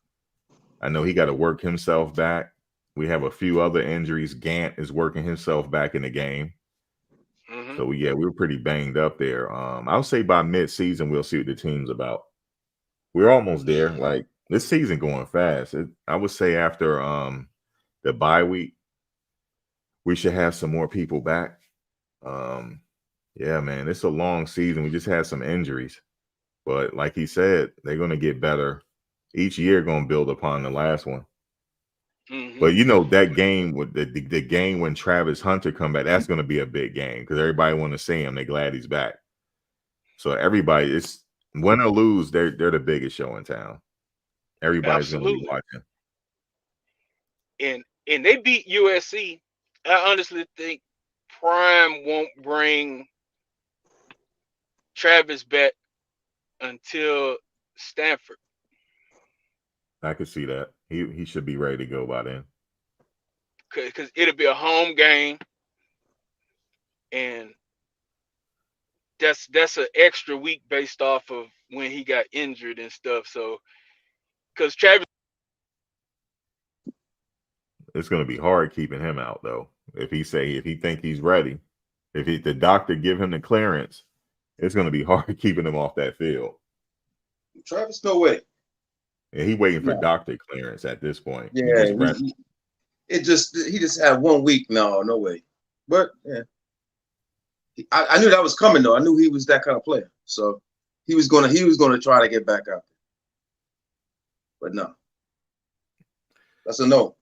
I know he got to work himself back. We have a few other injuries. Gant is working himself back in the game. Mhm. So yeah, we were pretty banged up there. I'll say by mid-season we'll see what the team's about. We're almost there. Like this season going fast. I would say after the bye week, we should have some more people back. Yeah, man, it's a long season. We just had some injuries, but like he said, they're going to get better each year. Going to build upon the last one. Mhm. But that game with the game when Travis Hunter come back, that's going to be a big game because everybody want to see him. They're glad he's back. So everybody, it's win or lose, they're the biggest show in town. Everybody's going to be Absolutely. watching. And they beat USC. I honestly think Prime won't bring Travis back until Stanford. I could see that. He should be ready to go by then. Because it'll be a home game, and that's an extra week based off of when he got injured and stuff. So, because Travis, It's going to be hard keeping him out though. If he think he's ready, the doctor give him the clearance, it's going to be hard keeping him off that field. Travis, no way. And he waiting for No. doctor clearance at this point. Yeah, he just had 1 week. No way. But yeah, I knew that was coming though. I knew he was that kind of player. So he was gonna try to get back out there. But no, that's a no.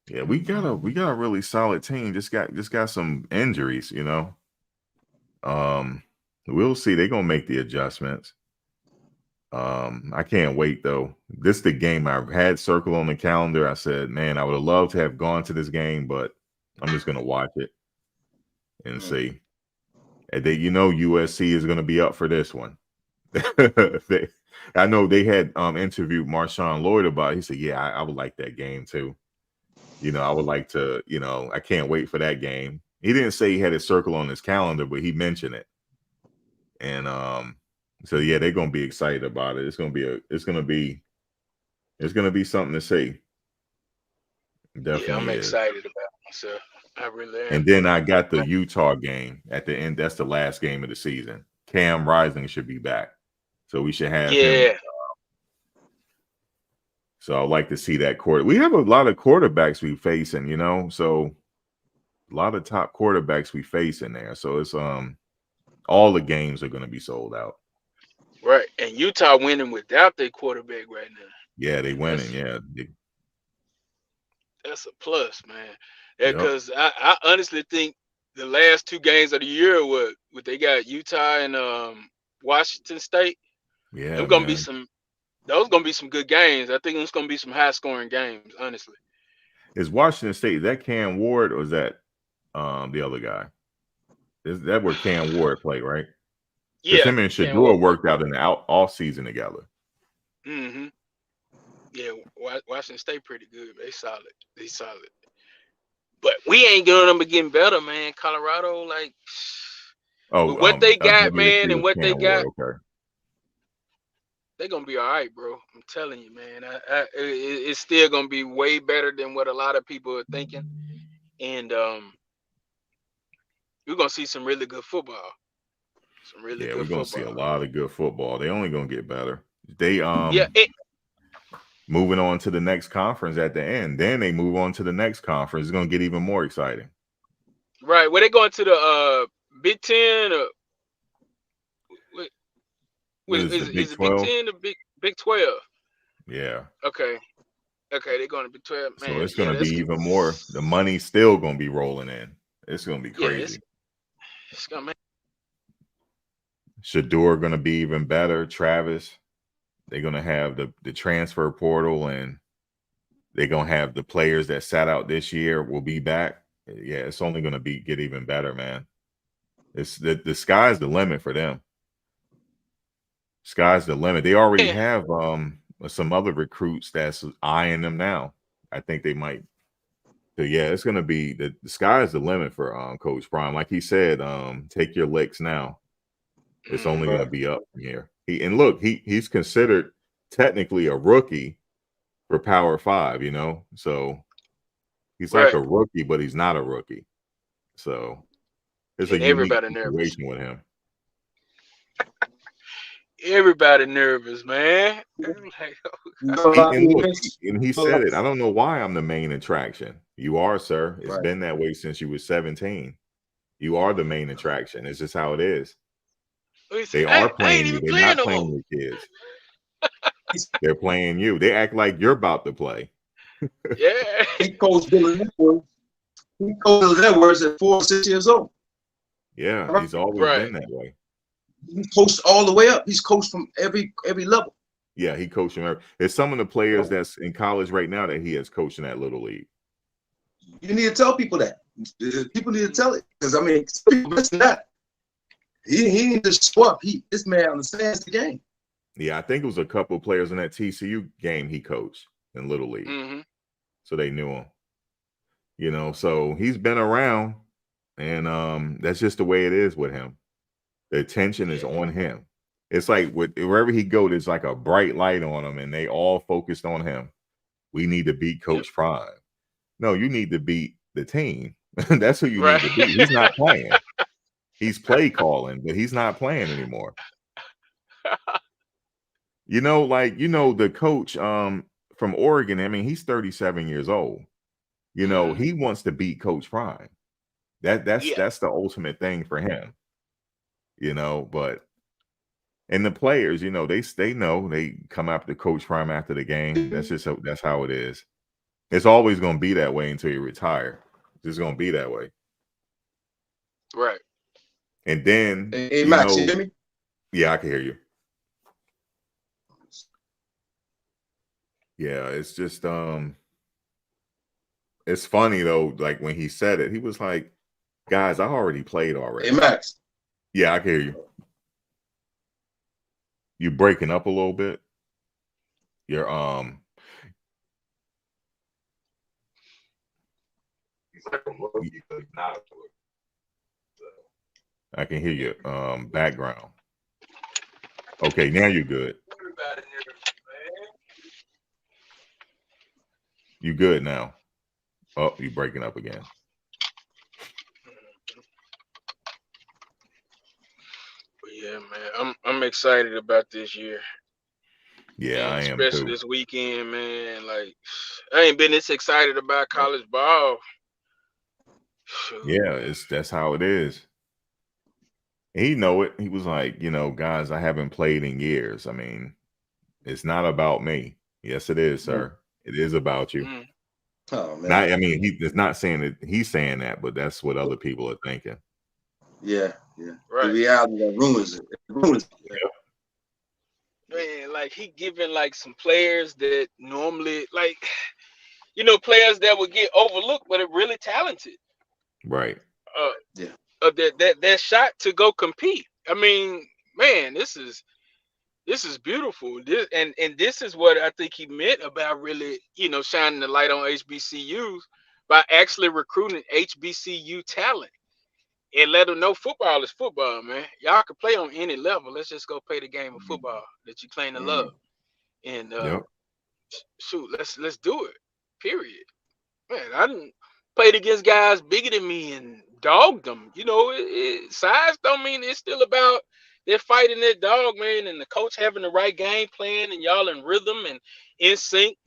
Yeah, we got a really solid team. Just got some injuries, We'll see. They're gonna make the adjustments. I can't wait though. This is the game I've had circled on the calendar. I said, man, I would have loved to have gone to this game, but I'm just gonna watch it and see. And they, USC is gonna be up for this one. I know they had interviewed Marshawn Lloyd about it. He said, yeah, I would like that game too. I would like to, I can't wait for that game. He didn't say he had a circle on his calendar, but he mentioned it. And so yeah, they're gonna be excited about it. It's gonna be something to see. Definitely. yeah, I'm excited about myself. I really am. And then I got the Utah game at the end. That's the last game of the season. Cam Rising should be back, so we should have him. So I'd like to see that quarter. We have a lot of quarterbacks we facing, so a lot of top quarterbacks we face in there. So it's all the games are going to be sold out. Right, and Utah winning without their quarterback right now. Yeah, they winning. Yeah, That's a plus, man. Yep. Because I honestly think the last 2 games of the year, what they got Utah and Washington State. Yeah, Them gonna be man. those gonna be some good games. I think it's gonna be some high scoring games, honestly. Is Washington State, is that Cam Ward or is that the other guy? Is that where Cam Ward played, right? Because Yeah, him and Cam Shador Ward. worked out in the off season together. Mm-hmm. Yeah, Washington State pretty good. They solid. They solid. But we ain't doing them getting better, man. Colorado, like, with what they got, man, WSU and is what they Cam Ward. got, Okay. they're gonna be all right, bro. I'm telling you, man. It's still gonna be way better than what a lot of people are thinking, and we're gonna see some really good football. Some really Yeah, good we're gonna see a football. lot of good football. They only gonna get better. They Yeah, moving on to the next conference at the end. Then they move on to the next conference. It's gonna get even more exciting. right. Where they going to the Big Ten or What is the Big is it Big 12? Ten or Big 12? Yeah. Okay, they're going to Big 12. So Man, it's yeah, gonna be even more. The money's still gonna be rolling in. It's gonna be yeah, crazy. it's gonna make. Shador gonna be even better. Travis, they're gonna have the transfer portal, and they're gonna have the players that sat out this year will be back. Yeah, it's only gonna get even better, man. It's the sky's the limit for them. Sky's the limit. They already have some other recruits that's eyeing them now. I think they might. So yeah, it's gonna be the sky's the limit for Coach Prime. Like he said, take your licks now. It's only gonna be up from here. He's considered technically a rookie for Power 5, you know. So he's like a rookie, but he's not a rookie. So it's a unique situation with him. Everybody nervous, man. And he said it. I don't know why I'm the main attraction. You are, sir. It's been that way since you were 17. You are the main attraction. It's just how it is. They are playing you. They're not playing your kids. They're playing you. They act like you're about to play. Yeah. He coached Billy Edwards. He coached Billy Edwards at 4 or 6 years old. Yeah, he's always been that way. He coached all the way up. He's coached from every level. Yeah, he coached him. There's some of the players that's in college right now that he has coached in that little league. You need to tell people that. People need to tell it, because I mean, people listen to that. He need to show up. This man understands the game. Yeah, I think it was a couple of players in that TCU game he coached in little league, so they knew him. You know, so he's been around, and that's just the way it is with him. The attention is on him. It's like wherever he goes, there's like a bright light on him, and they all focused on him. We need to beat Coach Prime. No, you need to beat the team. That's who you need to beat. He's not playing. He's play calling, but he's not playing anymore. You know, like, the coach from Oregon, I mean, he's 37 years old. You know, he wants to beat Coach Prime. That's the ultimate thing for him. You know, and the players, they know, they come after Coach Prime after the game. That's how it is. It's always going to be that way until you retire. It's just going to be that way. Right. And then, hey Max, you hear me? Yeah, I can hear you. Yeah, it's just it's funny though, like when he said it, he was like, guys, I already played already. Hey Max. Yeah, I can hear you. You breaking up a little bit. You're I can hear you background. Okay, now you're good. You good now. Oh, you breaking up again. But yeah, man, I'm excited about this year. Yeah, I am especially too. this weekend, man. Like, I ain't been this excited about college ball. Yeah, that's how it is. He know it. He was like, guys, I haven't played in years. I mean, it's not about me. Yes, it is, sir. It is about you. Oh Not, man. I mean, it's not saying that he's saying that, but that's what other people are thinking. Yeah, yeah. The Right. reality that ruins it. It ruins it. Man, like he giving like some players that normally like players that would get overlooked but are really talented. Right. Yeah. That shot to go compete. I mean, man, this is beautiful. And this is what I think he meant about really, shining the light on HBCUs by actually recruiting HBCU talent and let them know football is football, man. Y'all can play on any level. Let's just go play the game of football that you claim to love. And Yep. shoot, let's do it. Period. Man, I done played against guys bigger than me and dogged them. Size don't mean it's still about they're fighting that dog, man, and the coach having the right game plan and y'all in rhythm and in sync.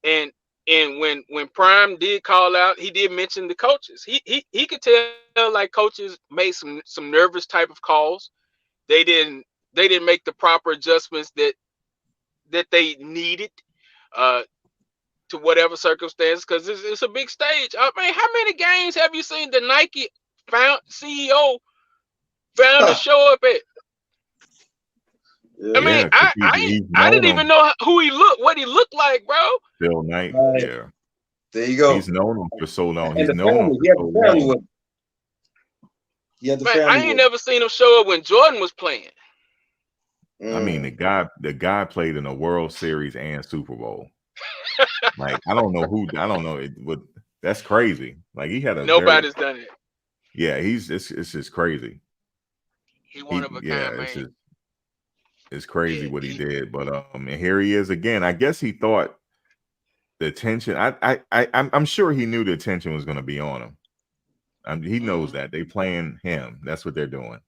And when Prime did call out, he did mention the coaches. He could tell like coaches made some nervous type of calls. They didn't make the proper adjustments that they needed. To whatever circumstance, because it's a big stage. I mean, how many games have you seen the Nike CEO founder show up at? I mean, I didn't even know what he looked like, bro. Phil Knight, yeah. There you go. He's known him for so long. And He's the known family, him he had for the so family long. with him. He had the Man, family I ain't never seen him show up when Jordan was playing. I mean, the guy played in a World Series and Super Bowl. Like, I don't know. That's crazy. Like, he had Nobody's done it. Yeah, it's just crazy. He one of a kind, man. It's crazy what he did. But and here he is again. I guess he thought the attention. I'm sure he knew the attention was going to be on him. He knows that they playing him. That's what they're doing.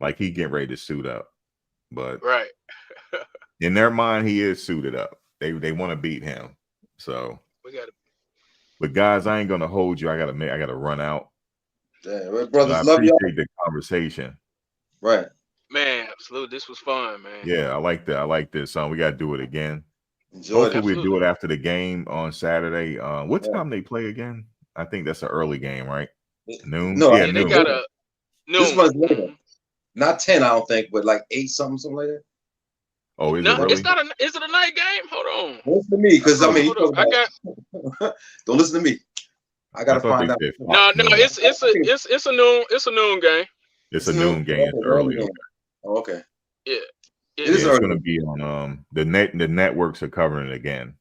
Like he getting ready to suit up, but right in their mind, he is suited up. They want to beat him. So we got to. But guys, I ain't gonna hold you. I gotta run out. Yeah, right, brothers, I love y'all. appreciate the conversation. Right. Man, absolutely. This was fun, man. Yeah, I like that. I like this. We gotta do it again. Enjoy Hopefully we do it after the game on Saturday. What time they play again? I think that's an early game, right? Noon. No, yeah, they noon. got a noon. This one's later. Not 10, I don't think, but like 8 something like that. Oh, is no, it really? it's not. Is it a night game? Hold on. Listen to me, because I mean, don't listen to me. I gotta find out. No, it's a noon. It's a noon game. It's a noon game. It's early. Okay. Oh, okay. Yeah. It's going to be on the networks are covering it again.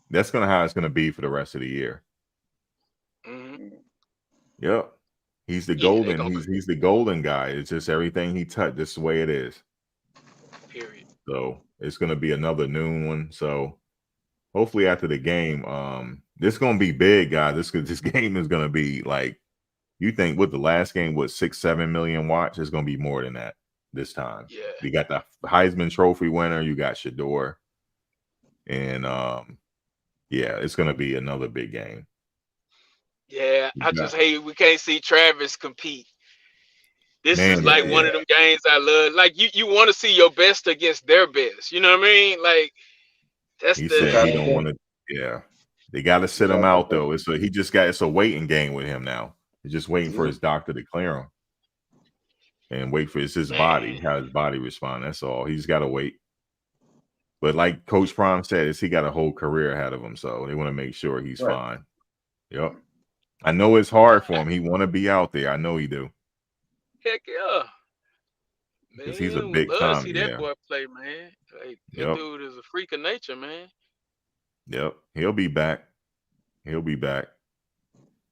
That's how it's going to be for the rest of the year. Yep. He's the golden. He's the golden guy. It's just everything he touched. This is the way it is. Period. So it's going to be another noon one. So hopefully after the game, this is going to be big, guys. This game is going to be like, you think with the last game was 6-7 million watch? It's going to be more than that this time. Yeah. You got the Heisman Trophy winner. You got Shador, and yeah, it's going to be another big game. Yeah, I just hate we can't see Travis compete. This is like one of them games I love. Like you want to see your best against their best. You know what I mean? Like that's he said he don't want to. Yeah, they got to sit him out though. It's a waiting game with him now. He's just waiting for his doctor to clear him, and wait for his body, how his body respond. That's all. He's got to wait. But like Coach Prime said, he got a whole career ahead of him, so they want to make sure he's fine. Yep. I know it's hard for him. He want to be out there. I know he do. Heck yeah. Man, he's a big time. See that boy play, man. Like that dude is a freak of nature, man. Yep. He'll be back.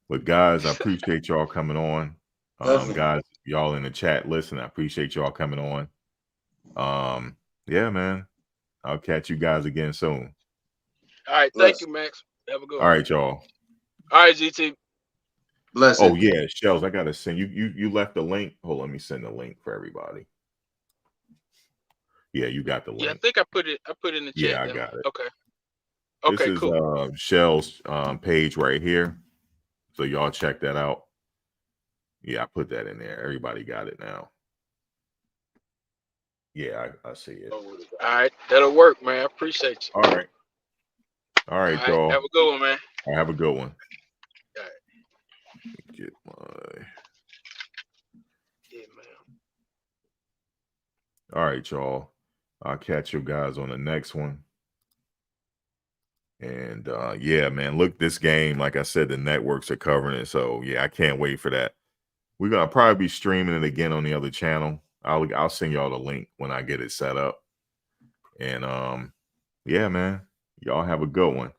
But guys, I appreciate y'all coming on. Guys, y'all in the chat, listen, I appreciate y'all coming on. Yeah, man. I'll catch you guys again soon. All right. Thank you, Max. Have a good one. All right, y'all. All right, GT. Bless Oh, yeah, Shells, I got to send you left the link. Hold on, let me send the link for everybody. Yeah, you got the link. Yeah, I think I put it in the chat. Yeah, I got it. Okay. Okay, this is cool. Shell's page right here. So y'all check that out. Yeah, I put that in there. Everybody got it now. Yeah, I see it. All right, that'll work, man. I appreciate you. All right. All right, All right, y'all. have a good one, man. All right, have a good one. All right. Get my. Yeah, man. All right, y'all. I'll catch you guys on the next one. And yeah, man, look, this game, like I said, the networks are covering it. So yeah, I can't wait for that. We're gonna probably be streaming it again on the other channel. I'll send y'all the link when I get it set up. And yeah, man, y'all have a good one.